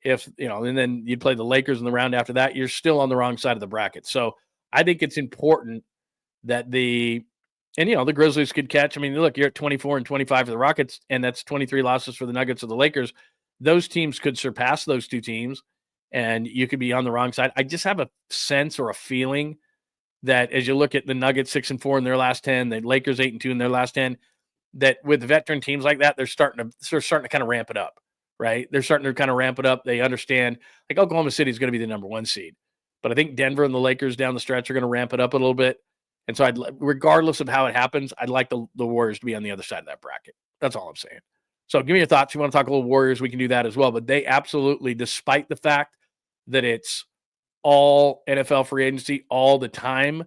If, and then you'd play the Lakers in the round after that. You're still on the wrong side of the bracket. So I think it's important that the Grizzlies could catch. I mean, look, you're at 24 and 25 for the Rockets, and that's 23 losses for the Nuggets or the Lakers. Those teams could surpass those two teams, and you could be on the wrong side. I just have a sense or a feeling that as you look at the Nuggets 6-4 in their last 10, the Lakers 8-2 in their last 10, that with veteran teams like that, they're starting to kind of ramp it up, right? They're starting to kind of ramp it up. They understand, like Oklahoma City is going to be the number one seed, but I think Denver and the Lakers down the stretch are going to ramp it up a little bit. And so regardless of how it happens, I'd like the Warriors to be on the other side of that bracket. That's all I'm saying. So give me your thoughts. You want to talk a little Warriors, we can do that as well. But they absolutely, despite the fact that it's all NFL free agency all the time,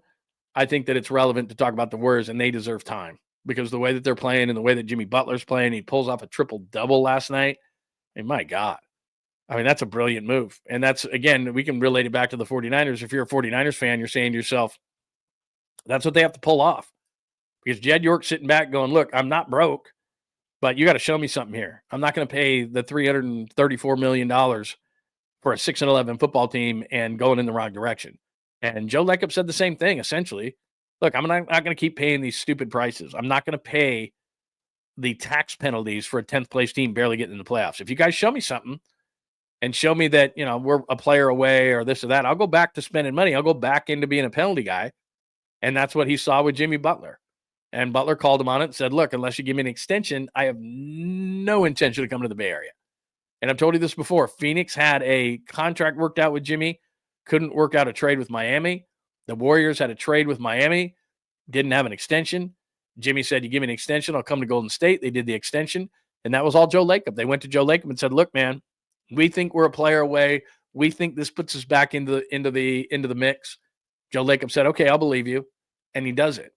I think that it's relevant to talk about the Warriors, and they deserve time because the way that they're playing and the way that Jimmy Butler's playing, he pulls off a triple-double last night. And my God. I mean, that's a brilliant move. And that's, again, we can relate it back to the 49ers. If you're a 49ers fan, you're saying to yourself, that's what they have to pull off. Because Jed York's sitting back going, look, I'm not broke, but you got to show me something here. I'm not going to pay the $334 million for a 6-11 football team and going in the wrong direction. And Joe Lacob said the same thing, essentially. Look, I'm not going to keep paying these stupid prices. I'm not going to pay the tax penalties for a 10th place team barely getting in the playoffs. If you guys show me something and show me that, we're a player away or this or that, I'll go back to spending money. I'll go back into being a penalty guy. And that's what he saw with Jimmy Butler. And Butler called him on it and said, look, unless you give me an extension, I have no intention to come to the Bay Area. And I've told you this before. Phoenix had a contract worked out with Jimmy, couldn't work out a trade with Miami. The Warriors had a trade with Miami, didn't have an extension. Jimmy said, you give me an extension, I'll come to Golden State. They did the extension, and that was all Joe Lacob. They went to Joe Lacob and said, look, man, we think we're a player away. We think this puts us back into the mix. Joe Lacob said, okay, I'll believe you. And he does it.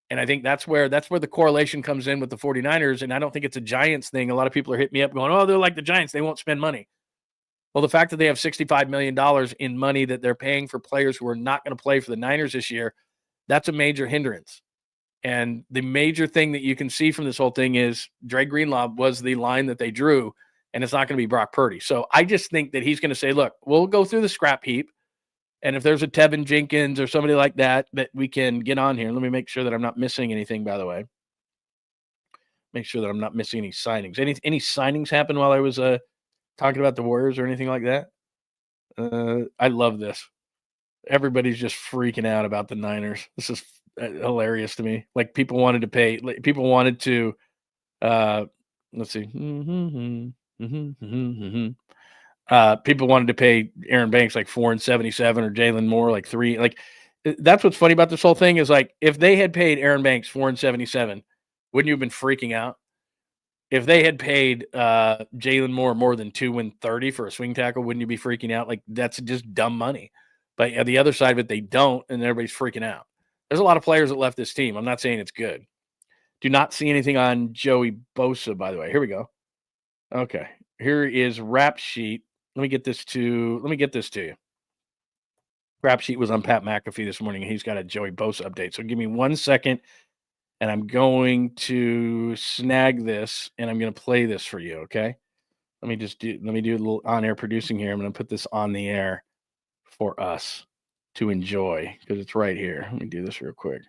And I think that's where the correlation comes in with the 49ers. And I don't think it's a Giants thing. A lot of people are hitting me up going, oh, they're like the Giants. They won't spend money. Well, the fact that they have $65 million in money that they're paying for players who are not going to play for the Niners this year, that's a major hindrance. And the major thing that you can see from this whole thing is Dre Greenlaw was the line that they drew, and it's not going to be Brock Purdy. So I just think that he's going to say, look, we'll go through the scrap heap. And if there's a Tevin Jenkins or somebody like that we can get on here, let me make sure that I'm not missing anything, by the way. Make sure that I'm not missing any signings. Any signings happen while I was talking about the Warriors or anything like that? I love this. Everybody's just freaking out about the Niners. This is hilarious to me. Like people wanted to let's see. People wanted to pay Aaron Banks like $4.77 or Jalen Moore like $3. Like that's what's funny about this whole thing is like if they had paid Aaron Banks $4.77, wouldn't you have been freaking out? If they had paid Jalen Moore more than $2.30 for a swing tackle, wouldn't you be freaking out? Like that's just dumb money. But at the other side of it, they don't, and everybody's freaking out. There's a lot of players that left this team. I'm not saying it's good. Do not see anything on Joey Bosa, by the way. Here we go. Okay. Here is Rap Sheet. Let me get this to you. Rap Sheet was on Pat McAfee this morning, and he's got a Joey Bosa update. So give me 1 second, and I'm going to snag this, and I'm going to play this for you, okay? Let me do a little on-air producing here. I'm going to put this on the air for us to enjoy because it's right here. Let me do this real quick.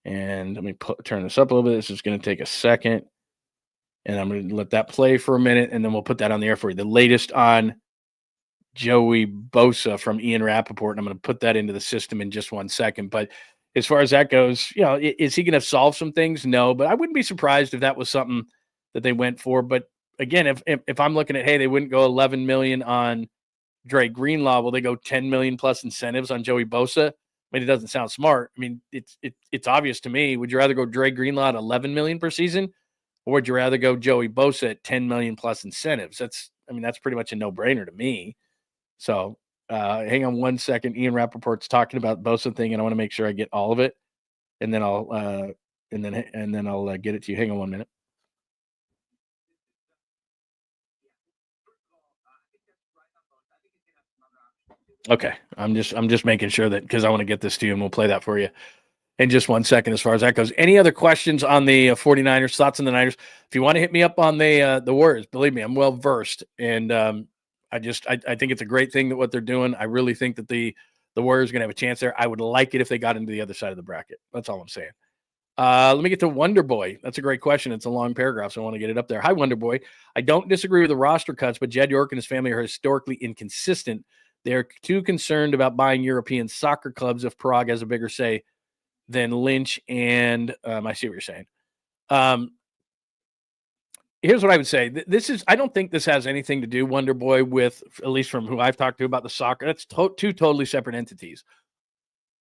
And let me turn this up a little bit. This is going to take a second. And I'm going to let that play for a minute, and then we'll put that on the air for you. The latest on Joey Bosa from Ian Rappaport, and I'm going to put that into the system in just 1 second. But as far as that goes, is he going to solve some things? No, but I wouldn't be surprised if that was something that they went for. But again, if I'm looking at, hey, they wouldn't go $11 million on Dre Greenlaw, will they go $10 million plus incentives on Joey Bosa? I mean, it doesn't sound smart. I mean, it's obvious to me. Would you rather go Dre Greenlaw at $11 million per season? Or would you rather go Joey Bosa at $10 million plus incentives? I mean, that's pretty much a no-brainer to me. So hang on one second. Ian Rappaport's talking about Bosa thing, and I want to make sure I get all of it, and then I'll get it to you. Hang on 1 minute. Okay, I'm just making sure that, because I want to get this to you, and we'll play that for you in just 1 second as far as that goes. Any other questions on the 49ers, thoughts on the Niners? If you want to hit me up on the Warriors, believe me, I'm well versed, and I think it's a great thing that what they're doing. I really think that the Warriors are going to have a chance there. I would like it if they got into the other side of the bracket. That's all I'm saying. Let me get to Wonder Boy. That's a great question. It's a long paragraph, so I want to get it up there. Hi, Wonder Boy. I don't disagree with the roster cuts, but Jed York and his family are historically inconsistent. They're too concerned about buying European soccer clubs if Prague has a bigger say than Lynch and I see what you're saying. Here's what I would say. I don't think this has anything to do, Wonder Boy, with, at least from who I've talked to about the soccer. That's two totally separate entities.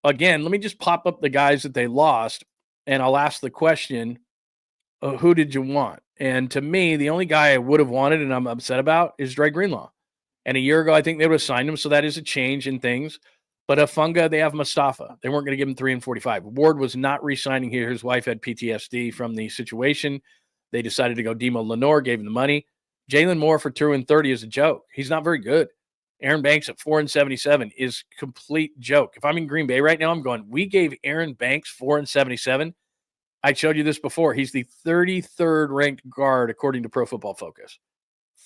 Again, let me just pop up the guys that they lost, and I'll ask the question, who did you want? And to me, the only guy I would have wanted and I'm upset about is Dre Greenlaw. And a year ago, I think they would have signed him, so that is a change in things. But Funga, they have Mustafa. They weren't going to give him 3 and 45. Ward was not re-signing here. His wife had PTSD from the situation. They decided to go Demo Lenore, gave him the money. Jalen Moore for 2 and 30 is a joke. He's not very good. Aaron Banks at 4 and 77 is complete joke. If I'm in Green Bay right now, I'm going, we gave Aaron Banks 4 and 77. I showed you this before. He's the 33rd ranked guard according to Pro Football Focus.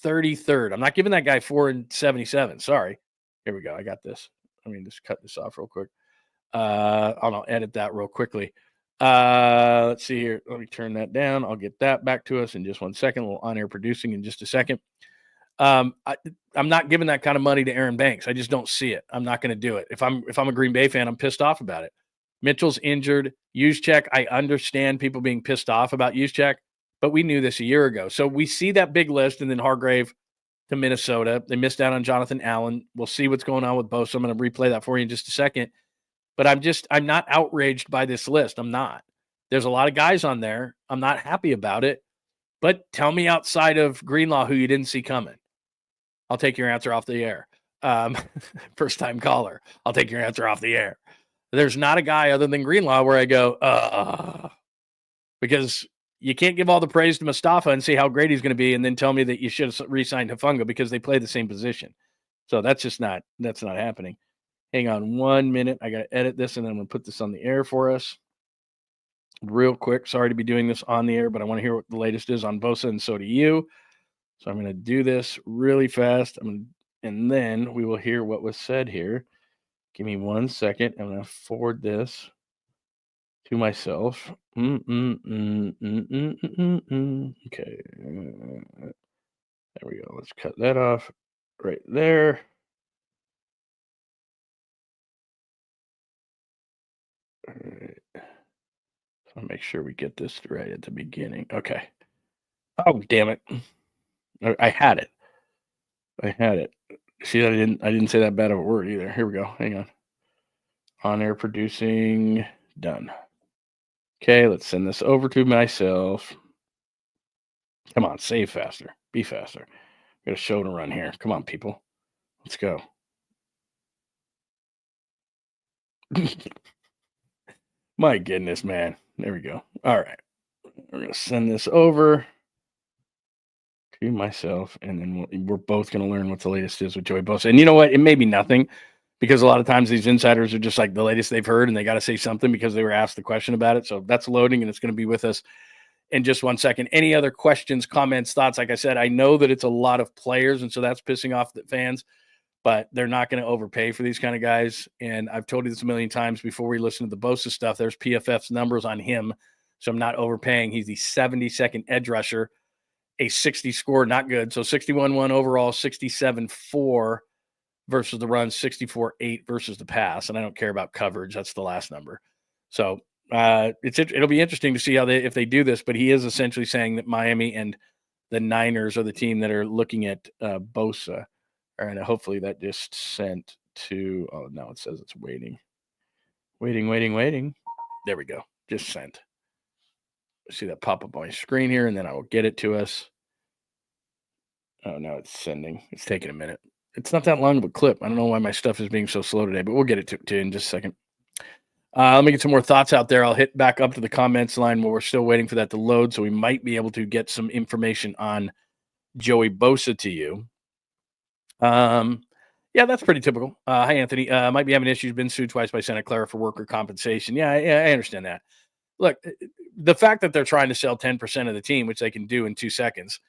33rd. I'm not giving that guy 4 and 77. Sorry. Here we go. I got this. Let me just cut this off real quick. I'll edit that real quickly. Let's see here. Let me turn that down. I'll get that back to us in just 1 second. A little on-air producing in just a second. I'm not giving that kind of money to Aaron Banks. I just don't see it. I'm not going to do it. If I'm a Green Bay fan, I'm pissed off about it. Mitchell's injured. Juszczyk, I understand people being pissed off about Juszczyk, but we knew this a year ago. So we see that big list, and then Hargrave to Minnesota. They missed out on Jonathan Allen. We'll see what's going on with Bosa. I'm going to replay that for you in just a second. But I'm not outraged by this list. I'm not. There's a lot of guys on there. I'm not happy about it. But tell me outside of Greenlaw who you didn't see coming. I'll take your answer off the air. First time caller. I'll take your answer off the air. There's not a guy other than Greenlaw where I go, because you can't give all the praise to Mustafa and see how great he's going to be and then tell me that you should have re-signed Hufanga because they play the same position. So that's not happening. Hang on 1 minute. I got to edit this, and then I'm going to put this on the air for us real quick. Sorry to be doing this on the air, but I want to hear what the latest is on Bosa, and so do you. So I'm going to do this really fast, and then we will hear what was said here. Give me 1 second. I'm going to forward this to myself. Okay. There we go. Let's cut that off right there. All right. So make sure we get this right at the beginning. Okay. Oh, damn it. I had it. See, I didn't say that bad of a word either. Here we go. Hang on. On air producing. Done. Okay, let's send this over to myself. Come on, save faster. Be faster. Got a show to run here. Come on, people. Let's go. My goodness, man. There we go. All right. We're going to send this over to myself, and then we're both going to learn what the latest is with Joey Bosa. And you know what? It may be nothing, because a lot of times these insiders are just like the latest they've heard, and they got to say something because they were asked the question about it. So that's loading, and it's going to be with us in just 1 second. Any other questions, comments, thoughts? Like I said, I know that it's a lot of players, and so that's pissing off the fans, but they're not going to overpay for these kind of guys. And I've told you this a million times before we listen to the Bosa stuff. There's PFF's numbers on him, so I'm not overpaying. He's the 72nd edge rusher, a 60 score, not good. So 61-1 overall, 67-4 versus the run, 64-8 versus the pass. And I don't care about coverage. That's the last number. So it'll be interesting to see how if they do this, but he is essentially saying that Miami and the Niners are the team that are looking at Bosa. All right, hopefully that just sent to, oh, now it says it's waiting. There we go. Just sent. See that pop up on my screen here, and then I will get it to us. Oh, no, it's sending. It's taking a minute. It's not that long of a clip. I don't know why my stuff is being so slow today, but we'll get it to you in just a second. Let me get some more thoughts out there. I'll hit back up to the comments line while we're still waiting for that to load, so we might be able to get some information on Joey Bosa to you. Yeah, that's pretty typical. Hi, Anthony. Might be having issues. Been sued twice by Santa Clara for worker compensation. Yeah, I understand that. Look, the fact that they're trying to sell 10% of the team, which they can do in 2 seconds,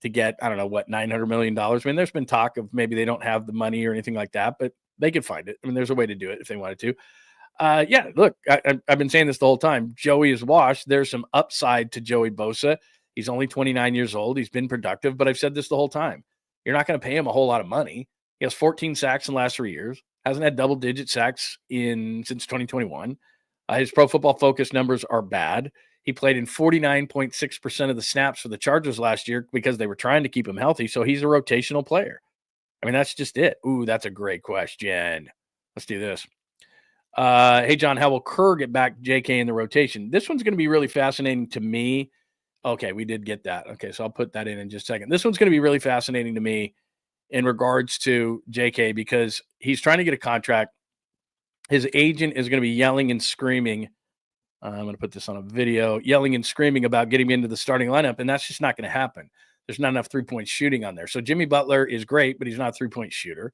to get, I don't know, what, $900 million. I mean, there's been talk of maybe they don't have the money or anything like that, but they could find it. I mean, there's a way to do it if they wanted to. Yeah, look, I've been saying this the whole time. Joey is washed. There's some upside to Joey Bosa. He's only 29 years old. He's been productive, but I've said this the whole time. You're not going to pay him a whole lot of money. He has 14 sacks in the last 3 years. Hasn't had double-digit sacks since 2021. His Pro Football Focus numbers are bad. He played in 49.6% of the snaps for the Chargers last year because they were trying to keep him healthy, so he's a rotational player. I mean, that's just it. Ooh, that's a great question. Let's do this. Hey, John, how will Kerr get back JK in the rotation? This one's going to be really fascinating to me. Okay, we did get that. Okay, so I'll put that in just a second. This one's going to be really fascinating to me in regards to JK because he's trying to get a contract. His agent is going to be yelling and screaming. I'm going to put this on a video, yelling and screaming about getting into the starting lineup, and that's just not going to happen. There's not enough three-point shooting on there. So Jimmy Butler is great, but he's not a three-point shooter.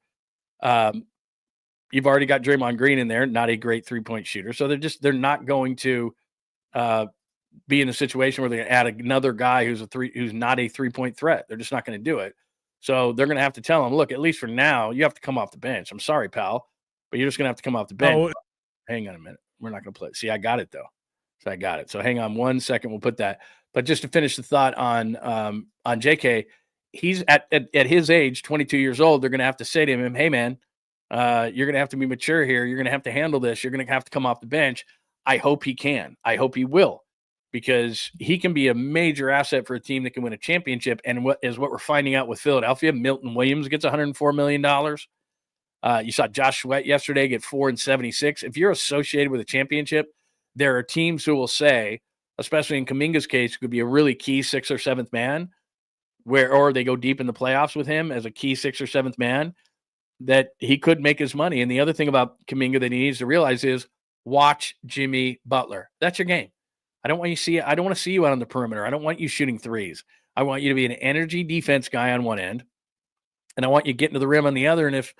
You've already got Draymond Green in there, not a great three-point shooter. So they're not going to be in a situation where they're going to add another guy who's not a three-point threat. They're just not going to do it. So they're going to have to tell him, look, at least for now, you have to come off the bench. I'm sorry, pal, but you're just going to have to come off the bench. Oh. Hang on a minute. We're not going to play. See, I got it, though. So I got it. So hang on 1 second. We'll put that. But just to finish the thought on JK, he's at his age, 22 years old, they're going to have to say to him, hey, man, you're going to have to be mature here. You're going to have to handle this. You're going to have to come off the bench. I hope he can. I hope he will, because he can be a major asset for a team that can win a championship. And what we're finding out with Philadelphia, Milton Williams gets $104 million. You saw Josh Sweat yesterday get $4 and $76. If you're associated with a championship, there are teams who will say, especially in Kuminga's case, could be a really key 6th or 7th man, or they go deep in the playoffs with him as a key 6th or 7th man, that he could make his money. And the other thing about Kuminga that he needs to realize is watch Jimmy Butler. That's your game. I don't want to see you out on the perimeter. I don't want you shooting threes. I want you to be an energy defense guy on one end, and I want you getting to the rim on the other. And if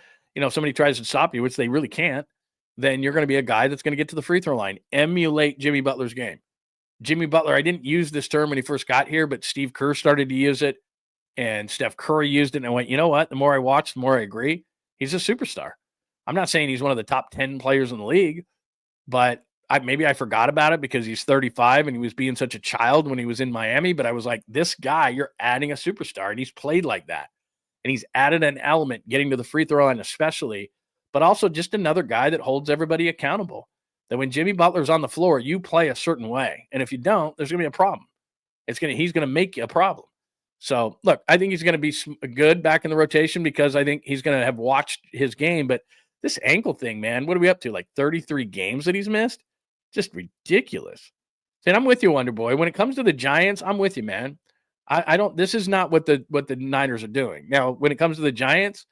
somebody tries to stop you, which they really can't, then you're going to be a guy that's going to get to the free throw line. Emulate Jimmy Butler's game. Jimmy Butler, I didn't use this term when he first got here, but Steve Kerr started to use it, and Steph Curry used it, and I went, you know what? The more I watch, the more I agree. He's a superstar. I'm not saying he's one of the top 10 players in the league, but maybe I forgot about it because he's 35 and he was being such a child when he was in Miami, but I was like, this guy, you're adding a superstar, and he's played like that. And he's added an element, getting to the free throw line especially, but also just another guy that holds everybody accountable. That when Jimmy Butler's on the floor, you play a certain way. And if you don't, there's going to be a problem. He's going to make you a problem. So, look, I think he's going to be good back in the rotation because I think he's going to have watched his game. But this ankle thing, man, what are we up to? Like 33 games that he's missed? Just ridiculous. And I'm with you, Wonder Boy. When it comes to the Giants, I'm with you, man. I don't. This is not what the Niners are doing. Now, when it comes to the Giants,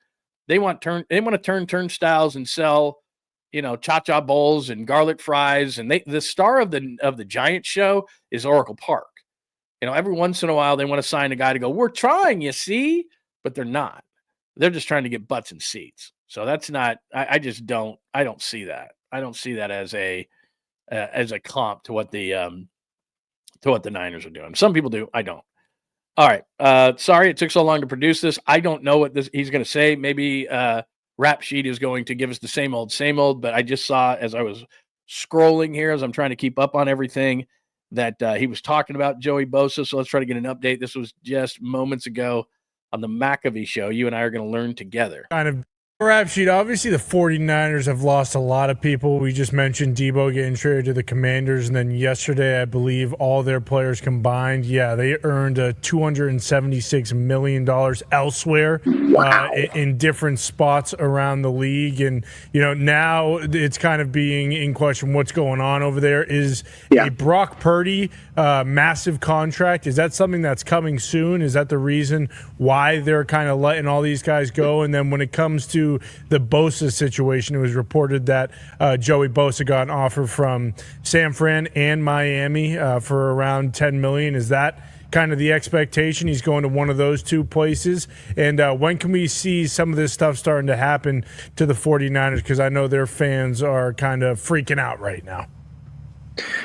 they want to turn turnstiles and sell, cha-cha bowls and garlic fries. And the star of the Giants show is Oracle Park. Every once in a while they want to sign a guy to go, we're trying, you see, but they're not. They're just trying to get butts in seats. So that's not. I don't see that. I don't see that as a comp to what the Niners are doing. Some people do. I don't. All right. Sorry it took so long to produce this. I don't know what he's going to say. Maybe Rap Sheet is going to give us the same old, but I just saw as I was scrolling here, as I'm trying to keep up on everything, that he was talking about Joey Bosa. So let's try to get an update. This was just moments ago on the McAfee show. You and I are going to learn together. Kind of Rap sheet. Obviously, the 49ers have lost a lot of people. We just mentioned Debo getting traded to the Commanders, and then yesterday, I believe all their players combined, they earned $276 million elsewhere in different spots around the league. And, now it's kind of being in question what's going on over there. Is a Brock Purdy massive contract, is that something that's coming soon? Is that the reason why they're kind of letting all these guys go? And then when it comes to the Bosa situation, it was reported that Joey Bosa got an offer from San Fran and Miami for around $10 million. Is that kind of the expectation? He's going to one of those two places. And when can we see some of this stuff starting to happen to the 49ers? Because I know their fans are kind of freaking out right now.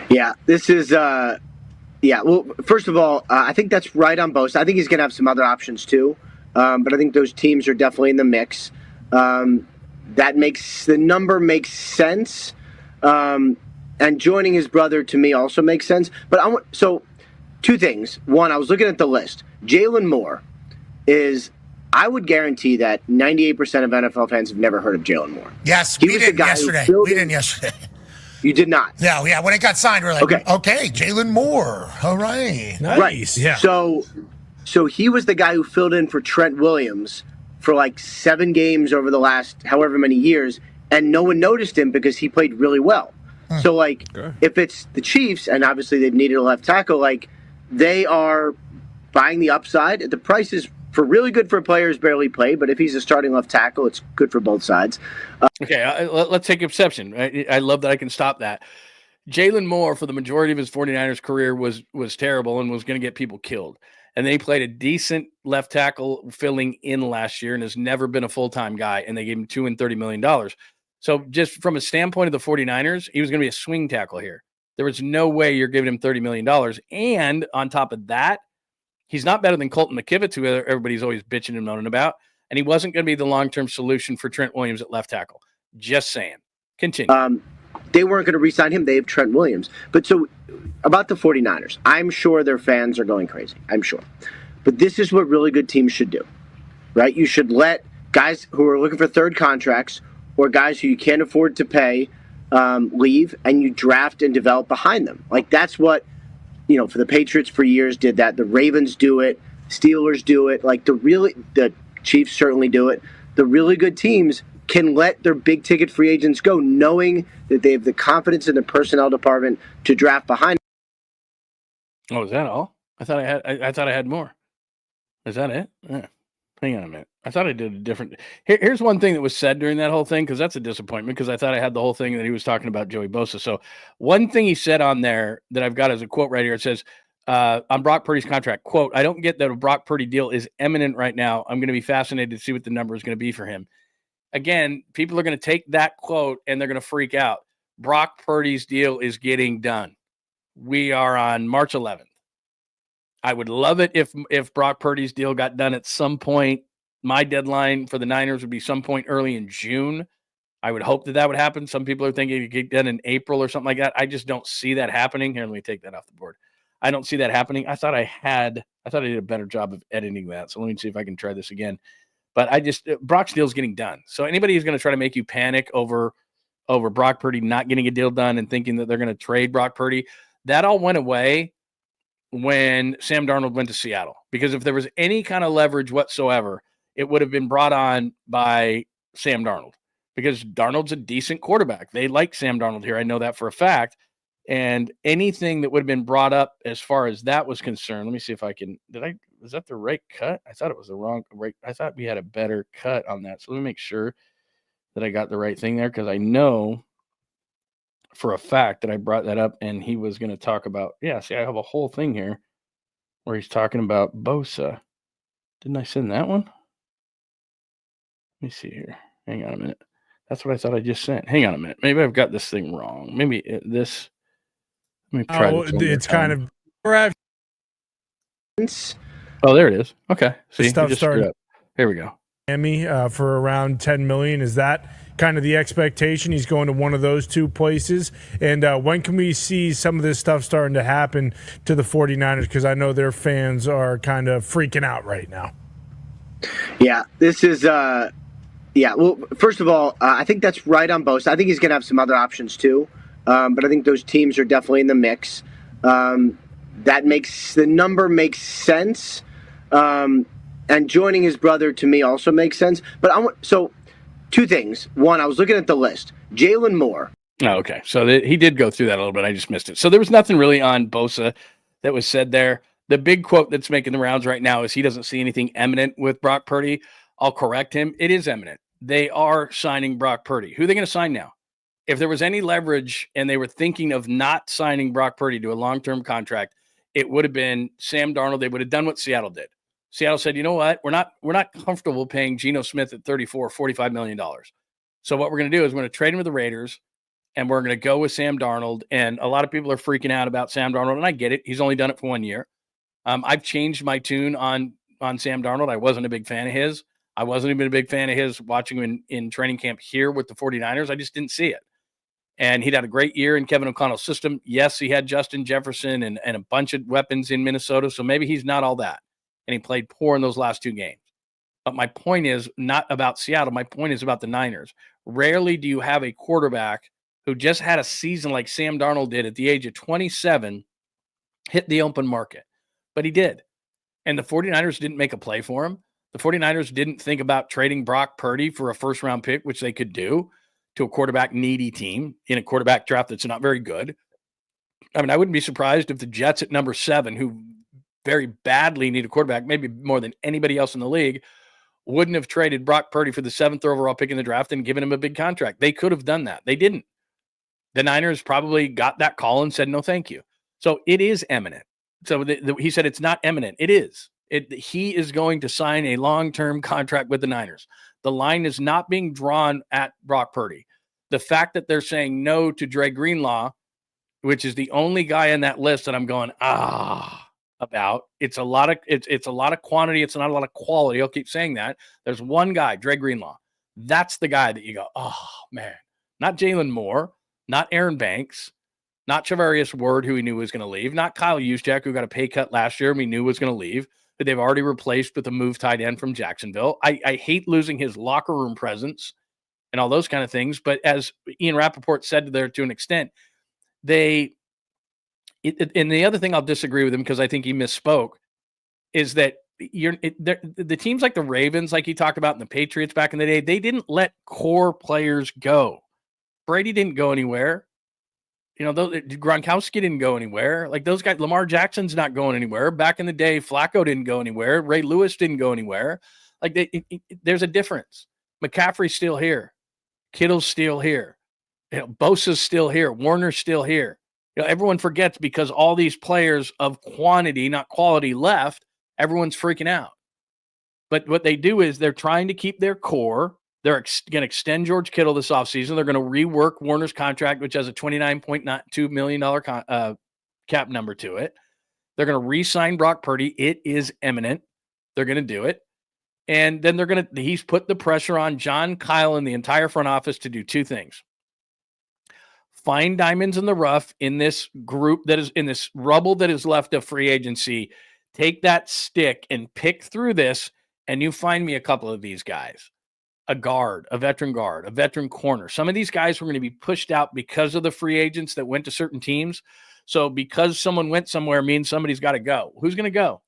Yeah, this is well, first of all, I think that's right on Bosa. I think he's going to have some other options too. But I think those teams are definitely in the mix. The number makes sense. And joining his brother to me also makes sense. But so two things. One, I was looking at the list. Jalen Moore I would guarantee that 98% of NFL fans have never heard of Jalen Moore. Yes, we didn't yesterday. You did not? Yeah, when it got signed, we were like, okay, Jalen Moore. All right. Nice. Right. Yeah. So he was the guy who filled in for Trent Williams for like 7 games over the last however many years, and no one noticed him because he played really well. So, if it's the Chiefs, and obviously they've needed a left tackle, they are buying the upside. The price is for really good for players barely played, but if he's a starting left tackle, it's good for both sides. Let's take exception. I love that I can stop that. Jalen Moore, for the majority of his 49ers career, was terrible and was going to get people killed. And then he played a decent left tackle filling in last year and has never been a full-time guy, and they gave him $2 and $30 million. So just from a standpoint of the 49ers, he was going to be a swing tackle here. There was no way you're giving him $30 million. And on top of that, he's not better than Colton McKivitz, who everybody's always bitching and moaning about. And he wasn't going to be the long-term solution for Trent Williams at left tackle. Just saying. Continue. They weren't going to re-sign him. They have Trent Williams. But so about the 49ers, I'm sure their fans are going crazy. I'm sure. But this is what really good teams should do, right? You should let guys who are looking for third contracts or guys who you can't afford to pay leave, and you draft and develop behind them. That's what, for the Patriots for years did that. The Ravens do it. Steelers do it. The Chiefs certainly do it. The really good teams can let their big ticket free agents go, knowing that they have the confidence in the personnel department to draft behind them. Oh, is that all? I thought I had more. Is that it? Yeah. Hang on a minute. I thought I did a different. Here's one thing that was said during that whole thing, because that's a disappointment, because I thought I had the whole thing that he was talking about Joey Bosa. So one thing he said on there that I've got as a quote right here, it says, on Brock Purdy's contract, quote, "I don't get that a Brock Purdy deal is imminent right now. I'm going to be fascinated to see what the number is going to be for him." Again, people are going to take that quote and they're going to freak out. Brock Purdy's deal is getting done. We are on March 11th. I would love it if Brock Purdy's deal got done at some point. My deadline for the Niners would be some point early in June. I would hope that would happen. Some people are thinking it could get done in April or something like that. I just don't see that happening. Here, let me take that off the board. I don't see that happening. I thought I did a better job of editing that. So let me see if I can try this again. But Brock's deal is getting done. So anybody who's going to try to make you panic over Brock Purdy not getting a deal done and thinking that they're going to trade Brock Purdy, that all went away when Sam Darnold went to Seattle. Because if there was any kind of leverage whatsoever, it would have been brought on by Sam Darnold. Because Darnold's a decent quarterback. They like Sam Darnold here. I know that for a fact. And anything that would have been brought up as far as that was concerned, let me see if I can, was that the right cut? I thought it was the wrong right. I thought we had a better cut on that. So let me make sure that I got the right thing there, because I know for a fact that I brought that up and he was going to talk about, I have a whole thing here where he's talking about Bosa. Didn't I send that one? Let me see here. Hang on a minute. That's what I thought I just sent. Hang on a minute. Maybe I've got this thing wrong. Maybe this. Let me try it's kind of. Oh, there it is. Okay. See, stuff started. Here we go. Miami for around $10 million. Is that kind of the expectation? He's going to one of those two places. And when can we see some of this stuff starting to happen to the 49ers? Because I know their fans are kind of freaking out right now. Yeah, this is Yeah, well, first of all, I think that's right on Bosa. I think he's going to have some other options too, but I think those teams are definitely in the mix. That makes the number makes sense, and joining his brother to me also makes sense. But so two things. One, I was looking at the list. Jalen Moore. Oh, okay. So he did go through that a little bit. I just missed it. So there was nothing really on Bosa that was said there. The big quote that's making the rounds right now is he doesn't see anything imminent with Brock Purdy. I'll correct him. It is imminent. They are signing Brock Purdy. Who are they going to sign now? If there was any leverage and they were thinking of not signing Brock Purdy to a long-term contract, it would have been Sam Darnold. They would have done what Seattle did. Seattle said, you know what? We're not comfortable paying Geno Smith at $45 million. So what we're going to do is we're going to trade him with the Raiders, and we're going to go with Sam Darnold. And a lot of people are freaking out about Sam Darnold, and I get it. He's only done it for 1 year. I've changed my tune on Sam Darnold. I wasn't a big fan of his. I wasn't even a big fan of his watching him in training camp here with the 49ers. I just didn't see it. And he'd had a great year in Kevin O'Connell's system. Yes, he had Justin Jefferson and a bunch of weapons in Minnesota, so maybe he's not all that. And he played poor in those last 2 games. But my point is not about Seattle. My point is about the Niners. Rarely do you have a quarterback who just had a season like Sam Darnold did at the age of 27 hit the open market. But he did. And the 49ers didn't make a play for him. The 49ers didn't think about trading Brock Purdy for a first-round pick, which they could do, to a quarterback-needy team in a quarterback draft that's not very good. I mean, I wouldn't be surprised if the Jets at number 7, who very badly need a quarterback, maybe more than anybody else in the league, wouldn't have traded Brock Purdy for the 7th overall pick in the draft and given him a big contract. They could have done that. They didn't. The Niners probably got that call and said, no, thank you. So it is imminent. So he said it's not imminent. It is. He is going to sign a long-term contract with the Niners. The line is not being drawn at Brock Purdy. The fact that they're saying no to Dre Greenlaw, which is the only guy on that list that I'm going, about. It's a lot of quantity. It's not a lot of quality. I'll keep saying that. There's one guy, Dre Greenlaw. That's the guy that you go, oh, man. Not Jalen Moore, not Aaron Banks, not Charvarius Ward, who we knew was going to leave, not Kyle Juszczyk, who got a pay cut last year and we knew was going to leave, that they've already replaced with a move tight end from Jacksonville. I hate losing his locker room presence and all those kind of things. But as Ian Rappaport said there to an extent, and the other thing I'll disagree with him because I think he misspoke is that the teams like the Ravens, like he talked about, and the Patriots back in the day, they didn't let core players go. Brady didn't go anywhere. Gronkowski didn't go anywhere. Like those guys, Lamar Jackson's not going anywhere. Back in the day, Flacco didn't go anywhere. Ray Lewis didn't go anywhere. Like there's a difference. McCaffrey's still here. Kittle's still here. Bosa's still here. Warner's still here. Everyone forgets because all these players of quantity, not quality, left. Everyone's freaking out. But what they do is they're trying to keep their core. They're going to extend George Kittle this offseason. They're going to rework Warner's contract, which has a $29.2 million cap number to it. They're going to re-sign Brock Purdy. It is imminent. They're going to do it. And then he's put the pressure on John Kyle and the entire front office to do 2 things. Find diamonds in the rough in this group that is in this rubble that is left of free agency. Take that stick and pick through this, and you find me a couple of these guys. A veteran corner. Some of these guys were going to be pushed out because of the free agents that went to certain teams. So because someone went somewhere means somebody's got to go. Who's going to go?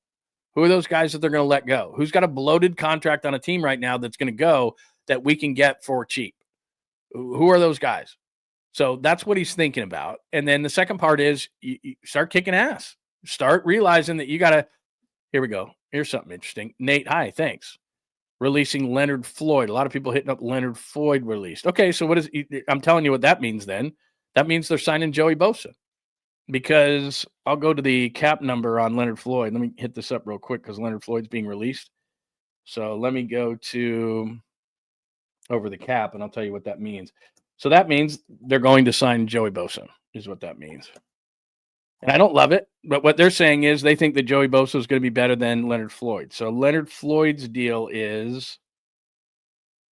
Who are those guys that they're going to let go? Who's got a bloated contract on a team right now that's going to go that we can get for cheap? Who are those guys? So that's what he's thinking about. And then the second part is you start kicking ass. Start realizing that you got to, here we go. Here's something interesting. Nate, hi, thanks. Releasing Leonard Floyd. A lot of people hitting up Leonard Floyd released. Okay, so I'm telling you what that means then. That means they're signing Joey Bosa. Because I'll go to the cap number on Leonard Floyd. Let me hit this up real quick because Leonard Floyd's being released. So let me go to over the cap, and I'll tell you what that means. So that means they're going to sign Joey Bosa, is what that means. And I don't love it, but what they're saying is they think that Joey Bosa is going to be better than Leonard Floyd. So Leonard Floyd's deal is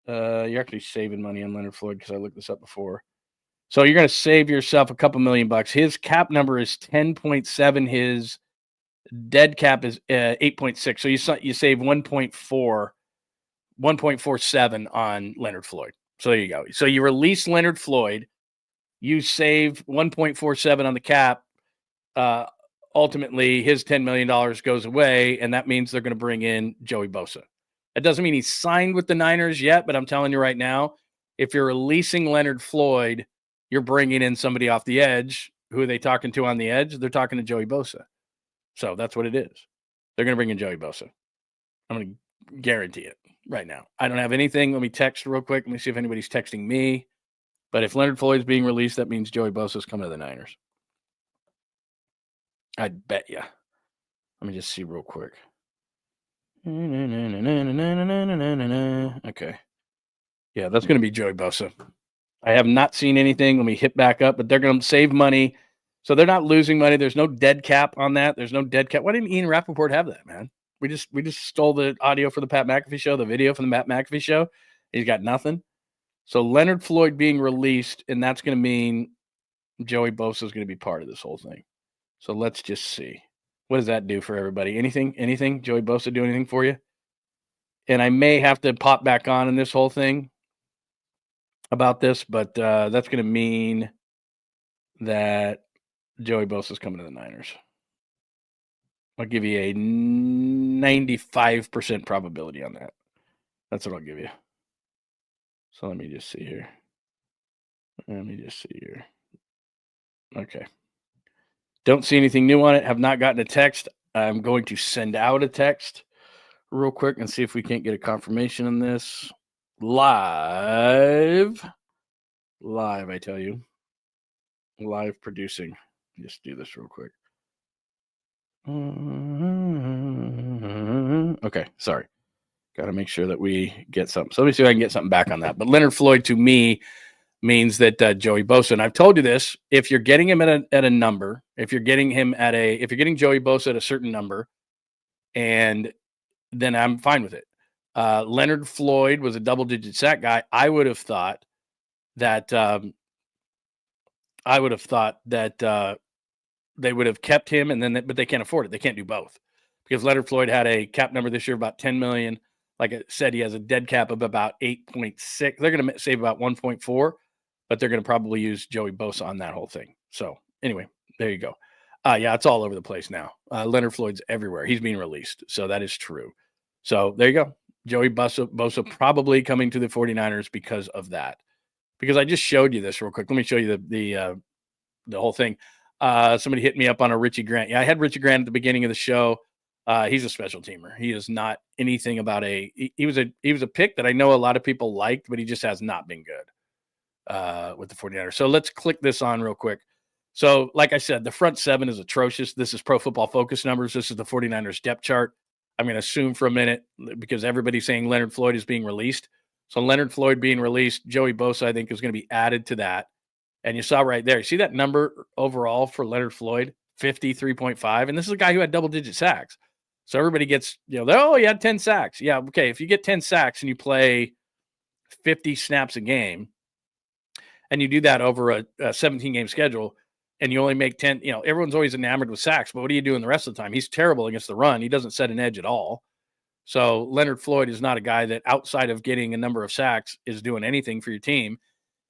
you're actually saving money on Leonard Floyd because I looked this up before. So you're going to save yourself a couple $1 million. His cap number is 10.7. His dead cap is 8.6. So you save 1.4 1.47 on Leonard Floyd. So there you go. So you release Leonard Floyd, you save 1.47 on the cap. Ultimately, his $10 million goes away, and that means they're going to bring in Joey Bosa. That doesn't mean he's signed with the Niners yet, but I'm telling you right now, if you're releasing Leonard Floyd, you're bringing in somebody off the edge. Who are they talking to on the edge? They're talking to Joey Bosa. So that's what it is. They're going to bring in Joey Bosa. I'm going to guarantee it right now. I don't have anything. Let me text real quick. Let me see if anybody's texting me. But if Leonard Floyd's being released, that means Joey Bosa's coming to the Niners. I'd bet you. Let me just see real quick. Okay. Yeah, that's going to be Joey Bosa. I have not seen anything. Let me hit back up, but they're going to save money. So they're not losing money. There's no dead cap on that. There's no dead cap. Why didn't Ian Rappaport have that, man? We just stole the audio for the Pat McAfee show, the video from the Pat McAfee show. He's got nothing. So Leonard Floyd being released, and that's going to mean Joey Bosa is going to be part of this whole thing. So let's just see. What does that do for everybody? Anything? Joey Bosa do anything for you? And I may have to pop back on in this whole thing about this, but that's going to mean that Joey Bosa is coming to the Niners. I'll give you a 95% probability on that. That's what I'll give you. So let me just see here. Okay. Don't see anything new on it. Have not gotten a text. I'm going to send out a text real quick and see if we can't get a confirmation on this. Live, I tell you. Live producing. Just do this real quick. Okay, sorry. Got to make sure that we get something. So let me see if I can get something back on that. But Leonard Floyd, to me, means that Joey Bosa, and I've told you this, if you're getting him at a number, if you're getting Joey Bosa at a certain number, and then I'm fine with it. Leonard Floyd was a double-digit sack guy. I would have thought that they would have kept him, but they can't afford it. They can't do both because Leonard Floyd had a cap number this year of about $10 million. Like I said, he has a dead cap of about 8.6. They're going to save about 1.4, but they're going to probably use Joey Bosa on that whole thing. So anyway, there you go. Yeah, it's all over the place now. Leonard Floyd's everywhere. He's being released. So that is true. So there you go. Joey Bosa probably coming to the 49ers because of that. Because I just showed you this real quick. Let me show you the whole thing. Somebody hit me up on a Richie Grant. Yeah, I had Richie Grant at the beginning of the show. He's a special teamer. He is not anything about he was a pick that I know a lot of people liked, but he just has not been good with the 49ers. So let's click this on real quick. So like I said, the front seven is atrocious. This is Pro Football Focus numbers. This is the 49ers depth chart. I'm going to assume for a minute because everybody's saying Leonard Floyd is being released. So Leonard Floyd being released, Joey Bosa, I think, is going to be added to that. And you saw right there, you see that number overall for Leonard Floyd, 53.5. And this is a guy who had double-digit sacks. So everybody gets, he had 10 sacks. Yeah, okay, if you get 10 sacks and you play 50 snaps a game, and you do that over a 17-game schedule, and you only make 10, everyone's always enamored with sacks, but what do you do in the rest of the time? He's terrible against the run. He doesn't set an edge at all. So Leonard Floyd is not a guy that outside of getting a number of sacks is doing anything for your team.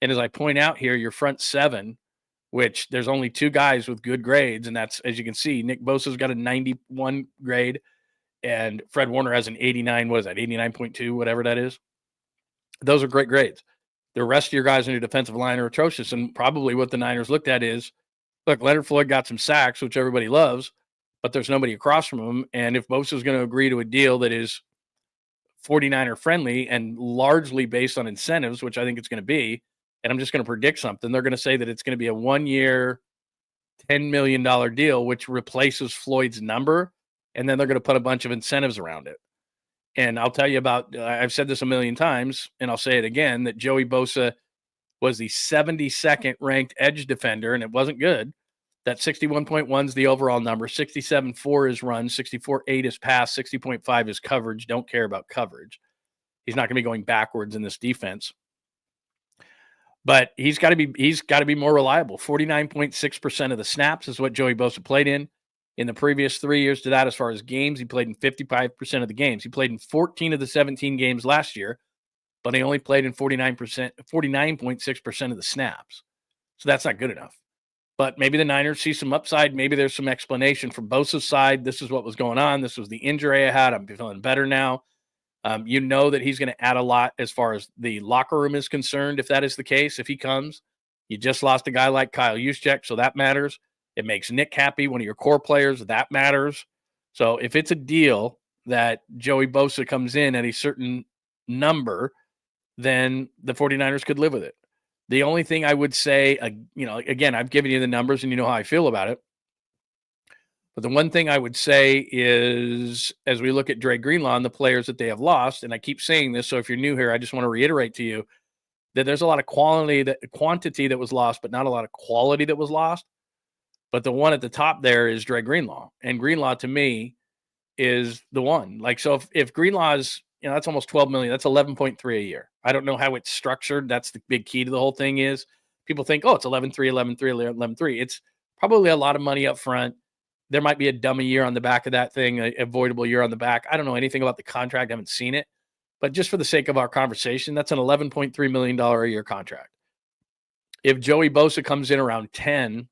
And as I point out here, your front seven, which there's only two guys with good grades, and that's, as you can see, Nick Bosa's got a 91 grade, and Fred Warner has an 89, what is that, 89.2, whatever that is. Those are great grades. The rest of your guys on your defensive line are atrocious, and probably what the Niners looked at is, look, Leonard Floyd got some sacks, which everybody loves, but there's nobody across from him, and if Bosa is going to agree to a deal that is 49er friendly and largely based on incentives, which I think it's going to be, and I'm just going to predict something, they're going to say that it's going to be a 1-year, $10 million deal, which replaces Floyd's number, and then they're going to put a bunch of incentives around it. And I'll tell you about, I've said this a million times, and I'll say it again, that Joey Bosa was the 72nd ranked edge defender, and it wasn't good. That 61.1 is the overall number. 67.4 is run. 64.8 is pass. 60.5 is coverage. Don't care about coverage. He's not going to be going backwards in this defense. But he's got to be more reliable. 49.6% of the snaps is what Joey Bosa played in. In the previous 3 years to that, as far as games, he played in 55% of the games. He played in 14 of the 17 games last year, but he only played in 49.6% of the snaps. So that's not good enough. But maybe the Niners see some upside. Maybe there's some explanation from Bosa's side. This is what was going on. This was the injury I had. I'm feeling better now. You know that he's going to add a lot as far as the locker room is concerned, if that is the case, if he comes. You just lost a guy like Kyle Juszczyk, so that matters. It makes Nick happy, one of your core players. That matters. So if it's a deal that Joey Bosa comes in at a certain number, then the 49ers could live with it. The only thing I would say, again, I've given you the numbers and you know how I feel about it. But the one thing I would say is, as we look at Dre Greenlaw and the players that they have lost, and I keep saying this, so if you're new here, I just want to reiterate to you that there's a lot of quantity that was lost, but not a lot of quality that was lost. But the one at the top there is Dre Greenlaw. And Greenlaw, to me, is the one. Like, so if Greenlaw is, that's almost $12 million. That's 11.3 a year. I don't know how it's structured. That's the big key to the whole thing is people think, oh, it's 11.3, 11.3, 11.3. It's probably a lot of money up front. There might be a dummy year on the back of that thing, an avoidable year on the back. I don't know anything about the contract. I haven't seen it. But just for the sake of our conversation, that's an $11.3 million a year contract. If Joey Bosa comes in around 10,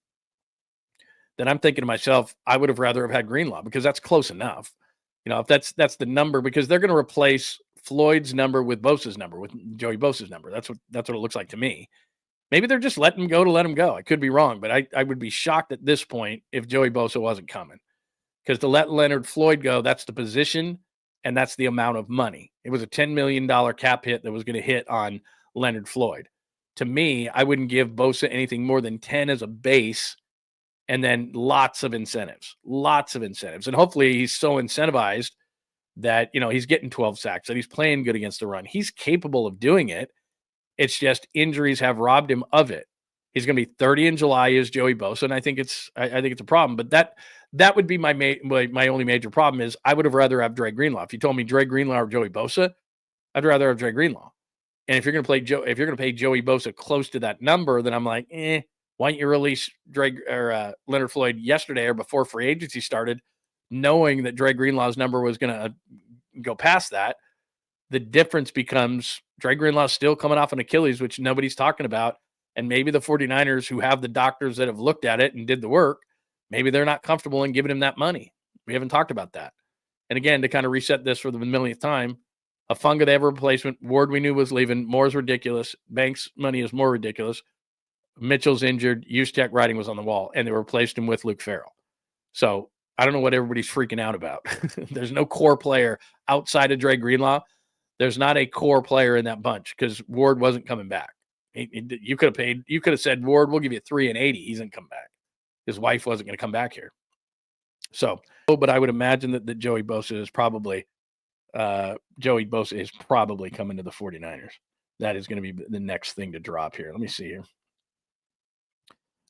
then I'm thinking to myself, I would have rather have had Greenlaw because that's close enough. If that's the number, because they're going to replace Floyd's number with Bosa's number, with Joey Bosa's number. That's what it looks like to me. Maybe they're just letting him go to let him go. I could be wrong, but I would be shocked at this point if Joey Bosa wasn't coming. Because to let Leonard Floyd go, that's the position and that's the amount of money. It was a $10 million cap hit that was going to hit on Leonard Floyd. To me, I wouldn't give Bosa anything more than 10 as a base and then lots of incentives. And hopefully he's so incentivized that, he's getting 12 sacks, that he's playing good against the run. He's capable of doing it. It's just injuries have robbed him of it. He's going to be 30 in July as Joey Bosa, and I think it's a problem. But that would be my only major problem is I would have rather have Dre Greenlaw. If you told me Dre Greenlaw or Joey Bosa, I'd rather have Dre Greenlaw. And if you're going to pay Joey Bosa close to that number, then I'm like, why don't you release Leonard Floyd yesterday or before free agency started, knowing that Dre Greenlaw's number was going to go past that? The difference becomes Dre Greenlaw's still coming off an Achilles, which nobody's talking about. And maybe the 49ers, who have the doctors that have looked at it and did the work, maybe they're not comfortable in giving him that money. We haven't talked about that. And again, to kind of reset this for the millionth time, Afunga, they have a replacement. Ward, we knew was leaving. Moore's ridiculous. Banks' money is more ridiculous. Mitchell's injured. Juszczyk writing was on the wall, and they replaced him with Luke Farrell. So I don't know what everybody's freaking out about. There's no core player outside of Dre Greenlaw. There's not a core player in that bunch because Ward wasn't coming back. You could have said, Ward, we'll give you 3 and 80. He doesn't come back. His wife wasn't going to come back here. So, but I would imagine that Joey Bosa is probably coming to the 49ers. That is going to be the next thing to drop here. Let me see here.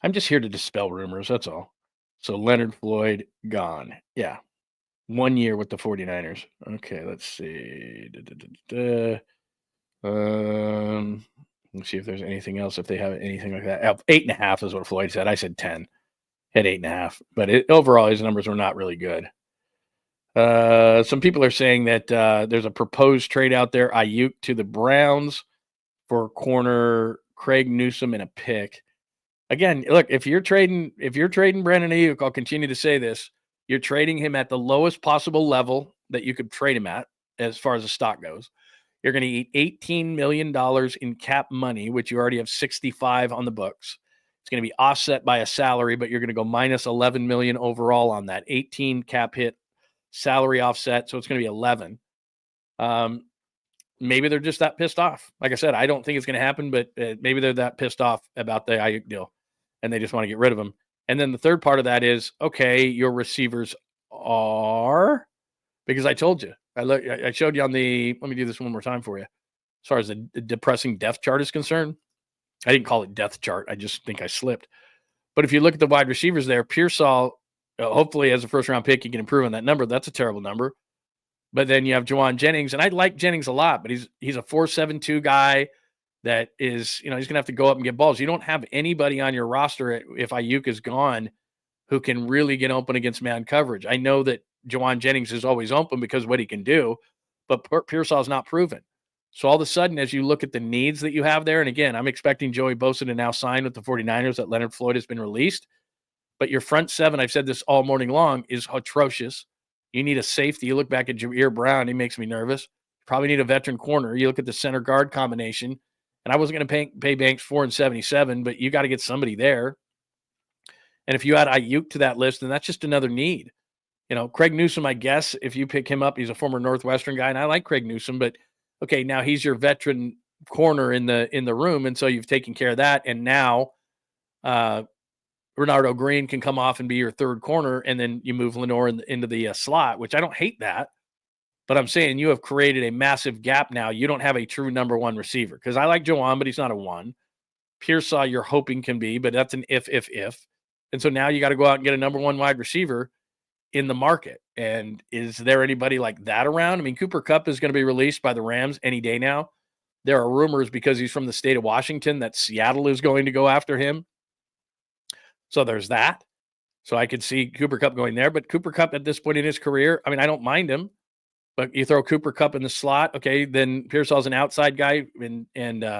I'm just here to dispel rumors. That's all. So Leonard Floyd gone. Yeah. 1 year with the 49ers. Okay, let's see. Let's see if there's anything else, if they have anything like that. 8.5 is what Floyd said. I said 10. Had 8.5. But overall, his numbers were not really good. Some people are saying that there's a proposed trade out there, Ayuk to the Browns for corner Craig Newsome and a pick. Again, look, if you're trading Brandon Ayuk, I'll continue to say this. You're trading him at the lowest possible level that you could trade him at as far as the stock goes. You're going to eat $18 million in cap money, which you already have 65 on the books. It's going to be offset by a salary, but you're going to go minus 11 million overall on that. 18 cap hit, salary offset, so it's going to be 11. Maybe they're just that pissed off. Like I said, I don't think it's going to happen, but maybe they're that pissed off about the Ayuk deal, and they just want to get rid of him. And then the third part of that is, okay, your receivers are, because I told you, I showed you on the, let me do this one more time for you. As far as the depressing depth chart is concerned, I didn't call it depth chart. I just think I slipped. But if you look at the wide receivers there, Pearsall, hopefully as a first round pick, he can improve on that number. That's a terrible number. But then you have Juwan Jennings, and I like Jennings a lot, but he's a 4.72 guy that is, he's going to have to go up and get balls. You don't have anybody on your roster if Ayuk is gone who can really get open against man coverage. I know that Jawan Jennings is always open because of what he can do, but Pearsall's not proven. So all of a sudden, as you look at the needs that you have there, and again, I'm expecting Joey Bosa to now sign with the 49ers, that Leonard Floyd has been released. But your front seven, I've said this all morning long, is atrocious. You need a safety. You look back at Jair Brown, he makes me nervous. You probably need a veteran corner. You look at the center guard combination, and I wasn't going to pay Banks $4.77, but you got to get somebody there. And if you add Ayuk to that list, then that's just another need. You know, Craig Newsome, I guess, if you pick him up, he's a former Northwestern guy, and I like Craig Newsome, but okay, now he's your veteran corner in the room, and so you've taken care of that, and now Renardo Green can come off and be your third corner, and then you move Lenore into the slot, which I don't hate that, but I'm saying you have created a massive gap now. You don't have a true number one receiver, because I like Jawan, but he's not a one. Pearsall, you're hoping can be, but that's an if. And so now you got to go out and get a number one wide receiver in the market. And is there anybody like that around? I mean, Cooper Kupp is going to be released by the Rams any day now. There are rumors, because he's from the state of Washington, that Seattle is going to go after him. So there's that. So I could see Cooper Kupp going there. But Cooper Kupp at this point in his career, I mean, I don't mind him. But you throw Cooper Kupp in the slot, okay, then Pearsall's an outside guy, and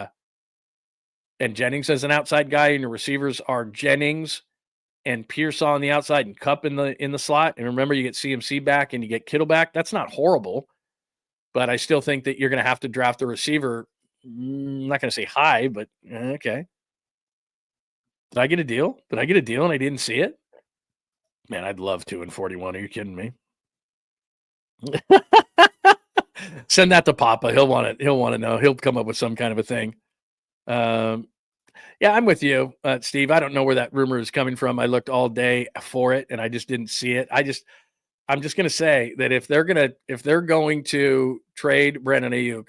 Jennings as an outside guy, and your receivers are Jennings and Pearsall on the outside and Kupp in the slot. And remember, you get CMC back and you get Kittle back. That's not horrible. But I still think that you're going to have to draft a receiver. I'm not going to say high, but okay. Did I get a deal? And I didn't see it? Man, I'd love to in 41. Are you kidding me? Send that to Papa. He'll want to know. He'll come up with some kind of a thing. Yeah, I'm with you, Steve. I don't know where that rumor is coming from. I looked all day for it, and I just didn't see it. I'm just going to say that if they're going to trade Brandon Ayuk,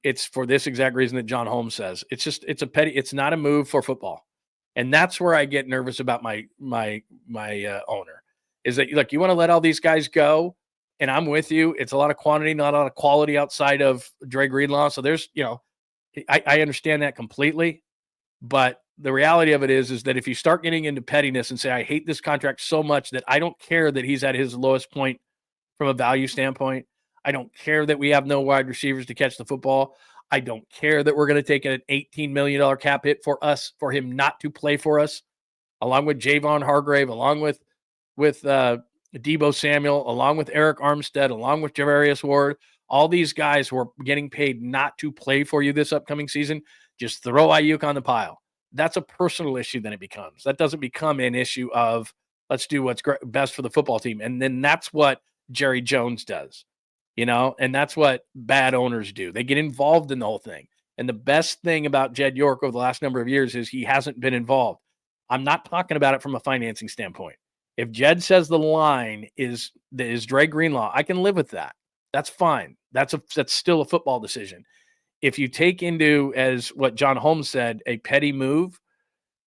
it's for this exact reason that John Holmes says. It's not a move for football, and that's where I get nervous about my owner. Is that, look, you want to let all these guys go, and I'm with you. It's a lot of quantity, not a lot of quality outside of Dre Greenlaw. So there's, I understand that completely. But the reality of it is that if you start getting into pettiness and say, I hate this contract so much that I don't care that he's at his lowest point from a value standpoint. I don't care that we have no wide receivers to catch the football. I don't care that we're going to take an $18 million cap hit for him not to play for us, along with Javon Hargrave, along with Deebo Samuel, along with Eric Armstead, along with Javarius Ward. All these guys who are getting paid not to play for you this upcoming season. Just throw Ayuk on the pile. That's a personal issue then it becomes. That doesn't become an issue of let's do what's best for the football team. And then that's what Jerry Jones does, and that's what bad owners do. They get involved in the whole thing. And the best thing about Jed York over the last number of years is he hasn't been involved. I'm not talking about it from a financing standpoint. If Jed says the line is Dre Greenlaw, I can live with that. That's fine. That's still a football decision. If you take into, as what John Holmes said, a petty move,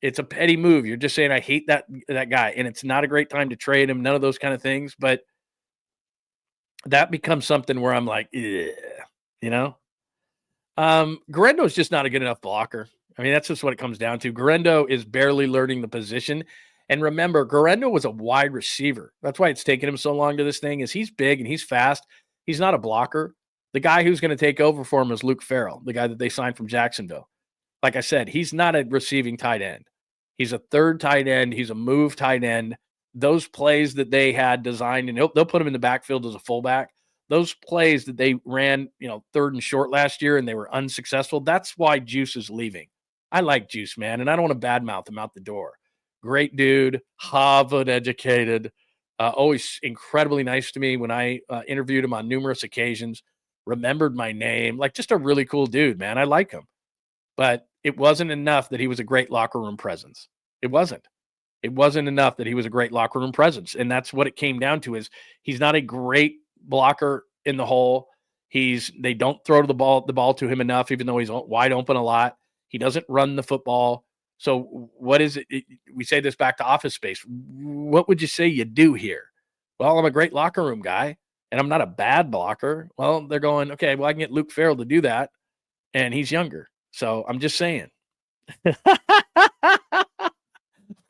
it's a petty move. You're just saying, I hate that guy, and it's not a great time to trade him, none of those kind of things. But that becomes something where I'm like, Garendo is just not a good enough blocker. I mean, that's just what it comes down to. Garendo is barely learning the position. And remember, Garendo was a wide receiver. That's why it's taken him so long to this thing, is he's big and he's fast. He's not a blocker. The guy who's going to take over for him is Luke Farrell, the guy that they signed from Jacksonville. Like I said, he's not a receiving tight end. He's a third tight end. He's a move tight end. Those plays that they had designed, and they'll put him in the backfield as a fullback. Those plays that they ran, third and short last year, and they were unsuccessful. That's why Juice is leaving. I like Juice, man, and I don't want to badmouth him out the door. Great dude, Harvard educated, always incredibly nice to me when I interviewed him on numerous occasions. Remembered my name, like just a really cool dude, man. I like him. But it wasn't enough that he was a great locker room presence. It wasn't enough that he was a great locker room presence. And that's what it came down to, is he's not a great blocker in the hole. They don't throw the ball to him enough, even though he's wide open a lot. He doesn't run the football. So what is it? We say this back to Office Space. What would you say you do here? Well, I'm a great locker room guy, and I'm not a bad blocker. Well, they're going, okay, well, I can get Luke Farrell to do that, and he's younger. So I'm just saying.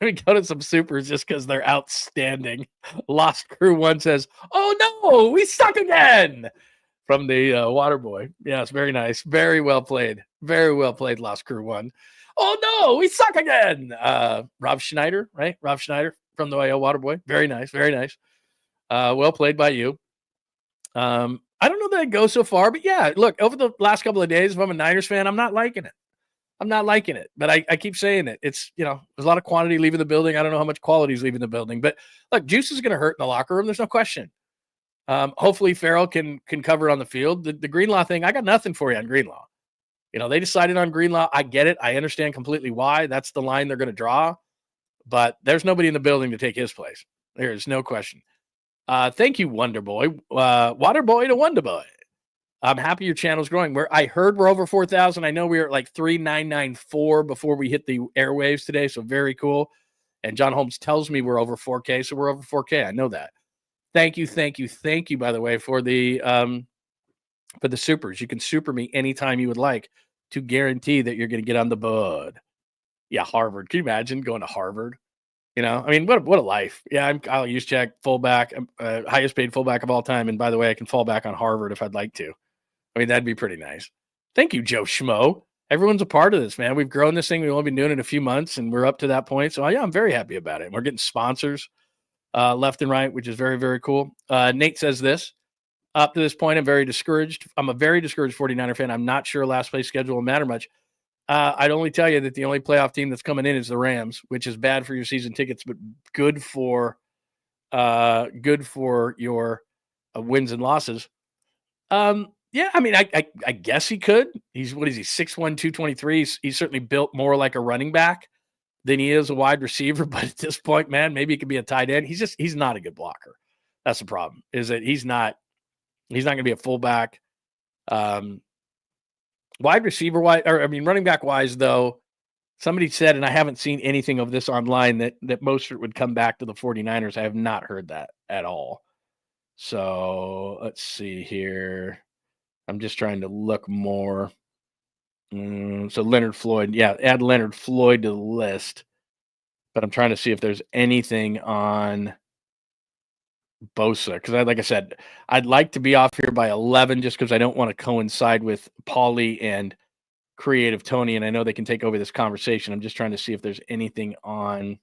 me go to some supers just because they're outstanding. Lost Crew 1 says, "Oh no, we suck again." From the Water Boy. Yes, very nice. Very well played. Very well played, Lost Crew 1. "Oh no, we suck again." Rob Schneider, right? Rob Schneider from the Water Boy. Very nice. Very nice. Well played by you. I don't know that I'd go so far, but yeah, look, over the last couple of days, if I'm a Niners fan, I'm not liking it. I'm not liking it, but I keep saying it. It's, there's a lot of quantity leaving the building. I don't know how much quality is leaving the building, but look, juice is going to hurt in the locker room. There's no question. Hopefully Farrell can cover on the field. The Greenlaw thing, I got nothing for you on Greenlaw. They decided on Greenlaw. I get it. I understand completely why. That's the line they're going to draw, but there's nobody in the building to take his place. There's no question. Thank you, Wonder Boy. Water Boy to Wonder Boy. I'm happy your channel's growing. I heard we're over 4,000. I know we were at like 3,994 before we hit the airwaves today, so very cool. And John Holmes tells me we're over 4K, so we're over 4K. I know that. Thank you, by the way, for the supers. You can super me anytime you would like to guarantee that you're going to get on the board. Yeah, Harvard. Can you imagine going to Harvard? I mean, what a life. Yeah, I'm Kyle Juszczyk, fullback, highest paid fullback of all time. And by the way, I can fall back on Harvard if I'd like to. I mean, that'd be pretty nice. Thank you, Joe Schmo. Everyone's a part of this, man. We've grown this thing. We've only been doing it a few months, and we're up to that point. So, yeah, I'm very happy about it. And we're getting sponsors left and right, which is very, very cool. Nate says this. Up to this point, I'm very discouraged. I'm a very discouraged 49er fan. I'm not sure last place schedule will matter much. I'd only tell you that the only playoff team that's coming in is the Rams, which is bad for your season tickets, but good for your wins and losses. Yeah, I mean, I guess he could. He's 6'1", 223. He's certainly built more like a running back than he is a wide receiver. But at this point, man, maybe he could be a tight end. He's not a good blocker. That's the problem. Is that he's not going to be a fullback. Wide receiver wise, running back wise, though, somebody said, and I haven't seen anything of this online, that Mostert would come back to the 49ers. I have not heard that at all. So let's see here. I'm just trying to look more. So Leonard Floyd, yeah, add Leonard Floyd to the list. But I'm trying to see if there's anything on Bosa, because like I said, I'd like to be off here by 11 just because I don't want to coincide with Paulie and Creative Tony, and I know they can take over this conversation. I'm just trying to see if there's anything on.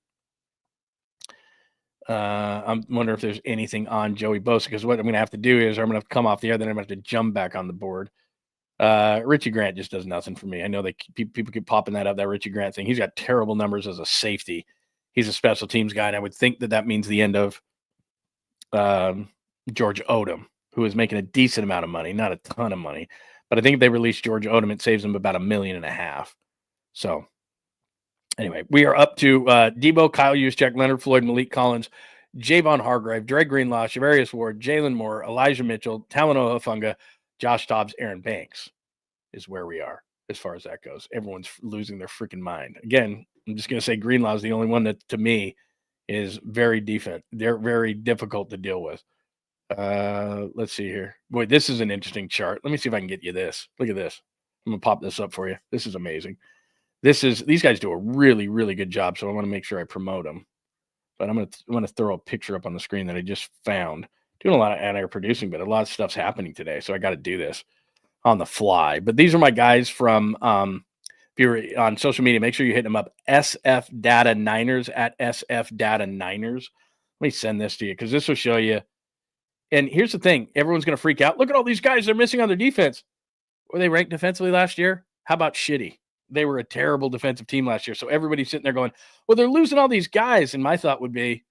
I'm wondering if there's anything on Joey Bosa, because what I'm going to have to do is I'm going to come off the air, then I'm going to have to jump back on the board. Richie Grant just does nothing for me. I know people keep popping that Richie Grant thing. He's got terrible numbers as a safety. He's a special teams guy, and I would think that means the end of George Odom, who is making a decent amount of money, not a ton of money. But I think if they release George Odom, it saves them about $1.5 million. So anyway, we are up to Debo, Kyle Juszczyk, Leonard Floyd, Malik Collins, Javon Hargrave, Dre Greenlaw, Shavarius Ward, Jalen Moore, Elijah Mitchell, Talanoa Hufanga, Josh Dobbs, Aaron Banks is where we are as far as that goes. Everyone's losing their freaking mind. Again, I'm just going to say Greenlaw is the only one that, to me, is very defensive. They're very difficult to deal with. Let's see here. Boy, this is an interesting chart. Let me see if I can get you this. Look at this. I'm going to pop this up for you. This is amazing. These guys do a really, really good job, so I want to make sure I promote them. But I'm going to throw a picture up on the screen that I just found. Doing a lot of ad-air producing, but a lot of stuff's happening today, so I got to do this on the fly. But these are my guys from if you're on social media, make sure you hit them up. SF Data Niners at SF Data Niners. Let me send this to you because this will show you. And here's the thing. Everyone's going to freak out. Look at all these guys they're missing on their defense. Were they ranked defensively last year? How about shitty? They were a terrible defensive team last year. So everybody's sitting there going, well, they're losing all these guys. And my thought would be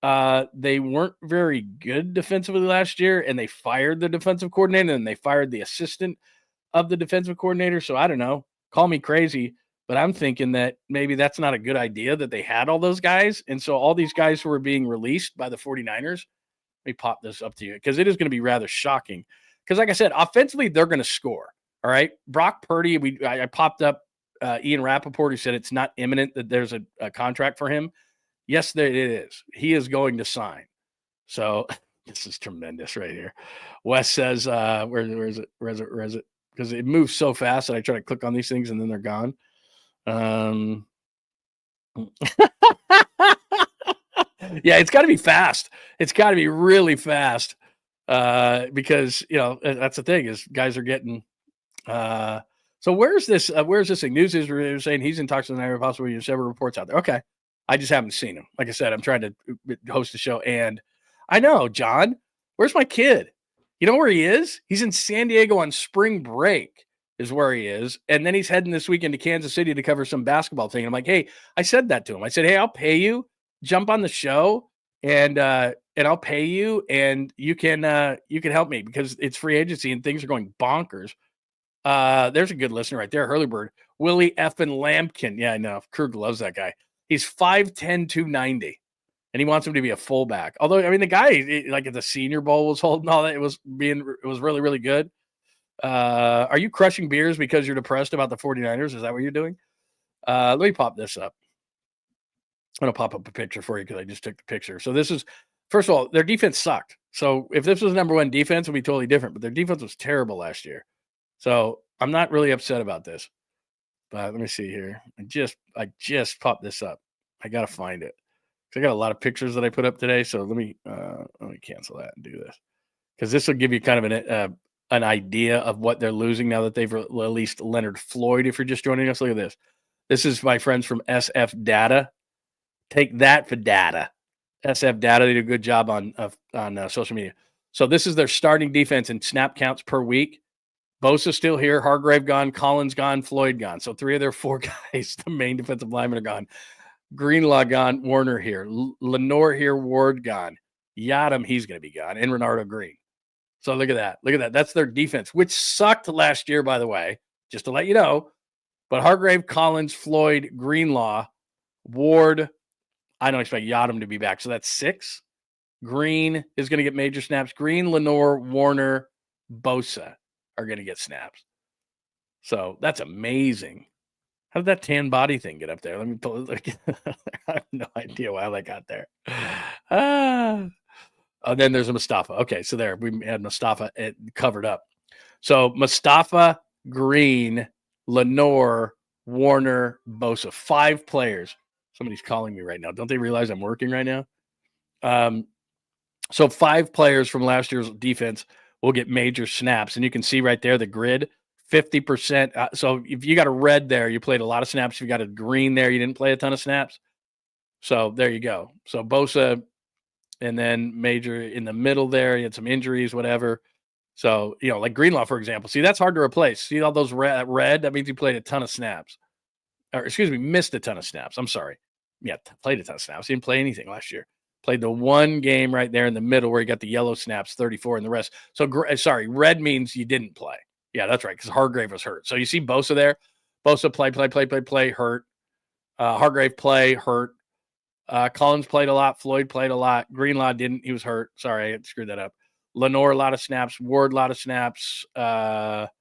they weren't very good defensively last year, and they fired the defensive coordinator, and they fired the assistant of the defensive coordinator. So I don't know. Call me crazy, but I'm thinking that maybe that's not a good idea that they had all those guys. And so all these guys who were being released by the 49ers, let me pop this up to you because it is going to be rather shocking. Because like I said, offensively, they're going to score. All right. Brock Purdy, I popped up Ian Rappaport, who said it's not imminent that there's a contract for him. Yes, it is. He is going to sign. So this is tremendous right here. Wes says, where is it? Because it moves so fast that I try to click on these things and then they're gone. Yeah, it's got to be fast. It's got to be really fast because, that's the thing is guys are getting so where's this thing? News is saying he's in talks with the Niagara possibly there's several reports out there. Okay. I just haven't seen him. Like I said, I'm trying to host a show and I know, John, where's my kid? You know where he is? He's in San Diego on spring break is where he is. And then he's heading this weekend to Kansas City to cover some basketball thing. And I'm like, hey, I said that to him. I said, hey, I'll pay you, jump on the show and I'll pay you and you can help me because it's free agency and things are going bonkers. There's a good listener right there. Hurleybird, Willie effing Lampkin. Yeah, I know. Krug loves that guy. He's 5'10", 290, and he wants him to be a fullback. Although, I mean, the guy, like at the Senior Bowl was holding all that. It was really, really good. Are you crushing beers because you're depressed about the 49ers? Is that what you're doing? Let me pop this up. I'm going to pop up a picture for you because I just took the picture. So this is, first of all, their defense sucked. So if this was number one defense, it would be totally different. But their defense was terrible last year. So I'm not really upset about this. But let me see here. I just popped this up. I got to find it. I got a lot of pictures that I put up today. So let me cancel that and do this. Because this will give you kind of an idea of what they're losing now that they've released Leonard Floyd. If you're just joining us, look at this. This is my friends from SF Data. Take that for data. SF Data, they do a good job on social media. So this is their starting defense in snap counts per week. Bosa still here, Hargrave gone, Collins gone, Floyd gone. So 3 of their 4 guys, the main defensive linemen are gone. Greenlaw gone, Warner here. Lenore here, Ward gone. Yadam, he's going to be gone. And Renardo Green. So look at that. Look at that. That's their defense, which sucked last year, by the way, just to let you know. But Hargrave, Collins, Floyd, Greenlaw, Ward, I don't expect Yadam to be back. So that's 6. Green is going to get major snaps. Green, Lenore, Warner, Bosa are going to get snaps. So that's amazing. How did that tan body thing get up there? Let me pull it. I have no idea why that got there. Then there's a Mustafa. Okay, so there we had Mustafa covered up. So Mustafa, Green, Lenore, Warner, Bosa, 5 players. Somebody's calling me right now. Don't they realize I'm working right now? So 5 players from last year's defense will get major snaps. And you can see right there the grid, 50%. So if you got a red there, you played a lot of snaps. If you got a green there, you didn't play a ton of snaps. So there you go. So Bosa and then major in the middle there. He had some injuries, whatever. So, like Greenlaw, for example. See, that's hard to replace. See all those red? That means he played a ton of snaps. Or, missed a ton of snaps. I'm sorry. Yeah, played a ton of snaps. He didn't play anything last year. Played the one game right there in the middle where he got the yellow snaps, 34, and the rest. So, red means you didn't play. Yeah, that's right, because Hargrave was hurt. So you see Bosa there. Bosa play, hurt. Hargrave play, hurt. Collins played a lot. Floyd played a lot. Greenlaw didn't. He was hurt. Sorry, I screwed that up. Lenore, a lot of snaps. Ward, a lot of snaps. Let's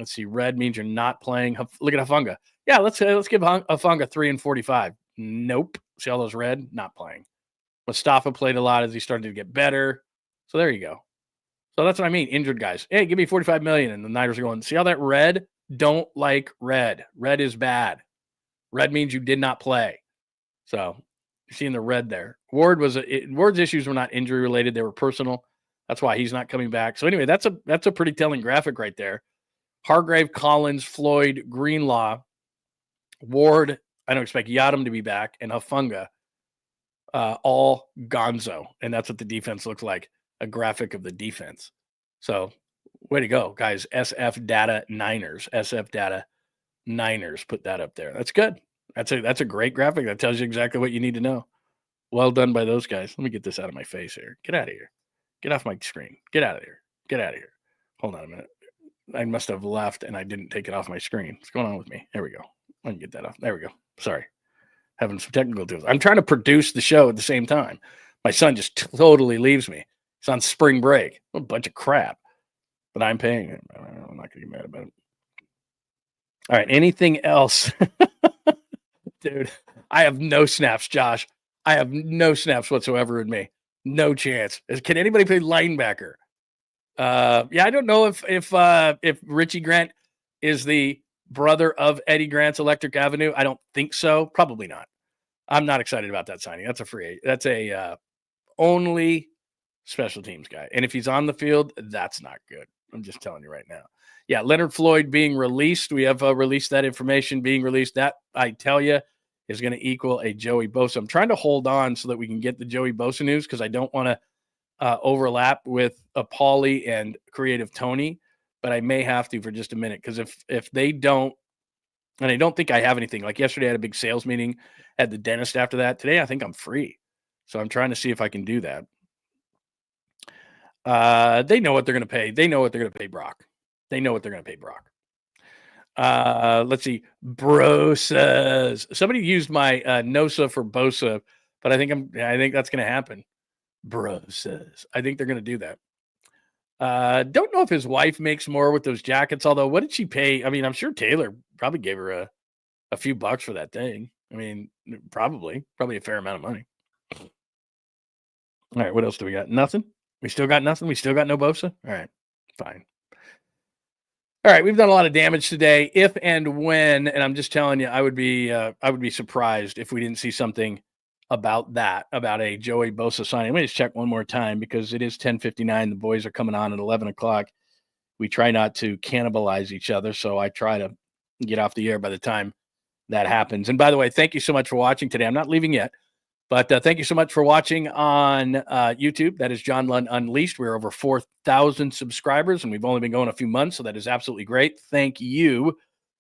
see. Red means you're not playing. Look at Hafunga. Yeah, let's give Hafunga 3 and 45. Nope. See all those red? Not playing. Mustafa played a lot as he started to get better. So there you go. So that's what I mean. Injured guys. Hey, give me $45 million. And the Niners are going, see all that red? Don't like red. Red is bad. Red means you did not play. So you're seeing the red there. Ward's issues were not injury related. They were personal. That's why he's not coming back. So anyway, that's a pretty telling graphic right there. Hargrave, Collins, Floyd, Greenlaw, Ward. I don't expect Yadam to be back, and Hafunga, all gonzo. And that's what the defense looks like, a graphic of the defense. So way to go, guys. SF Data Niners. SF Data Niners. Put that up there. That's good. That's a great graphic. That tells you exactly what you need to know. Well done by those guys. Let me get this out of my face here. Get out of here. Get off my screen. Get out of here. Get out of here. Hold on a minute. I must have left and I didn't take it off my screen. What's going on with me? There we go. I can get that off. There we go. Sorry. Having some technical difficulties. I'm trying to produce the show at the same time. My son just totally leaves me. He's on spring break. What a bunch of crap. But I'm paying him. I'm not going to get mad about it. All right. Anything else? Dude, I have no snaps, Josh. I have no snaps whatsoever in me. No chance. Can anybody play linebacker? Yeah, I don't know if Richie Grant is the brother of Eddie Grant's Electric Avenue. I don't think so. Probably not. I'm not excited about that signing. That's a free. That's a only special teams guy. And if he's on the field, that's not good. I'm just telling you right now. Yeah, Leonard Floyd being released. We have released that information being released. That, I tell you, is going to equal a Joey Bosa. I'm trying to hold on so that we can get the Joey Bosa news because I don't want to overlap with Paulie and Creative Tony, but I may have to for just a minute because if they don't, and I don't think I have anything. Like yesterday, I had a big sales meeting at the dentist after that. Today, I think I'm free. So I'm trying to see if I can do that. They know what they're going to pay. They know what they're going to pay Brock. They know what they're going to pay Brock. Let's see. Brosas. Somebody used my NOSA for Bosa, but I think that's going to happen. Brosas. I think they're going to do that. Don't know if his wife makes more with those jackets, although what did she pay? I mean, I'm sure Taylor probably gave her a few bucks for that thing. I mean, probably a fair amount of money. All right, what else do we got? Nothing? We still got nothing? We still got no Bosa? All right, fine. All right, we've done a lot of damage today. If and when, and I'm just telling you, I would be surprised if we didn't see something about a Joey Bosa signing. Let me just check one more time because it is 10:59. The boys are coming on at 11 o'clock. We try not to cannibalize each other, so I try to get off the air by the time that happens. And by the way, thank you so much for watching today. I'm not leaving yet, but thank you so much for watching on YouTube. That is John Lund Unleashed. We're over 4,000 subscribers, and we've only been going a few months, so that is absolutely great. Thank you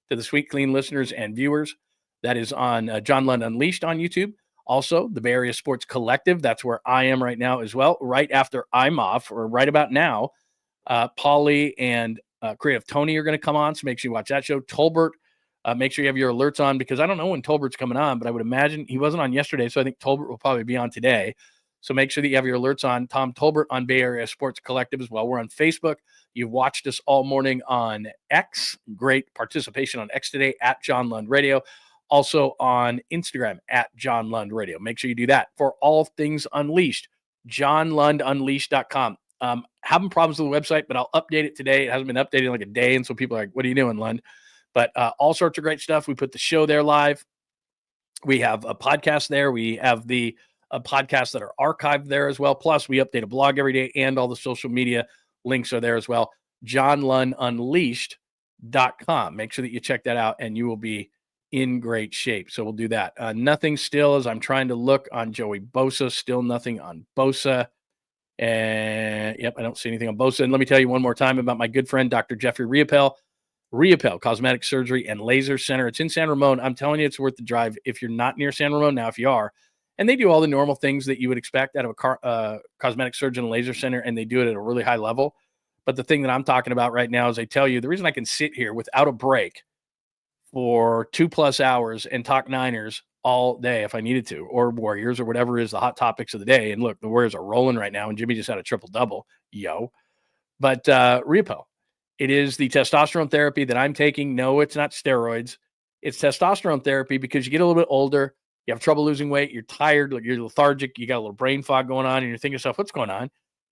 to the Sweet Clean listeners and viewers. That is on John Lund Unleashed on YouTube. Also, the Bay Area Sports Collective. That's where I am right now as well. Right after I'm off, or right about now, Paulie and Creative Tony are going to come on, so make sure you watch that show. Tolbert, make sure you have your alerts on because I don't know when Tolbert's coming on, but I would imagine he wasn't on yesterday, so I think Tolbert will probably be on today. So make sure that you have your alerts on. Tom Tolbert on Bay Area Sports Collective as well. We're on Facebook. You've watched us all morning on X. Great participation on X today at John Lund Radio. Also on Instagram at John Lund Radio. Make sure you do that for all things Unleashed. JohnLundUnleashed.com. Having problems with the website, but I'll update it today. It hasn't been updated in like a day, and so people are like, what are you doing, Lund? But all sorts of great stuff. We put the show there live. We have a podcast there. We have the podcasts that are archived there as well. Plus, we update a blog every day, and all the social media links are there as well. JohnLundUnleashed.com. Make sure that you check that out, and you will be in great shape. So we'll do that. Nothing still as I'm trying to look on Joey Bosa. Still nothing on Bosa. And yep, I don't see anything on Bosa. And let me tell you one more time about my good friend, Dr. Jeffrey Riopel. Riopel Cosmetic Surgery and Laser Center. It's in San Ramon. I'm telling you, it's worth the drive if you're not near San Ramon. Now, if you are, and they do all the normal things that you would expect out of a cosmetic surgeon and laser center, and they do it at a really high level. But the thing that I'm talking about right now is I tell you, the reason I can sit here without a break for 2+ hours and talk Niners all day if I needed to, or Warriors, or whatever is the hot topics of the day. And look, the Warriors are rolling right now, and Jimmy just had a triple-double. But Riopel, it is the testosterone therapy that I'm taking. No, it's not steroids. It's testosterone therapy because you get a little bit older, you have trouble losing weight, you're tired, you're lethargic, you got a little brain fog going on, and you're thinking to yourself, what's going on?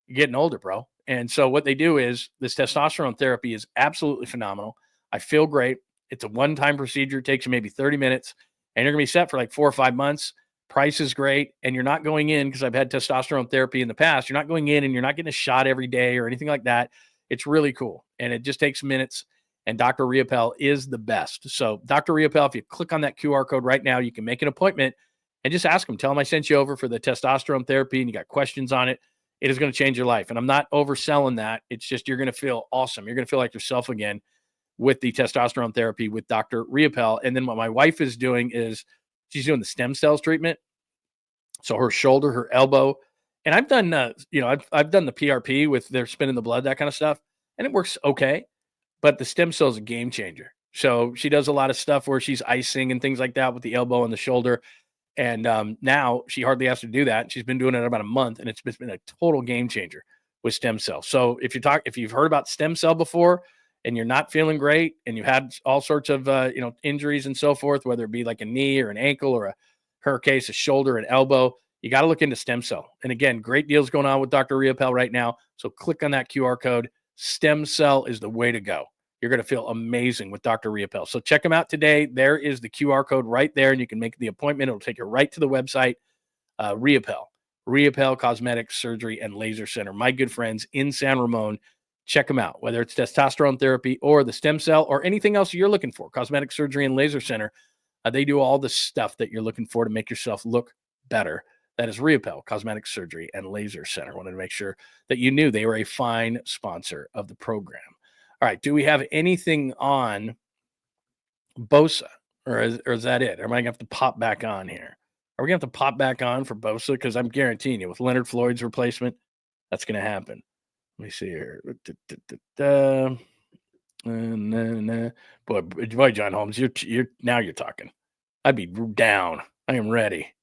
You're getting older, bro. And so what they do is this testosterone therapy is absolutely phenomenal. I feel great. It's a one-time procedure. It takes you maybe 30 minutes, and you're going to be set for like 4 or 5 months. Price is great, and you're not going in, because I've had testosterone therapy in the past, you're not going in and you're not getting a shot every day or anything like that. It's really cool, and it just takes minutes, and Dr. Riopel is the best. So Dr. Riopel, if you click on that QR code right now, you can make an appointment and just ask him. Tell him I sent you over for the testosterone therapy, and you got questions on it. It is going to change your life, and I'm not overselling that. It's just you're going to feel awesome. You're going to feel like yourself again with the testosterone therapy with Dr. Riopel. And then what my wife is doing is she's doing the stem cells treatment. So her shoulder, her elbow, and I've done, I've done the PRP with their spinning the blood, that kind of stuff, and it works okay. But the stem cell is a game changer. So she does a lot of stuff where she's icing and things like that with the elbow and the shoulder. And now she hardly has to do that. She's been doing it about a month, and it's been a total game changer with stem cells. So if you've heard about stem cell before and you're not feeling great, and you had all sorts of injuries and so forth, whether it be like a knee or an ankle or her case, a shoulder and elbow, you got to look into stem cell. And again, great deals going on with Dr. Riopel right now. So click on that QR code. Stem cell is the way to go. You're going to feel amazing with Dr. Riopel. So check him out today. There is the QR code right there, and you can make the appointment. It'll take you right to the website, Riopel Cosmetic Surgery and Laser Center. My good friends in San Ramon. Check them out, whether it's testosterone therapy or the stem cell or anything else you're looking for. Cosmetic Surgery and Laser Center. They do all the stuff that you're looking for to make yourself look better. That is Riopel Cosmetic Surgery and Laser Center. Wanted to make sure that you knew they were a fine sponsor of the program. All right. Do we have anything on Bosa, or is that it? Or am I going to have to pop back on here? Are we going to have to pop back on for Bosa? Because I'm guaranteeing you, with Leonard Floyd's replacement, that's going to happen. Let me see here. Boy, John Holmes, you're now you're talking. I'd be down. I am ready.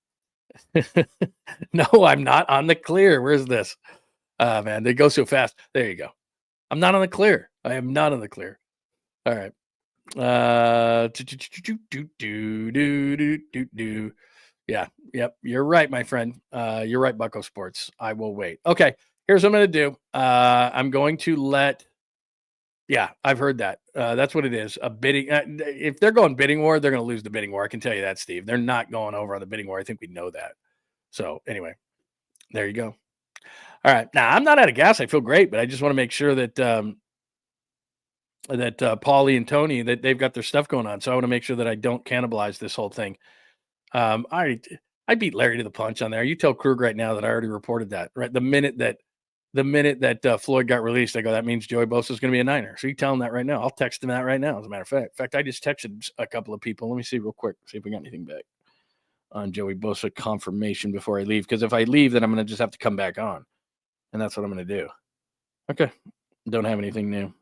No, I'm not on the clear. Where's this? Man, they go so fast. There you go. I'm not on the clear. I am not on the clear. All right. Yeah. Yep. You're right, my friend. You're right, Bucko Sports. I will wait. Okay. Here's what I'm going to do. I'm going to let. Yeah, I've heard that. That's what it is. A bidding. If they're going bidding war, they're going to lose the bidding war. I can tell you that, Steve. They're not going over on the bidding war. I think we know that. So anyway, there you go. All right. Now, I'm not out of gas. I feel great, but I just want to make sure that Paulie and Tony, that they've got their stuff going on. So I want to make sure that I don't cannibalize this whole thing. I beat Larry to the punch on there. You tell Krug right now that I already reported that. Right, the minute that Floyd got released, I go, that means Joey Bosa is going to be a Niner. So you tell him that right now. I'll text him that right now. As a matter of fact. In fact, I just texted a couple of people. Let me see real quick. See if we got anything back on Joey Bosa confirmation before I leave. Because if I leave, then I'm going to just have to come back on. And that's what I'm going to do. Okay. Don't have anything new.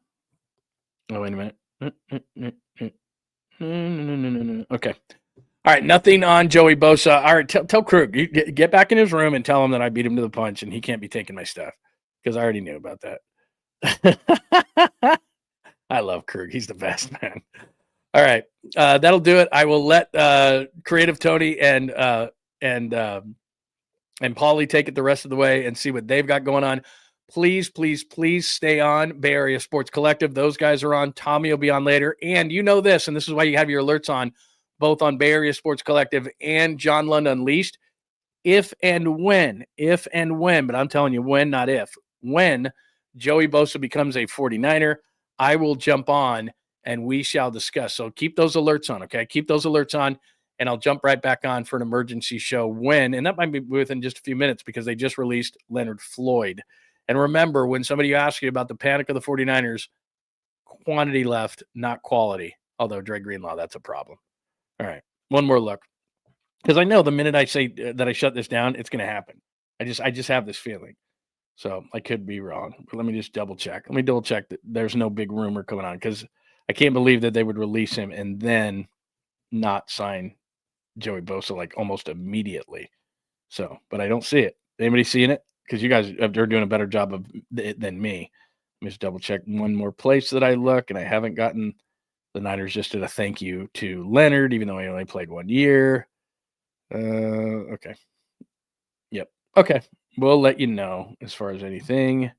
Oh, wait a minute. Okay. All right. Nothing on Joey Bosa. All right. Tell Krug. Get back in his room and tell him that I beat him to the punch and he can't be taking my stuff. Because I already knew about that. I love Krug. He's the best, man. All right. That'll do it. I will let Creative Tony and Paulie take it the rest of the way and see what they've got going on. Please, please, please stay on Bay Area Sports Collective. Those guys are on. Tommy will be on later. And you know this, and this is why you have your alerts on, both on Bay Area Sports Collective and John Lund Unleashed. If and when, but I'm telling you when, not if, when Joey Bosa becomes a 49er, I will jump on and we shall discuss. So keep those alerts on, okay? Keep those alerts on, and I'll jump right back on for an emergency show when, and that might be within just a few minutes because they just released Leonard Floyd. And remember, when somebody asks you about the panic of the 49ers, quantity left, not quality. Although Dre Greenlaw, that's a problem. All right, one more look. Because I know the minute I say that I shut this down, it's going to happen. I just have this feeling. So I could be wrong. But let me just double check. Let me double check that there's no big rumor coming on, because I can't believe that they would release him and then not sign Joey Bosa like almost immediately. So, but I don't see it. Anybody seeing it? Because you guys are doing a better job of it than me. Let me just double check one more place that I look, and I haven't gotten. The Niners just did a thank you to Leonard, even though he only played 1 year. Okay. Yep. Okay. We'll let you know as far as anything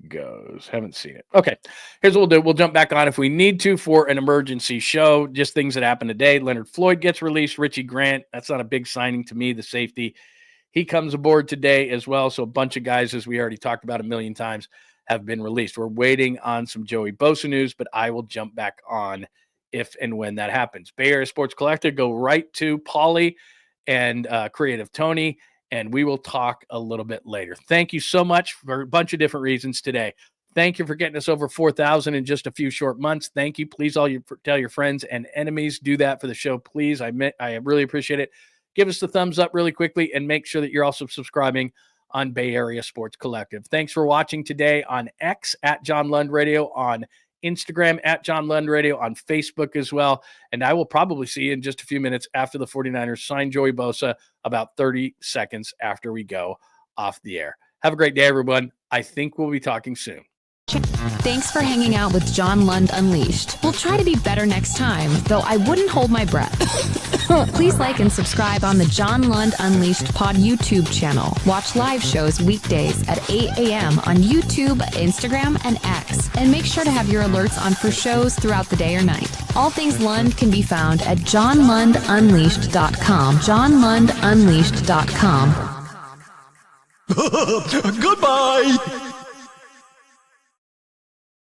goes. Haven't seen it. Okay. Here's what we'll do. We'll jump back on if we need to for an emergency show. Just things that happened today. Leonard Floyd gets released. Richie Grant. That's not a big signing to me. The safety. He comes aboard today as well. So a bunch of guys, as we already talked about a million times, have been released. We're waiting on some Joey Bosa news, but I will jump back on if and when that happens. Bay Area Sports Collective, go right to Paulie and Creative Tony, and we will talk a little bit later. Thank you so much for a bunch of different reasons today. Thank you for getting us over 4,000 in just a few short months. Thank you. Please tell your friends and enemies. Do that for the show, please. I really appreciate it. Give us the thumbs up really quickly and make sure that you're also subscribing on Bay Area Sports Collective. Thanks for watching today on X at John Lund Radio, on Instagram at John Lund Radio, on Facebook as well. And I will probably see you in just a few minutes after the 49ers sign Joey Bosa, about 30 seconds after we go off the air. Have a great day, everyone. I think we'll be talking soon. Thanks for hanging out with John Lund Unleashed. We'll try to be better next time, though I wouldn't hold my breath. Please like and subscribe on the John Lund Unleashed Pod YouTube channel. Watch live shows weekdays at 8 a.m. on YouTube, Instagram, and X. And make sure to have your alerts on for shows throughout the day or night. All things Lund can be found at johnlundunleashed.com. johnlundunleashed.com. Goodbye!